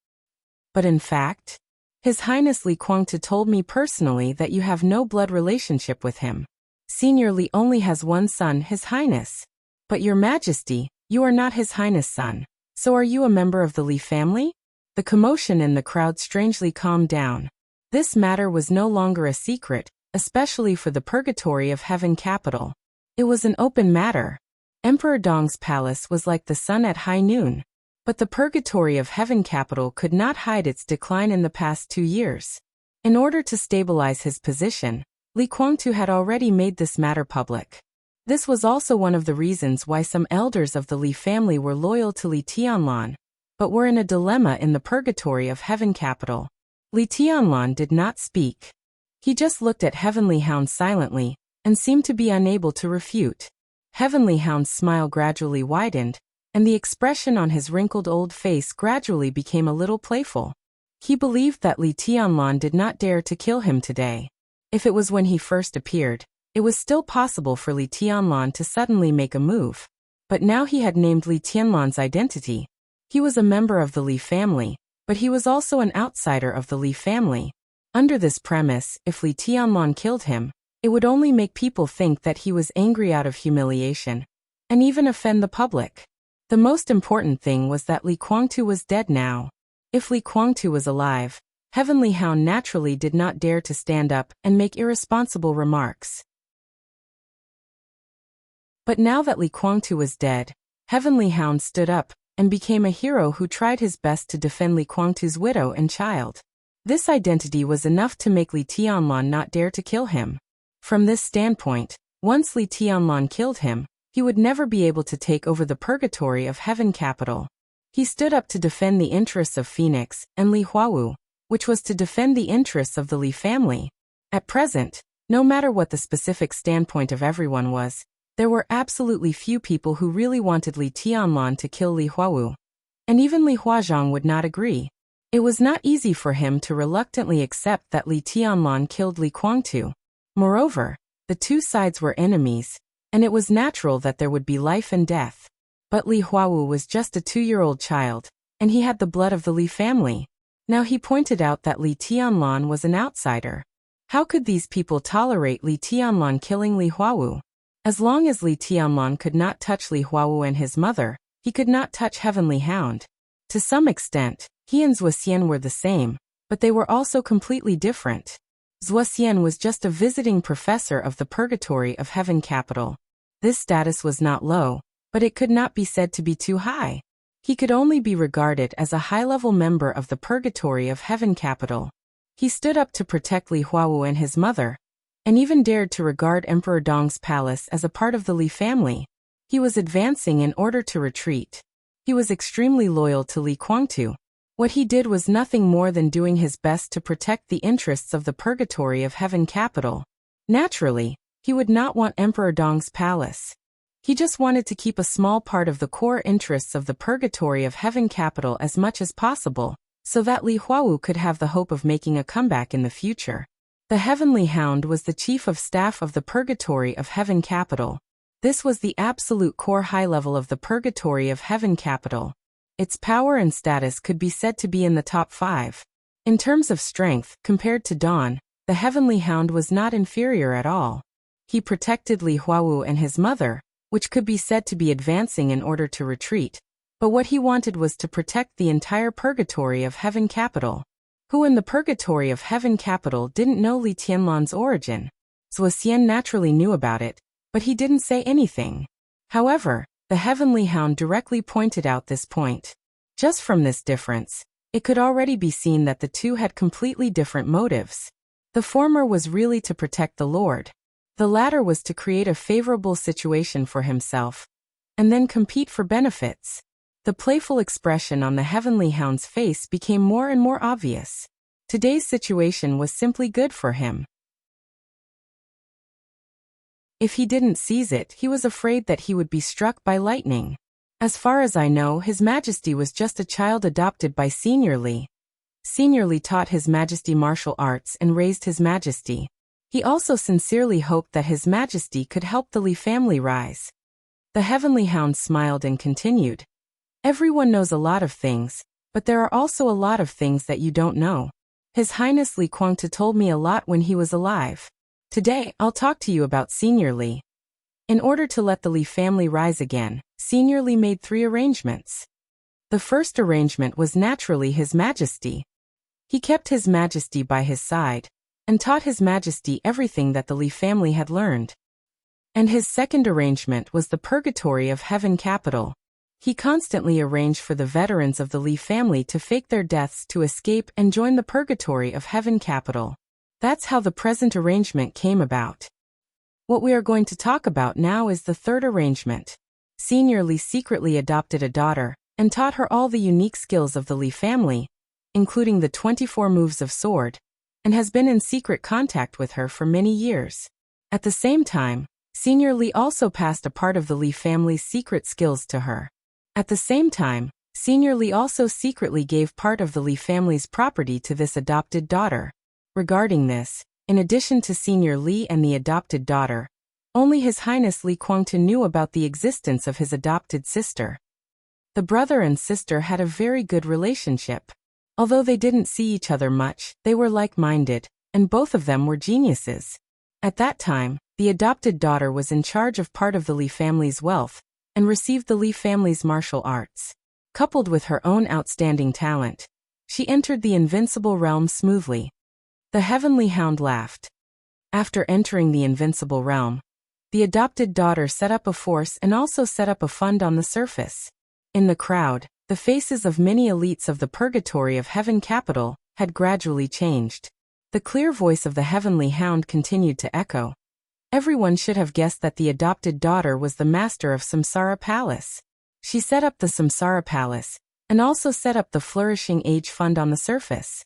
Speaker 1: But in fact, His Highness Li Kuangtu told me personally that you have no blood relationship with him. Senior Li only has one son, His Highness. But Your Majesty, you are not His Highness' son. So are you a member of the Li family?" The commotion in the crowd strangely calmed down. This matter was no longer a secret, especially for the Purgatory of Heaven capital. It was an open matter. Emperor Dong's palace was like the sun at high noon. But the Purgatory of Heaven capital could not hide its decline in the past 2 years. In order to stabilize his position, Li Kuangtu had already made this matter public. This was also one of the reasons why some elders of the Li family were loyal to Li Tianlan, but were in a dilemma in the Purgatory of Heaven capital. Li Tianlan did not speak. He just looked at Heavenly Hound silently, and seemed to be unable to refute. Heavenly Hound's smile gradually widened, and the expression on his wrinkled old face gradually became a little playful. He believed that Li Tianlan did not dare to kill him today. If it was when he first appeared, it was still possible for Li Tianlan to suddenly make a move. But now he had named Li Tianlan's identity. He was a member of the Li family, but he was also an outsider of the Li family. Under this premise, if Li Tianlan killed him, it would only make people think that he was angry out of humiliation, and even offend the public. The most important thing was that Li Guangtu was dead now. If Li Guangtu was alive, Heavenly Hound naturally did not dare to stand up and make irresponsible remarks. But now that Li Guangtu was dead, Heavenly Hound stood up and became a hero who tried his best to defend Li Guangtu's widow and child. This identity was enough to make Li Tianlan not dare to kill him. From this standpoint, once Li Tianlan killed him, he would never be able to take over the purgatory of Heaven Capital. He stood up to defend the interests of Phoenix and Li Huawu, which was to defend the interests of the Li family. At present, no matter what the specific standpoint of everyone was, there were absolutely few people who really wanted Li Tianlan to kill Li Huawu. And even Li Huazhang would not agree. It was not easy for him to reluctantly accept that Li Tianlan killed Li Guangtu. Moreover, the two sides were enemies, and it was natural that there would be life and death. But Li Huawu was just a 2-year-old child, and he had the blood of the Li family. Now he pointed out that Li Tianlan was an outsider. How could these people tolerate Li Tianlan killing Li Huawu? As long as Li Tianlan could not touch Li Huawu and his mother, he could not touch Heavenly Hound. To some extent, he and Zuoxian were the same, but they were also completely different. Zuoxian was just a visiting professor of the Purgatory of Heaven Capital. This status was not low, but it could not be said to be too high. He could only be regarded as a high-level member of the Purgatory of Heaven Capital. He stood up to protect Li Huawu and his mother, and even dared to regard Emperor Dong's palace as a part of the Li family. He was advancing in order to retreat. He was extremely loyal to Li Guangtu. What he did was nothing more than doing his best to protect the interests of the Purgatory of Heaven Capital. Naturally, he would not want Emperor Dong's palace. He just wanted to keep a small part of the core interests of the Purgatory of Heaven Capital as much as possible, so that Li Huawu could have the hope of making a comeback in the future. The Heavenly Hound was the chief of staff of the Purgatory of Heaven Capital. This was the absolute core high level of the Purgatory of Heaven Capital. Its power and status could be said to be in the top 5. In terms of strength, compared to Dawn, the Heavenly Hound was not inferior at all. He protected Li Huawu and his mother, which could be said to be advancing in order to retreat, but what he wanted was to protect the entire Purgatory of Heaven Capital. Who in the Purgatory of Heaven Capital didn't know Li Tianlan's origin? Zuoxian naturally knew about it, but he didn't say anything. However, the Heavenly Hound directly pointed out this point. Just from this difference, it could already be seen that the two had completely different motives. The former was really to protect the Lord. The latter was to create a favorable situation for himself, and then compete for benefits. The playful expression on the Heavenly Hound's face became more and more obvious. Today's situation was simply good for him. If he didn't seize it, he was afraid that he would be struck by lightning. As far as I know, His Majesty was just a child adopted by Senior Li. Senior Li taught His Majesty martial arts and raised His Majesty. He also sincerely hoped that His Majesty could help the Li family rise. The Heavenly Hound smiled and continued. Everyone knows a lot of things, but there are also a lot of things that you don't know. His Highness Li Guangtu told me a lot when he was alive. Today, I'll talk to you about Senior Li. In order to let the Li family rise again, Senior Li made 3 arrangements. The first arrangement was naturally His Majesty. He kept His Majesty by his side, and taught His Majesty everything that the Li family had learned. And his second arrangement was the Purgatory of Heaven Capital. He constantly arranged for the veterans of the Li family to fake their deaths to escape and join the Purgatory of Heaven Capital. That's how the present arrangement came about. What we are going to talk about now is the third arrangement. Senior Li secretly adopted a daughter, and taught her all the unique skills of the Li family, including the 24 moves of sword, and has been in secret contact with her for many years. At the same time, Senior Li also passed a part of the Li family's secret skills to her. At the same time, Senior Li also secretly gave part of the Li family's property to this adopted daughter. Regarding this, in addition to Senior Li and the adopted daughter, only His Highness Li Guangtu knew about the existence of his adopted sister. The brother and sister had a very good relationship. Although they didn't see each other much, they were like-minded, and both of them were geniuses. At that time, the adopted daughter was in charge of part of the Li family's wealth, and received the Li family's martial arts. Coupled with her own outstanding talent, she entered the invincible realm smoothly. The Heavenly Hound laughed. After entering the invincible realm, the adopted daughter set up a force and also set up a fund on the surface. In the crowd, the faces of many elites of the purgatory of Heaven Capital had gradually changed. The clear voice of the Heavenly Hound continued to echo. Everyone should have guessed that the adopted daughter was the master of Samsara Palace. She set up the Samsara Palace, and also set up the Flourishing Age Fund on the surface.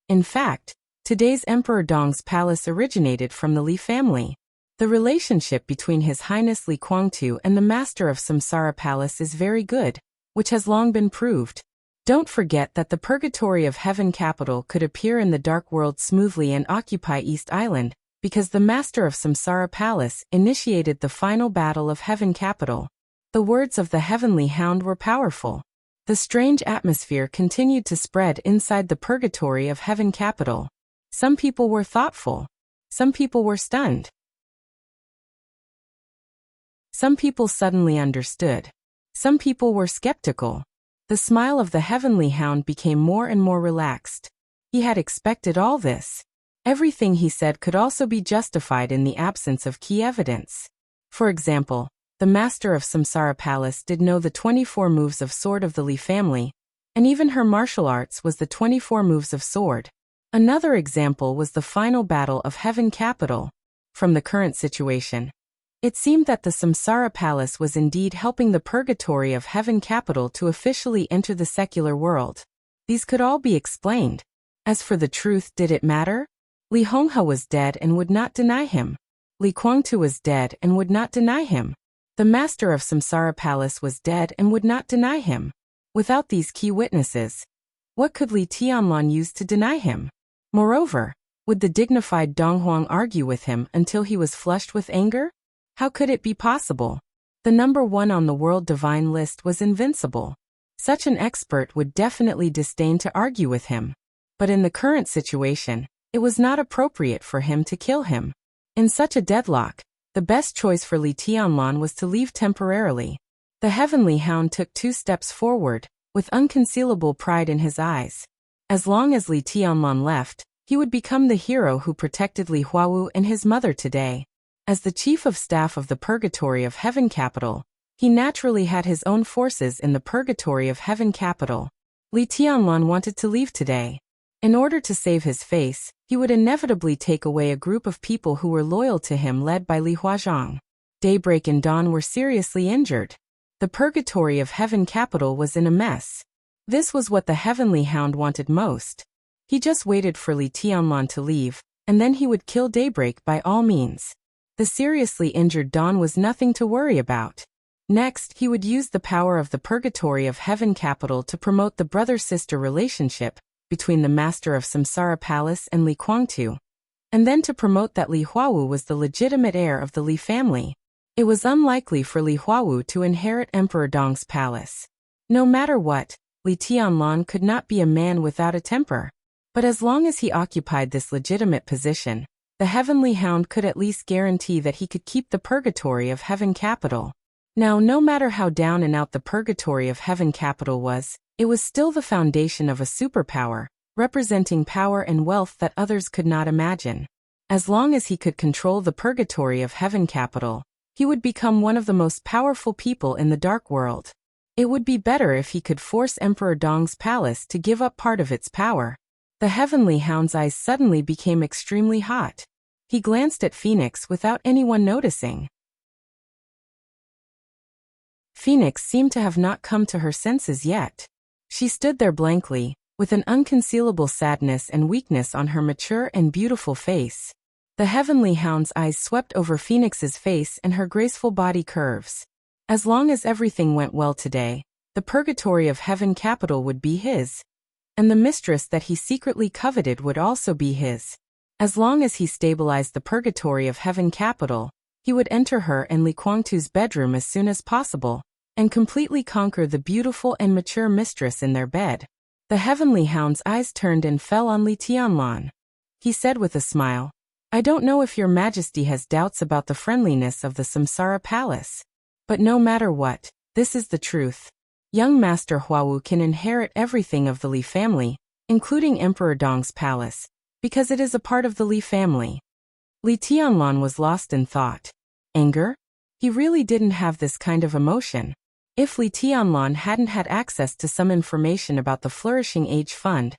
Speaker 1: In fact, today's Emperor Dong's palace originated from the Li family. The relationship between His Highness Li Guangtu and the master of Samsara Palace is very good, which has long been proved. Don't forget that the purgatory of Heaven Capital could appear in the dark world smoothly and occupy East Island, because the master of Samsara Palace initiated the final battle of Heaven Capital. The words of the Heavenly Hound were powerful. The strange atmosphere continued to spread inside the purgatory of Heaven Capital. Some people were thoughtful. Some people were stunned. Some people suddenly understood. Some people were skeptical. The smile of the Heavenly Hound became more and more relaxed. He had expected all this. Everything he said could also be justified in the absence of key evidence. For example, the master of Samsara Palace did know the 24 moves of sword of the Li family, and even her martial arts was the 24 moves of sword. Another example was the final battle of Heaven Capital. From the current situation, it seemed that the Samsara Palace was indeed helping the purgatory of Heaven Capital to officially enter the secular world. These could all be explained. As for the truth, did it matter? Li Honghe was dead and would not deny him. Li Guangtu was dead and would not deny him. The master of Samsara Palace was dead and would not deny him. Without these key witnesses, what could Li Tianlan use to deny him? Moreover, would the dignified Dong Huang argue with him until he was flushed with anger? How could it be possible? The number 1 on the world divine list was invincible. Such an expert would definitely disdain to argue with him. But in the current situation, it was not appropriate for him to kill him. In such a deadlock, the best choice for Li Tianlan was to leave temporarily. The Heavenly Hound took 2 steps forward, with unconcealable pride in his eyes. As long as Li Tianlan left, he would become the hero who protected Li Huawu and his mother today. As the chief of staff of the purgatory of Heaven Capital, he naturally had his own forces in the purgatory of Heaven Capital. Li Tianlan wanted to leave today. In order to save his face, he would inevitably take away a group of people who were loyal to him led by Li Huazhang. Daybreak and Dawn were seriously injured. The purgatory of Heaven Capital was in a mess. This was what the Heavenly Hound wanted most. He just waited for Li Tianlan to leave, and then he would kill Daybreak by all means. The seriously injured Dawn was nothing to worry about. Next, he would use the power of the purgatory of Heaven Capital to promote the brother-sister relationship between the master of Samsara Palace and Li Guangtu, and then to promote that Li Huawu was the legitimate heir of the Li family. It was unlikely for Li Huawu to inherit Emperor Dong's palace. No matter what, Li Tianlan could not be a man without a temper. But as long as he occupied this legitimate position, the Heavenly Hound could at least guarantee that he could keep the purgatory of Heaven Capital. Now, no matter how down and out the purgatory of Heaven Capital was, it was still the foundation of a superpower, representing power and wealth that others could not imagine. As long as he could control the purgatory of Heaven Capital, he would become one of the most powerful people in the dark world. It would be better if he could force Emperor Dong's palace to give up part of its power. The Heavenly Hound's eyes suddenly became extremely hot. He glanced at Phoenix without anyone noticing. Phoenix seemed to have not come to her senses yet. She stood there blankly, with an unconcealable sadness and weakness on her mature and beautiful face. The Heavenly Hound's eyes swept over Phoenix's face and her graceful body curves. As long as everything went well today, the purgatory of heaven capital would be his. And the mistress that he secretly coveted would also be his. As long as he stabilized the purgatory of heaven capital, he would enter her and Li Guangtu's bedroom as soon as possible, and completely conquer the beautiful and mature mistress in their bed. The heavenly hound's eyes turned and fell on Li Tianlan. He said with a smile, "I don't know if your majesty has doubts about the friendliness of the Samsara palace. But no matter what, this is the truth. Young Master Huawu can inherit everything of the Li family, including Emperor Dong's palace, because it is a part of the Li family." Li Tianlan was lost in thought. Anger? He really didn't have this kind of emotion. If Li Tianlan hadn't had access to some information about the Flourishing Age Fund,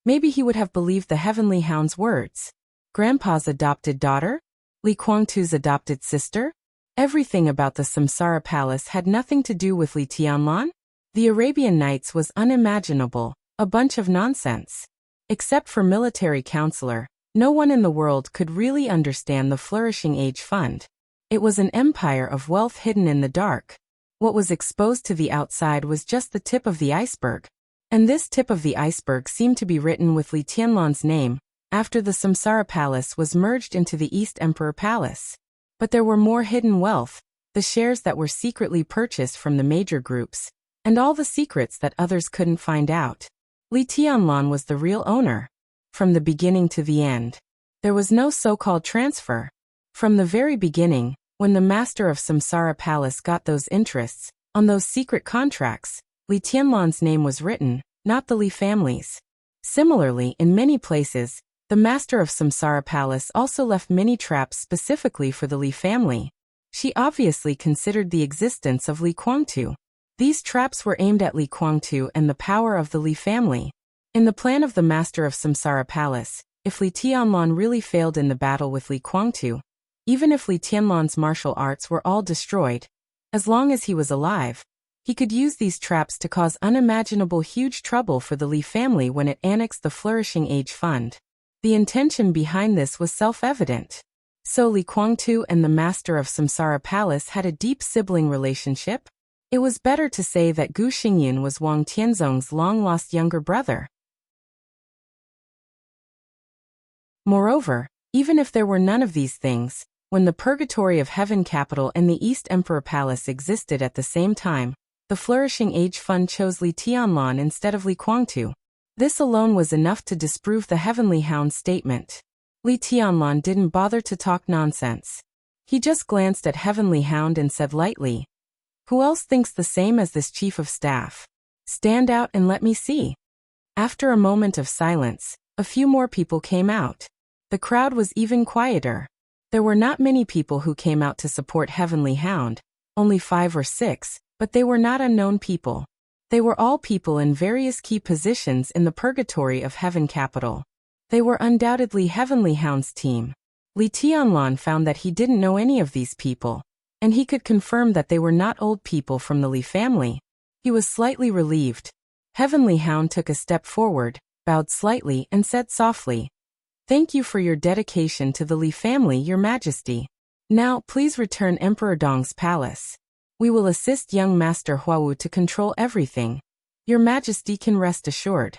Speaker 1: maybe he would have believed the Heavenly Hound's words. Grandpa's adopted daughter? Li Guangtu's adopted sister? Everything about the Samsara Palace had nothing to do with Li Tianlan? The Arabian Nights was unimaginable, a bunch of nonsense. Except for military counselor, no one in the world could really understand the Flourishing Age Fund. It was an empire of wealth hidden in the dark. What was exposed to the outside was just the tip of the iceberg. And this tip of the iceberg seemed to be written with Li Tianlan's name, after the Samsara Palace was merged into the East Emperor Palace. But there were more hidden wealth, the shares that were secretly purchased from the major groups, and all the secrets that others couldn't find out. Li Tianlan was the real owner. From the beginning to the end. There was no so-called transfer. From the very beginning, when the master of Samsara Palace got those interests, on those secret contracts, Li Tianlan's name was written, not the Li family's. Similarly, in many places, the master of Samsara Palace also left many traps specifically for the Li family. She obviously considered the existence of Li Guangtu. These traps were aimed at Li Guangtu and the power of the Li family. In the plan of the master of Samsara Palace, if Li Tianlan really failed in the battle with Li Guangtu, even if Li Tianlan's martial arts were all destroyed, as long as he was alive, he could use these traps to cause unimaginable huge trouble for the Li family when it annexed the Flourishing Age Fund. The intention behind this was self-evident. So Li Guangtu and the master of Samsara Palace had a deep sibling relationship? It was better to say that Gu Xingyan was Wang Tianzong's long-lost younger brother. Moreover, even if there were none of these things, when the Purgatory of Heaven Capital and the East Emperor Palace existed at the same time, the Flourishing Age Fund chose Li Tianlan instead of Li Guangtu. This alone was enough to disprove the Heavenly Hound's statement. Li Tianlan didn't bother to talk nonsense. He just glanced at Heavenly Hound and said lightly, "Who else thinks the same as this chief of staff? Stand out and let me see." After a moment of silence, a few more people came out. The crowd was even quieter. There were not many people who came out to support Heavenly Hound, only 5 or 6, but they were not unknown people. They were all people in various key positions in the Purgatory of Heaven Capital. They were undoubtedly Heavenly Hound's team. Li Tianlan found that he didn't know any of these people, and he could confirm that they were not old people from the Li family. He was slightly relieved. Heavenly Hound took a step forward, bowed slightly and said softly, "Thank you for your dedication to the Li family, Your Majesty. Now, please return Emperor Dong's palace. We will assist young Master Huawu to control everything. Your Majesty can rest assured."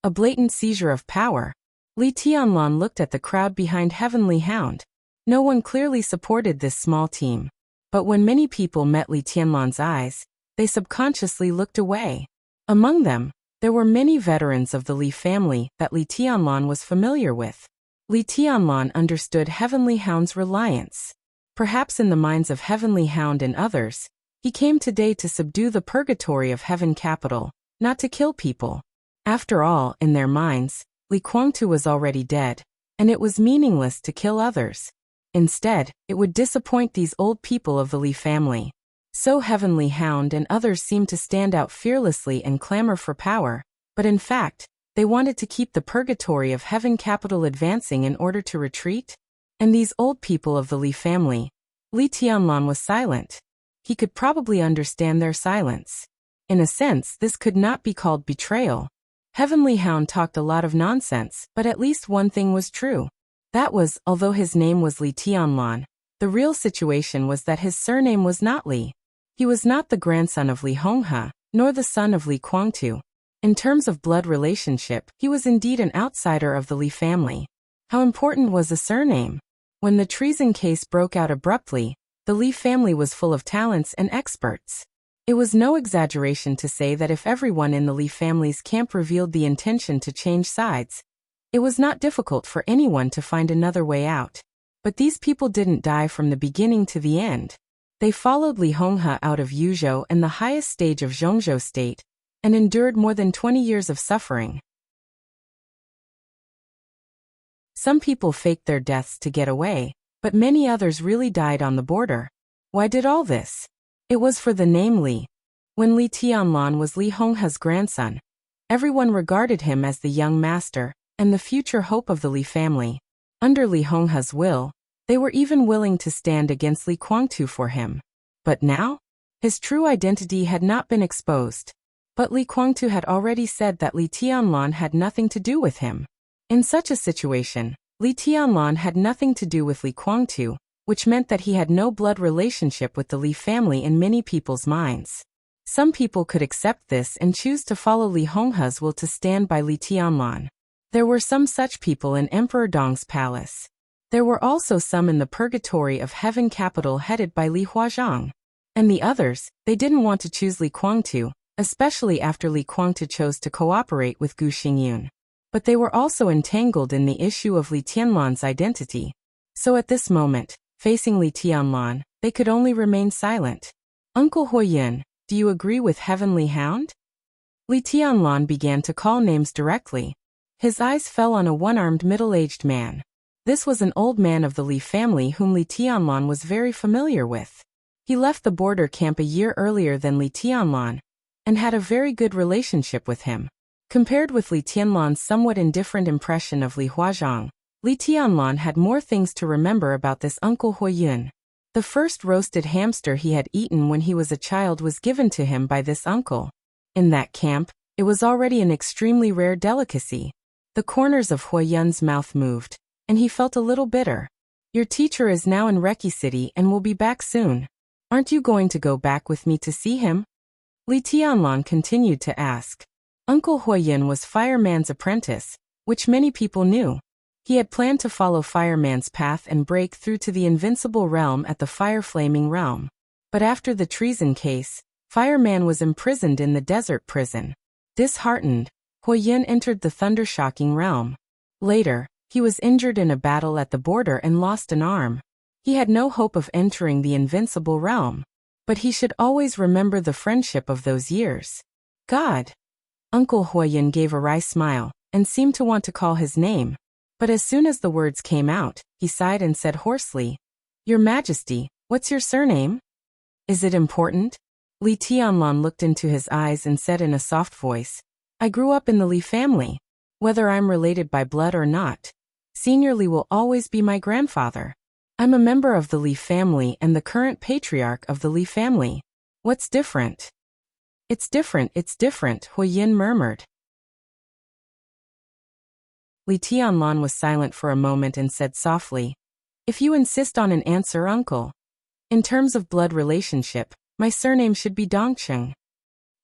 Speaker 1: A blatant seizure of power. Li Tianlan looked at the crowd behind Heavenly Hound. No one clearly supported this small team. But when many people met Li Tianlan's eyes, they subconsciously looked away. Among them, there were many veterans of the Li family that Li Tianlan was familiar with. Li Tianlan understood Heavenly Hound's reliance. Perhaps in the minds of Heavenly Hound and others, he came today to subdue the Purgatory of Heaven Capital, not to kill people. After all, in their minds, Li Guangtu was already dead, and it was meaningless to kill others. Instead, it would disappoint these old people of the Li family. So Heavenly Hound and others seemed to stand out fearlessly and clamor for power, but in fact, they wanted to keep the Purgatory of Heaven Capital advancing in order to retreat. And these old people of the Li family, Li Tianlan was silent. He could probably understand their silence. In a sense, this could not be called betrayal. Heavenly Hound talked a lot of nonsense, but at least one thing was true. That was, although his name was Li Tianlan, the real situation was that his surname was not Li. He was not the grandson of Li Honghe, nor the son of Li Guangtu. In terms of blood relationship, he was indeed an outsider of the Li family. How important was a surname? When the treason case broke out abruptly, the Li family was full of talents and experts. It was no exaggeration to say that if everyone in the Li family's camp revealed the intention to change sides, it was not difficult for anyone to find another way out. But these people didn't die from the beginning to the end. They followed Li Honghe out of Yuzhou and the highest stage of Zhongzhou state, and endured more than 20 years of suffering. Some people faked their deaths to get away, but many others really died on the border. Why did all this? It was for the name Li. When Li Tianlan was Li Honghe's grandson, everyone regarded him as the young master and the future hope of the Li family. Under Li Honghe's will, they were even willing to stand against Li Guangtu for him. But now? His true identity had not been exposed. But Li Guangtu had already said that Li Tianlan had nothing to do with him. In such a situation, Li Tianlan had nothing to do with Li Guangtu, which meant that he had no blood relationship with the Li family in many people's minds. Some people could accept this and choose to follow Li Honghe's will to stand by Li Tianlan. There were some such people in Emperor Dong's palace. There were also some in the purgatory of heaven capital headed by Li Huazhang. And the others, they didn't want to choose Li Guangtu, especially after Li Guangtu chose to cooperate with Gu Xingyun. But they were also entangled in the issue of Li Tianlan's identity. So at this moment, facing Li Tianlan, they could only remain silent. Uncle Huoyun, do you agree with Heavenly Hound? Li Tianlan began to call names directly. His eyes fell on a one-armed middle-aged man. This was an old man of the Li family whom Li Tianlan was very familiar with. He left the border camp a year earlier than Li Tianlan, and had a very good relationship with him. Compared with Li Tianlan's somewhat indifferent impression of Li Huazhang, Li Tianlan had more things to remember about this Uncle Huoyun. The first roasted hamster he had eaten when he was a child was given to him by this uncle. In that camp, it was already an extremely rare delicacy. The corners of Huoyun's mouth moved, and he felt a little bitter. Your teacher is now in Reki City and will be back soon. Aren't you going to go back with me to see him? Li Tianlan continued to ask. Uncle Huoyun was Fireman's apprentice, which many people knew. He had planned to follow Fireman's path and break through to the invincible realm at the Fire-Flaming Realm. But after the treason case, Fireman was imprisoned in the desert prison. Disheartened, Huoyun entered the Thundershocking Realm. Later, he was injured in a battle at the border and lost an arm. He had no hope of entering the invincible realm. But he should always remember the friendship of those years. God! Uncle Huoyun gave a wry smile, and seemed to want to call his name. But as soon as the words came out, he sighed and said hoarsely, Your Majesty, what's your surname? Is it important? Li Tianlan looked into his eyes and said in a soft voice, I grew up in the Li family. Whether I'm related by blood or not, Senior Li will always be my grandfather. I'm a member of the Li family and the current patriarch of the Li family. What's different? It's different, Huoyun murmured. Li Tianlan was silent for a moment and said softly, If you insist on an answer, uncle. In terms of blood relationship, my surname should be Dongcheng.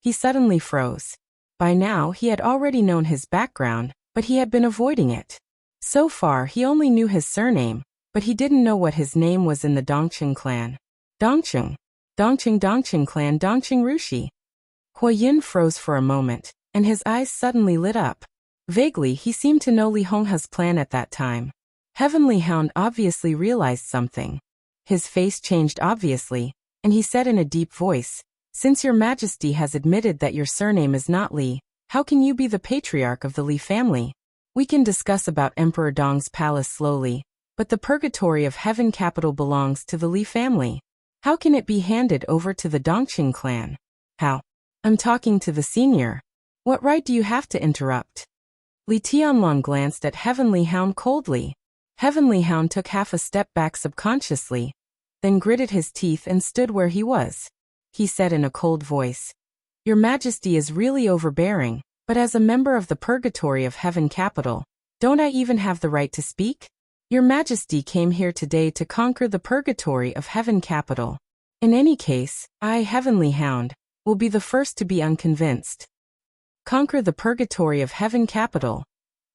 Speaker 1: He suddenly froze. By now he had already known his background, but he had been avoiding it. So far he only knew his surname, but he didn't know what his name was in the Dongcheng clan. Dongcheng clan, Dongcheng Rushi. Huoyun froze for a moment, and his eyes suddenly lit up. Vaguely he seemed to know Li Honghe's plan at that time. Heavenly Hound obviously realized something. His face changed obviously, and he said in a deep voice, Since your Majesty has admitted that your surname is not Li, how can you be the patriarch of the Li family? We can discuss about Emperor Dong's palace slowly, but the purgatory of heaven capital belongs to the Li family. How can it be handed over to the Dongqing clan? How? I'm talking to the senior. What right do you have to interrupt? Li Tianlan glanced at Heavenly Hound coldly. Heavenly Hound took half a step back subconsciously, then gritted his teeth and stood where he was. He said in a cold voice, Your Majesty is really overbearing, but as a member of the purgatory of heaven capital, don't I even have the right to speak? Your Majesty came here today to conquer the purgatory of heaven capital. In any case, I, Heavenly Hound, will be the first to be unconvinced. Conquer the purgatory of heaven capital,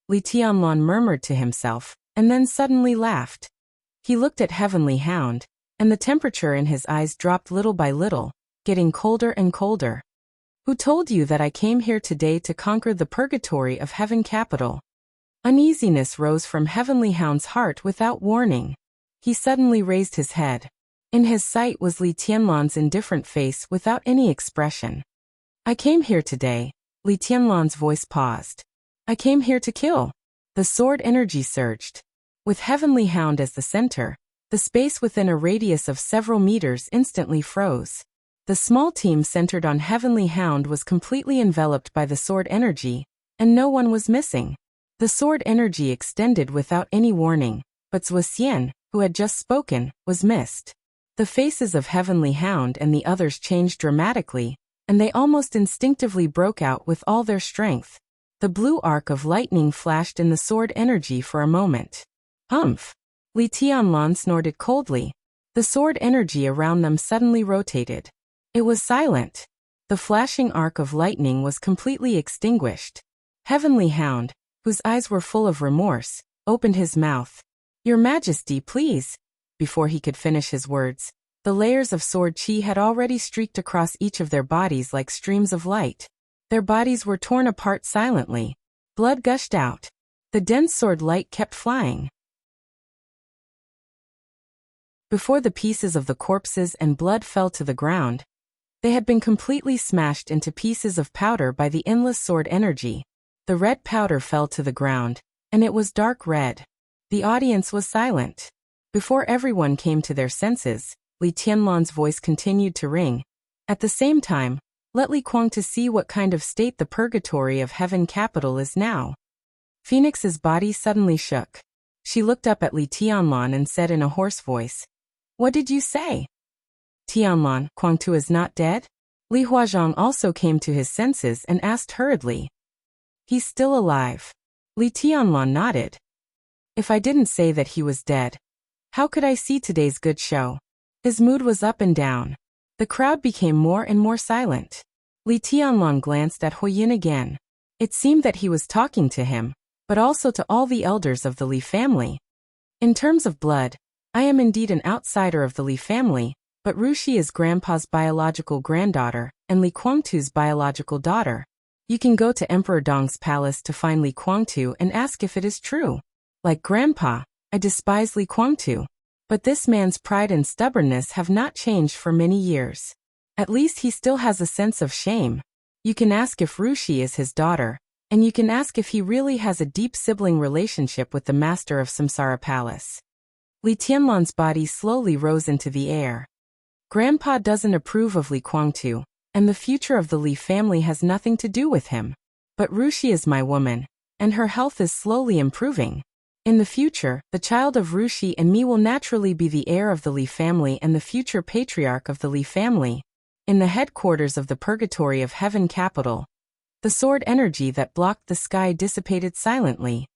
Speaker 1: Li Tianlan murmured to himself, and then suddenly laughed. He looked at Heavenly Hound, and the temperature in his eyes dropped little by little, getting colder and colder. Who told you that I came here today to conquer the purgatory of heaven capital? Uneasiness rose from Heavenly Hound's heart without warning. He suddenly raised his head. In his sight was Li Tianlan's indifferent face without any expression. I came here today. Li Tianlan's voice paused. I came here to kill. The sword energy surged. With Heavenly Hound as the center, the space within a radius of several meters instantly froze. The small team centered on Heavenly Hound was completely enveloped by the sword energy, and no one was missing. The sword energy extended without any warning, but Zhuo Xian, who had just spoken, was missed. The faces of Heavenly Hound and the others changed dramatically, and they almost instinctively broke out with all their strength. The blue arc of lightning flashed in the sword energy for a moment. Humph! Li Tianlan snorted coldly. The sword energy around them suddenly rotated. It was silent. The flashing arc of lightning was completely extinguished. Heavenly Hound, whose eyes were full of remorse, opened his mouth. Your Majesty, please. Before he could finish his words, the layers of sword chi had already streaked across each of their bodies like streams of light. Their bodies were torn apart silently. Blood gushed out. The dense sword light kept flying. Before the pieces of the corpses and blood fell to the ground, they had been completely smashed into pieces of powder by the endless sword energy. The red powder fell to the ground, and it was dark red. The audience was silent. Before everyone came to their senses, Li Tianlan's voice continued to ring. At the same time, let Li Kuang to see what kind of state the purgatory of heaven capital is now. Phoenix's body suddenly shook. She looked up at Li Tianlan and said in a hoarse voice, What did you say? Tianlan, Kuangtu is not dead? Li Huazhang also came to his senses and asked hurriedly. He's still alive. Li Tianlan nodded. If I didn't say that he was dead, how could I see today's good show? His mood was up and down. The crowd became more and more silent. Li Tianlan glanced at Huoyin again. It seemed that he was talking to him, but also to all the elders of the Li family. In terms of blood, I am indeed an outsider of the Li family, but Rushi is Grandpa's biological granddaughter, and Li Kuangtu's biological daughter. You can go to Emperor Dong's palace to find Li Kuangtu and ask if it is true. Like Grandpa, I despise Li Kuangtu. But this man's pride and stubbornness have not changed for many years. At least he still has a sense of shame. You can ask if Rushi is his daughter, and you can ask if he really has a deep sibling relationship with the master of Samsara Palace. Li Tianlan's body slowly rose into the air. Grandpa doesn't approve of Li Kuangtu, and the future of the Li family has nothing to do with him. But Rushi is my woman, and her health is slowly improving. In the future, the child of Rushi and me will naturally be the heir of the Li family and the future patriarch of the Li family. In the headquarters of the purgatory of heaven capital, the sword energy that blocked the sky dissipated silently.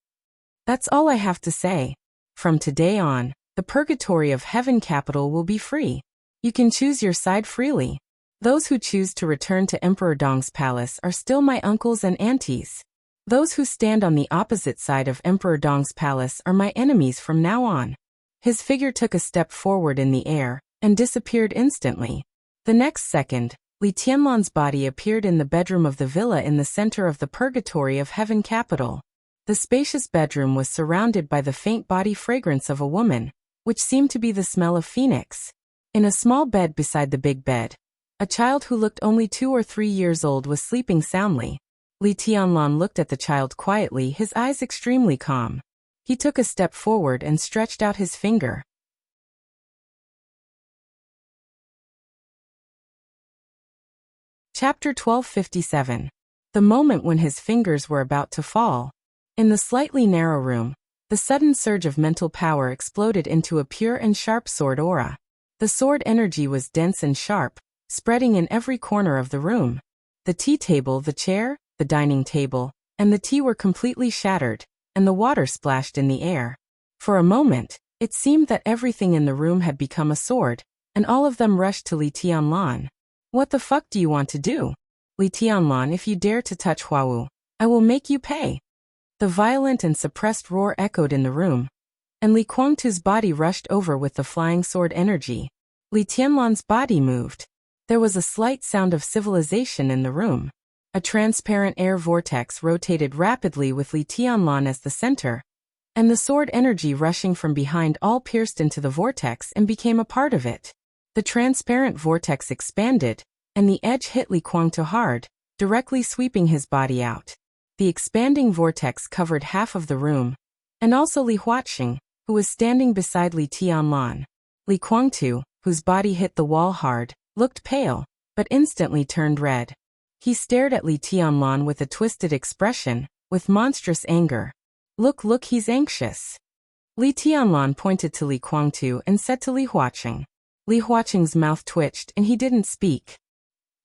Speaker 1: That's all I have to say. From today on, the purgatory of heaven capital will be free. You can choose your side freely. Those who choose to return to Emperor Dong's palace are still my uncles and aunties. Those who stand on the opposite side of Emperor Dong's palace are my enemies from now on. His figure took a step forward in the air and disappeared instantly. The next second, Li Tianlan's body appeared in the bedroom of the villa in the center of the purgatory of heaven capital. The spacious bedroom was surrounded by the faint body fragrance of a woman, which seemed to be the smell of phoenix. In a small bed beside the big bed, a child who looked only 2 or 3 years old was sleeping soundly. Li Tianlan looked at the child quietly, his eyes extremely calm. He took a step forward and stretched out his finger. Chapter 1257. The moment when his fingers were about to fall. In the slightly narrow room, the sudden surge of mental power exploded into a pure and sharp sword aura. The sword energy was dense and sharp, spreading in every corner of the room. The tea table, the chair, the dining table, and the tea were completely shattered, and the water splashed in the air. For a moment, it seemed that everything in the room had become a sword, and all of them rushed to Li Tianlan. What the fuck do you want to do? Li Tianlan, if you dare to touch Huawu, I will make you pay. The violent and suppressed roar echoed in the room, and Li Guangtu's body rushed over with the flying sword energy. Li Tianlan's body moved. There was a slight sound of civilization in the room. A transparent air vortex rotated rapidly with Li Tianlan as the center, and the sword energy rushing from behind all pierced into the vortex and became a part of it. The transparent vortex expanded, and the edge hit Li Guangtu hard, directly sweeping his body out. The expanding vortex covered half of the room, and also Li Huaqing, who was standing beside Li Tianlan. Li Guangtu, whose body hit the wall hard, looked pale, but instantly turned red. He stared at Li Tianlan with a twisted expression, with monstrous anger. Look, he's anxious. Li Tianlan pointed to Li Guangtu and said to Li Huaqing. Li Huaqing's mouth twitched and he didn't speak.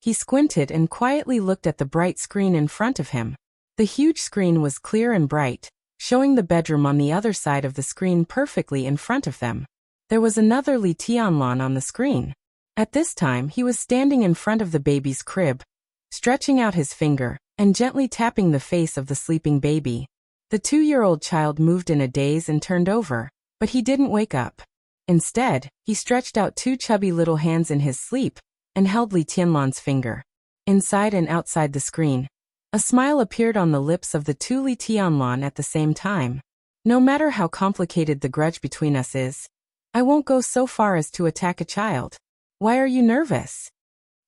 Speaker 1: He squinted and quietly looked at the bright screen in front of him. The huge screen was clear and bright, showing the bedroom on the other side of the screen perfectly in front of them. There was another Li Tianlan on the screen. At this time he was standing in front of the baby's crib, stretching out his finger, and gently tapping the face of the sleeping baby. The 2-year-old child moved in a daze and turned over, but he didn't wake up. Instead, he stretched out 2 chubby little hands in his sleep, and held Li Tianlan's finger. Inside and outside the screen, a smile appeared on the lips of the 2 Li Tianlan at the same time. No matter how complicated the grudge between us is, I won't go so far as to attack a child. Why are you nervous?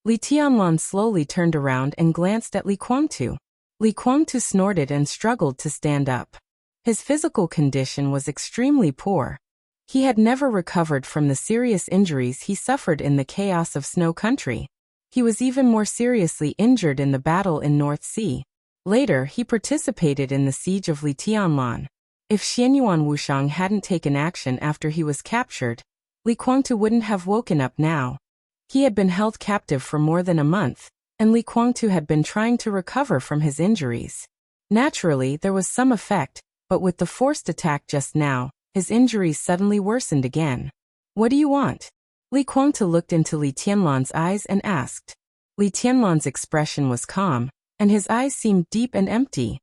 Speaker 1: Li Tianlan slowly turned around and glanced at Li Guangtu. Li Guangtu snorted and struggled to stand up. His physical condition was extremely poor. He had never recovered from the serious injuries he suffered in the chaos of Snow Country. He was even more seriously injured in the battle in North Sea. Later, he participated in the siege of Li Tianlan. If Xianyuan Wushang hadn't taken action after he was captured, Li Guangtu wouldn't have woken up now. He had been held captive for more than a month, and Li Guangtu had been trying to recover from his injuries. Naturally, there was some effect, but with the forced attack just now, his injuries suddenly worsened again. What do you want? Li Guangtu looked into Li Tianlan's eyes and asked. Li Tianlan's expression was calm, and his eyes seemed deep and empty.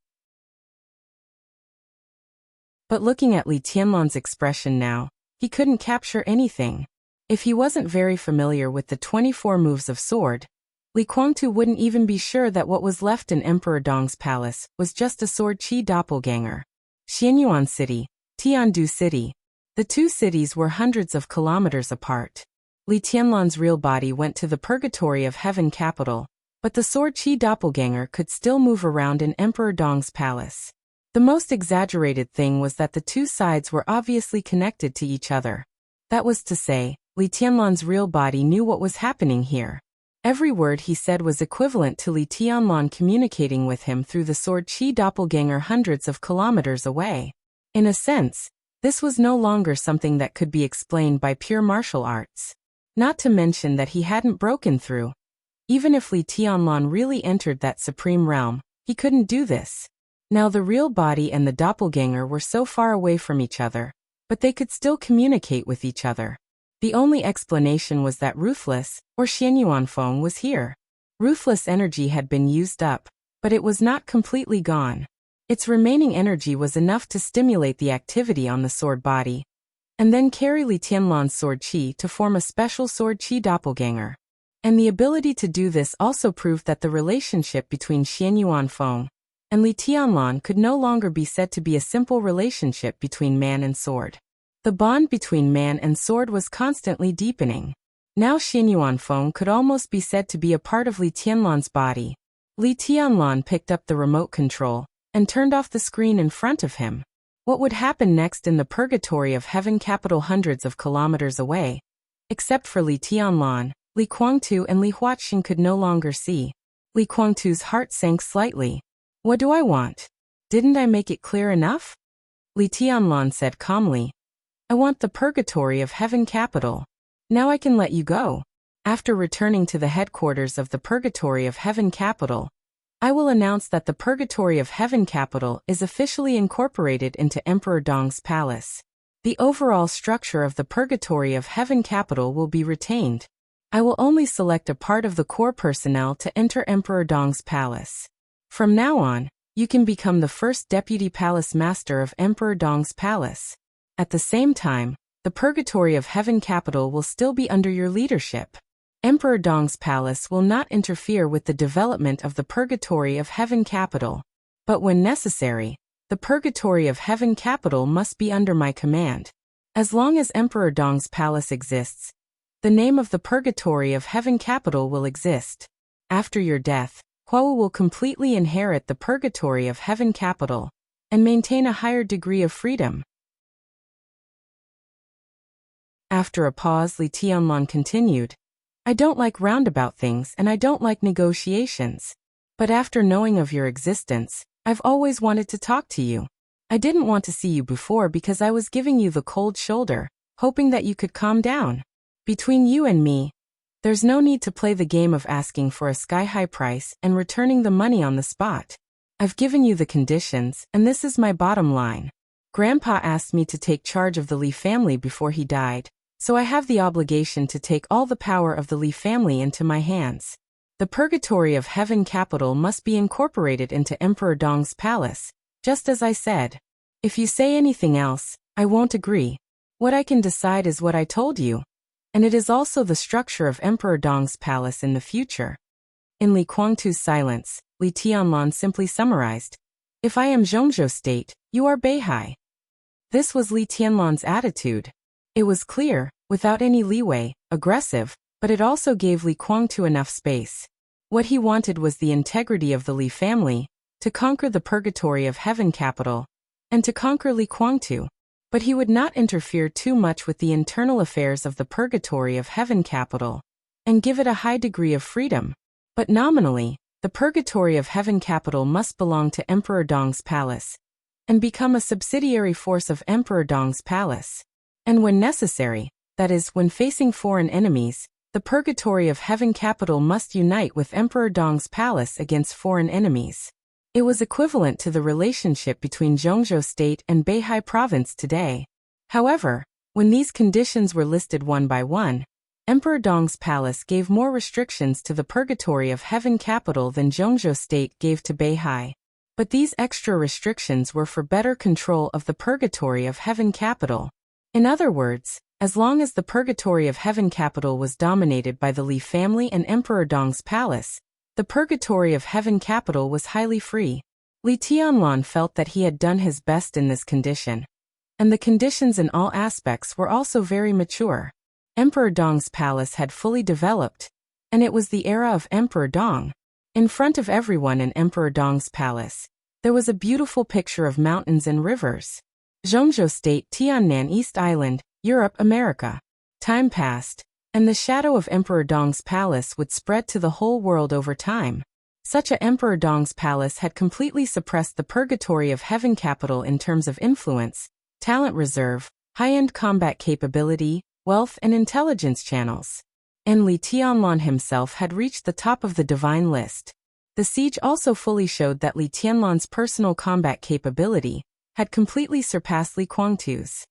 Speaker 1: But looking at Li Tianlan's expression now, he couldn't capture anything. If he wasn't very familiar with the 24 moves of sword, Li Guangtu wouldn't even be sure that what was left in Emperor Dong's palace was just a sword chi doppelganger. Xianyuan City, Tiandu City. The 2 cities were hundreds of kilometers apart. Li Tianlan's real body went to the purgatory of heaven capital, but the sword chi doppelganger could still move around in Emperor Dong's palace. The most exaggerated thing was that the 2 sides were obviously connected to each other. That was to say, Li Tianlan's real body knew what was happening here. Every word he said was equivalent to Li Tianlan communicating with him through the sword chi doppelganger hundreds of kilometers away. In a sense, this was no longer something that could be explained by pure martial arts. Not to mention that he hadn't broken through. Even if Li Tianlan really entered that supreme realm, he couldn't do this. Now the real body and the doppelganger were so far away from each other, but they could still communicate with each other. The only explanation was that Ruthless, or Xianyuan Feng, was here. Ruthless energy had been used up, but it was not completely gone. Its remaining energy was enough to stimulate the activity on the sword body, and then carry Li Tianlan's sword chi to form a special sword chi doppelganger. And the ability to do this also proved that the relationship between Xianyuan Feng and Li Tianlan could no longer be said to be a simple relationship between man and sword. The bond between man and sword was constantly deepening. Now Xianyuan Feng could almost be said to be a part of Li Tianlan's body. Li Tianlan picked up the remote control and turned off the screen in front of him. What would happen next in the purgatory of heaven capital hundreds of kilometers away? Except for Li Tianlan, Li Guangtu and Li Huaqing could no longer see. Li Guangtu's heart sank slightly. What do I want? Didn't I make it clear enough? Li Tianlan said calmly. I want the purgatory of heaven capital. Now I can let you go. After returning to the headquarters of the purgatory of heaven capital, I will announce that the Purgatory of Heaven capital is officially incorporated into Emperor Dong's palace. The overall structure of the Purgatory of Heaven capital will be retained. I will only select a part of the core personnel to enter Emperor Dong's palace. From now on, you can become the first deputy palace master of Emperor Dong's palace. At the same time, the Purgatory of Heaven capital will still be under your leadership. Emperor Dong's palace will not interfere with the development of the Purgatory of Heaven capital. But when necessary, the Purgatory of Heaven capital must be under my command. As long as Emperor Dong's palace exists, the name of the Purgatory of Heaven capital will exist. After your death, Huo will completely inherit the Purgatory of Heaven capital and maintain a higher degree of freedom. After a pause, Li Tianlan continued, I don't like roundabout things and I don't like negotiations. But after knowing of your existence, I've always wanted to talk to you. I didn't want to see you before because I was giving you the cold shoulder, hoping that you could calm down. Between you and me, there's no need to play the game of asking for a sky-high price and returning the money on the spot. I've given you the conditions, and this is my bottom line. Grandpa asked me to take charge of the Li family before he died, so I have the obligation to take all the power of the Li family into my hands. The Purgatory of Heaven capital must be incorporated into Emperor Dong's palace, just as I said. If you say anything else, I won't agree. What I can decide is what I told you. And it is also the structure of Emperor Dong's palace in the future. In Li Guangtu's silence, Li Tianlan simply summarized, If I am Zhongzhou State, you are Beihai. This was Li Tianlan's attitude. It was clear, without any leeway, aggressive, but it also gave Li Guangtu enough space. What he wanted was the integrity of the Li family, to conquer the Purgatory of Heaven capital, and to conquer Li Guangtu. But he would not interfere too much with the internal affairs of the Purgatory of Heaven capital, and give it a high degree of freedom. But nominally, the Purgatory of Heaven capital must belong to Emperor Dong's palace, and become a subsidiary force of Emperor Dong's palace. And when necessary, that is, when facing foreign enemies, the Purgatory of Heaven capital must unite with Emperor Dong's palace against foreign enemies. It was equivalent to the relationship between Zhongzhou State and Beihai Province today. However, when these conditions were listed one by one, Emperor Dong's palace gave more restrictions to the Purgatory of Heaven capital than Zhongzhou State gave to Beihai. But these extra restrictions were for better control of the Purgatory of Heaven capital. In other words, as long as the Purgatory of Heaven capital was dominated by the Li family and Emperor Dong's palace, the Purgatory of Heaven capital was highly free. Li Tianlan felt that he had done his best in this condition. And the conditions in all aspects were also very mature. Emperor Dong's palace had fully developed, and it was the era of Emperor Dong. In front of everyone in Emperor Dong's palace, there was a beautiful picture of mountains and rivers. Zhongzhou State, Tiannan East Island, Europe, America. Time passed, and the shadow of Emperor Dong's palace would spread to the whole world over time. Such a Emperor Dong's palace had completely suppressed the Purgatory of Heaven capital in terms of influence, talent reserve, high-end combat capability, wealth and intelligence channels. And Li Tianlan himself had reached the top of the divine list. The siege also fully showed that Li Tianlan's personal combat capability had completely surpassed Li Guangtu's.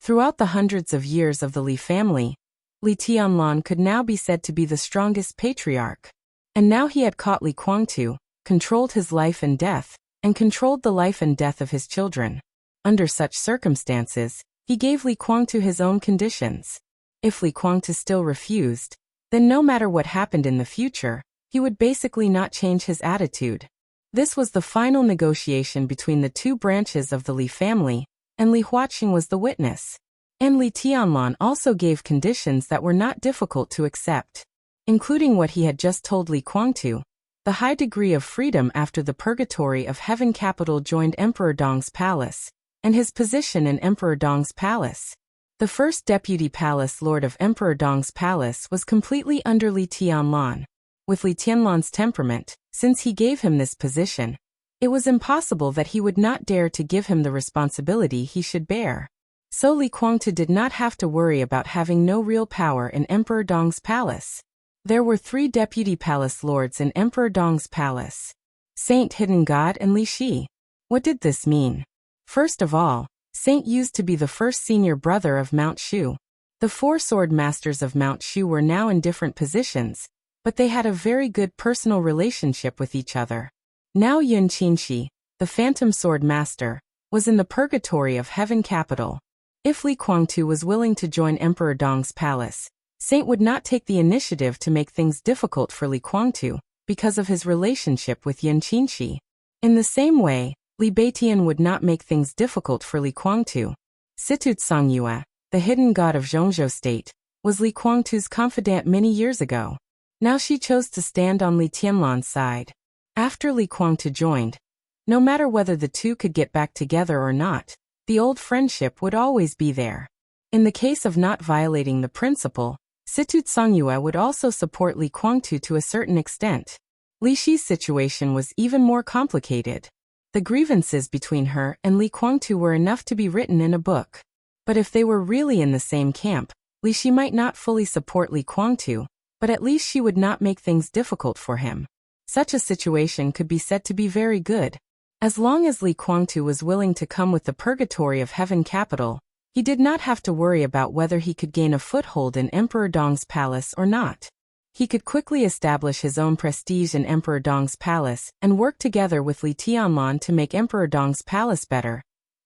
Speaker 1: Throughout the hundreds of years of the Li family, Li Tianlan could now be said to be the strongest patriarch. And now he had caught Li Guangtu, controlled his life and death, and controlled the life and death of his children. Under such circumstances, he gave Li Guangtu his own conditions. If Li Guangtu still refused, then no matter what happened in the future, he would basically not change his attitude. This was the final negotiation between the two branches of the Li family, and Li Huaqing was the witness. And Li Tianlan also gave conditions that were not difficult to accept, including what he had just told Li Guangtu, the high degree of freedom after the Purgatory of Heaven capital joined Emperor Dong's palace, and his position in Emperor Dong's palace. The first deputy palace lord of Emperor Dong's palace was completely under Li Tianlan. With Li Tianlan's temperament, since he gave him this position, it was impossible that he would not dare to give him the responsibility he should bear. So Li Guangtu did not have to worry about having no real power in Emperor Dong's palace. There were 3 deputy palace lords in Emperor Dong's palace: Saint Hidden God and Li Shi. What did this mean? First of all, Saint used to be the first senior brother of Mount Shu. The four sword masters of Mount Shu were now in different positions, but they had a very good personal relationship with each other. Now Yun Qinshi, the Phantom Sword Master, was in the purgatory of Heaven capital. If Li Kuangtu was willing to join Emperor Dong's palace, Saint would not take the initiative to make things difficult for Li Kuangtu because of his relationship with Yun Qinshi. In the same way, Li Beitian would not make things difficult for Li Kuangtu. Situt Songyue, the hidden god of Zhongzhou state, was Li Kuangtu's confidant many years ago. Now she chose to stand on Li Tianlan's side. After Li Kuangtu joined, no matter whether the two could get back together or not, the old friendship would always be there. In the case of not violating the principle, Situt Songyue would also support Li Kuangtu to a certain extent. Li Shi's situation was even more complicated. The grievances between her and Li Kuangtu were enough to be written in a book. But if they were really in the same camp, Li Shi might not fully support Li Kuangtu, but at least she would not make things difficult for him. Such a situation could be said to be very good. As long as Li Kuangtu was willing to come with the purgatory of Heaven capital, he did not have to worry about whether he could gain a foothold in Emperor Dong's palace or not. He could quickly establish his own prestige in Emperor Dong's palace and work together with Li Tianlan to make Emperor Dong's palace better,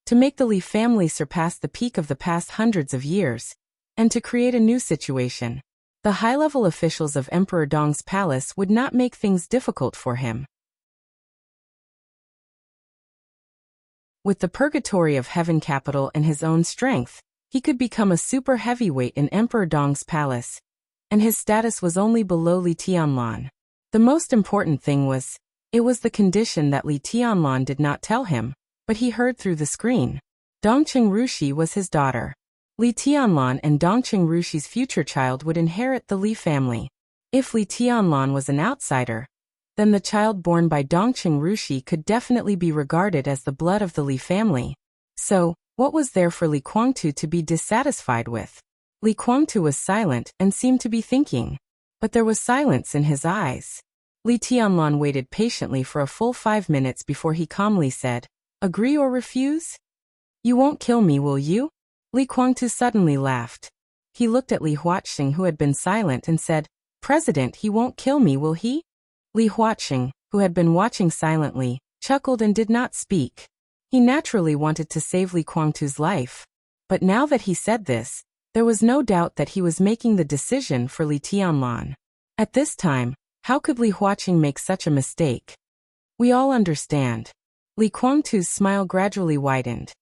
Speaker 1: to make the Li family surpass the peak of the past hundreds of years, and to create a new situation. The high-level officials of Emperor Dong's palace would not make things difficult for him. With the purgatory of Heaven capital and his own strength, he could become a super heavyweight in Emperor Dong's palace, and his status was only below Li Tianlan. The most important thing was, it was the condition that Li Tianlan did not tell him, but he heard through the screen. Dongqing Rushi was his daughter. Li Tianlan and Dongqing Rushi's future child would inherit the Li family. If Li Tianlan was an outsider, then the child born by Dongqing Rushi could definitely be regarded as the blood of the Li family. So, what was there for Li Kuangtu to be dissatisfied with? Li Kuangtu was silent and seemed to be thinking. But there was silence in his eyes. Li Tianlan waited patiently for a full 5 minutes before he calmly said, "Agree or refuse? You won't kill me, will you?" Li Kuangtu suddenly laughed. He looked at Li Huaqing, who had been silent, and said, "President, he won't kill me, will he?" Li Huaqing, who had been watching silently, chuckled and did not speak. He naturally wanted to save Li Kuangtu's life. But now that he said this, there was no doubt that he was making the decision for Li Tianlan. At this time, how could Li Huaqing make such a mistake? We all understand. Li Kuangtu's smile gradually widened.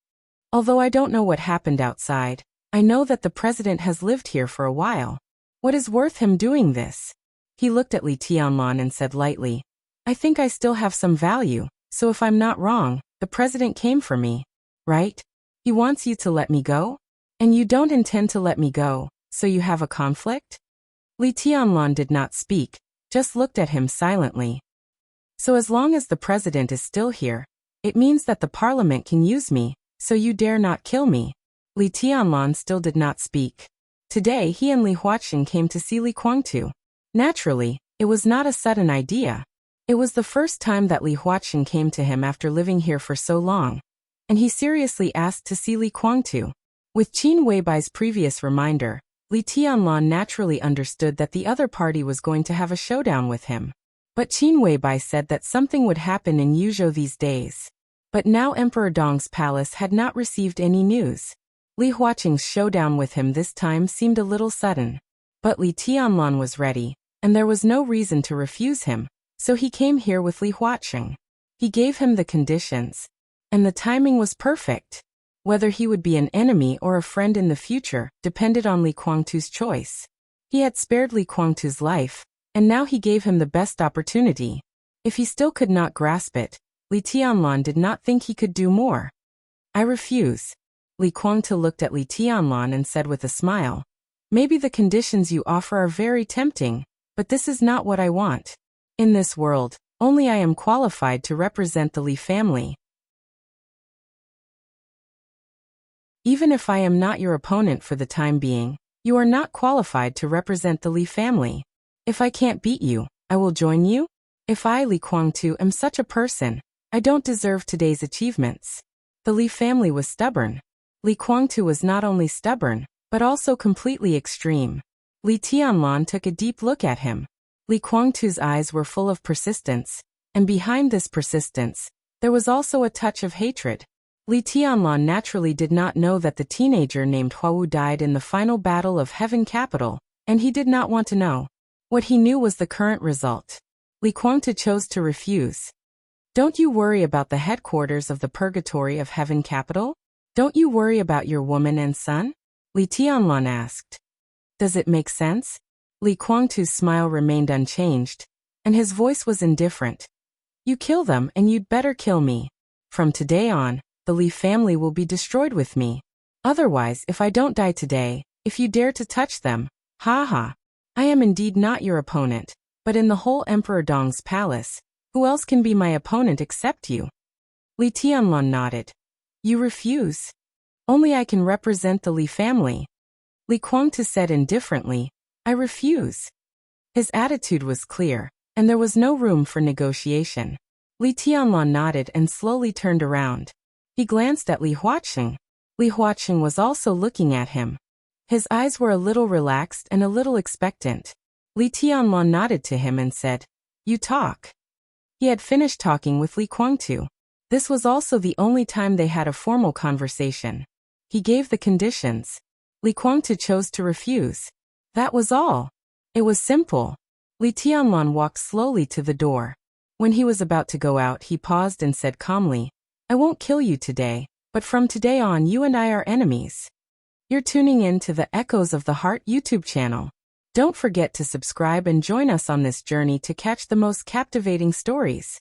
Speaker 1: Although I don't know what happened outside, I know that the president has lived here for a while. What is worth him doing this? He looked at Li Tianlan and said lightly, "I think I still have some value, so if I'm not wrong, the president came for me, right? He wants you to let me go? And you don't intend to let me go, so you have a conflict?" Li Tianlan did not speak, just looked at him silently. "So as long as the president is still here, it means that the parliament can use me, so you dare not kill me." Li Tianlan still did not speak. Today he and Li Huaqing came to see Li Kuangtu. Naturally, it was not a sudden idea. It was the first time that Li Huaqing came to him after living here for so long, and he seriously asked to see Li Kuangtu. With Qin Weibai's previous reminder, Li Tianlan naturally understood that the other party was going to have a showdown with him. But Qin Weibai said that something would happen in Yuzhou these days. But now Emperor Dong's palace had not received any news. Li Huaqing's showdown with him this time seemed a little sudden. But Li Tianlan was ready, and there was no reason to refuse him, so he came here with Li Huaqing. He gave him the conditions, and the timing was perfect. Whether he would be an enemy or a friend in the future depended on Li Kuangtu's choice. He had spared Li Kuangtu's life, and now he gave him the best opportunity. If he still could not grasp it, Li Tianlan did not think he could do more. "I refuse." Li Kuangtu looked at Li Tianlan and said with a smile, "Maybe the conditions you offer are very tempting, but this is not what I want. In this world, only I am qualified to represent the Li family. Even if I am not your opponent for the time being, you are not qualified to represent the Li family. If I can't beat you, I will join you. If I, Li Kuangtu, am such a person, I don't deserve today's achievements." The Li family was stubborn. Li Kuangtu was not only stubborn, but also completely extreme. Li Tianlan took a deep look at him. Li Guangtu's eyes were full of persistence, and behind this persistence, there was also a touch of hatred. Li Tianlan naturally did not know that the teenager named Huawu died in the final battle of Heaven Capital, and he did not want to know. What he knew was the current result. Li Guangtu chose to refuse. Don't you worry about the headquarters of the purgatory of Heaven Capital? Don't you worry about your woman and son? Li Tianlan asked. Does it make sense? Li Guangtu's smile remained unchanged, and his voice was indifferent. You kill them and you'd better kill me. From today on, the Li family will be destroyed with me. Otherwise, if I don't die today, if you dare to touch them, ha ha. I am indeed not your opponent, but in the whole Emperor Dong's palace, who else can be my opponent except you? Li Tianlan nodded. You refuse? Only I can represent the Li family. Li Guangtu said indifferently, I refuse. His attitude was clear, and there was no room for negotiation. Li Tianlan nodded and slowly turned around. He glanced at Li Huaqing. Li Huaqing was also looking at him. His eyes were a little relaxed and a little expectant. Li Tianlan nodded to him and said, You talk. He had finished talking with Li Guangtu. This was also the only time they had a formal conversation. He gave the conditions. Li Guangtu chose to refuse. That was all. It was simple. Li Tianlan walked slowly to the door. When he was about to go out, he paused and said calmly, I won't kill you today, but from today on you and I are enemies. You're tuning in to the Echoes of the Heart YouTube channel. Don't forget to subscribe and join us on this journey to catch the most captivating stories.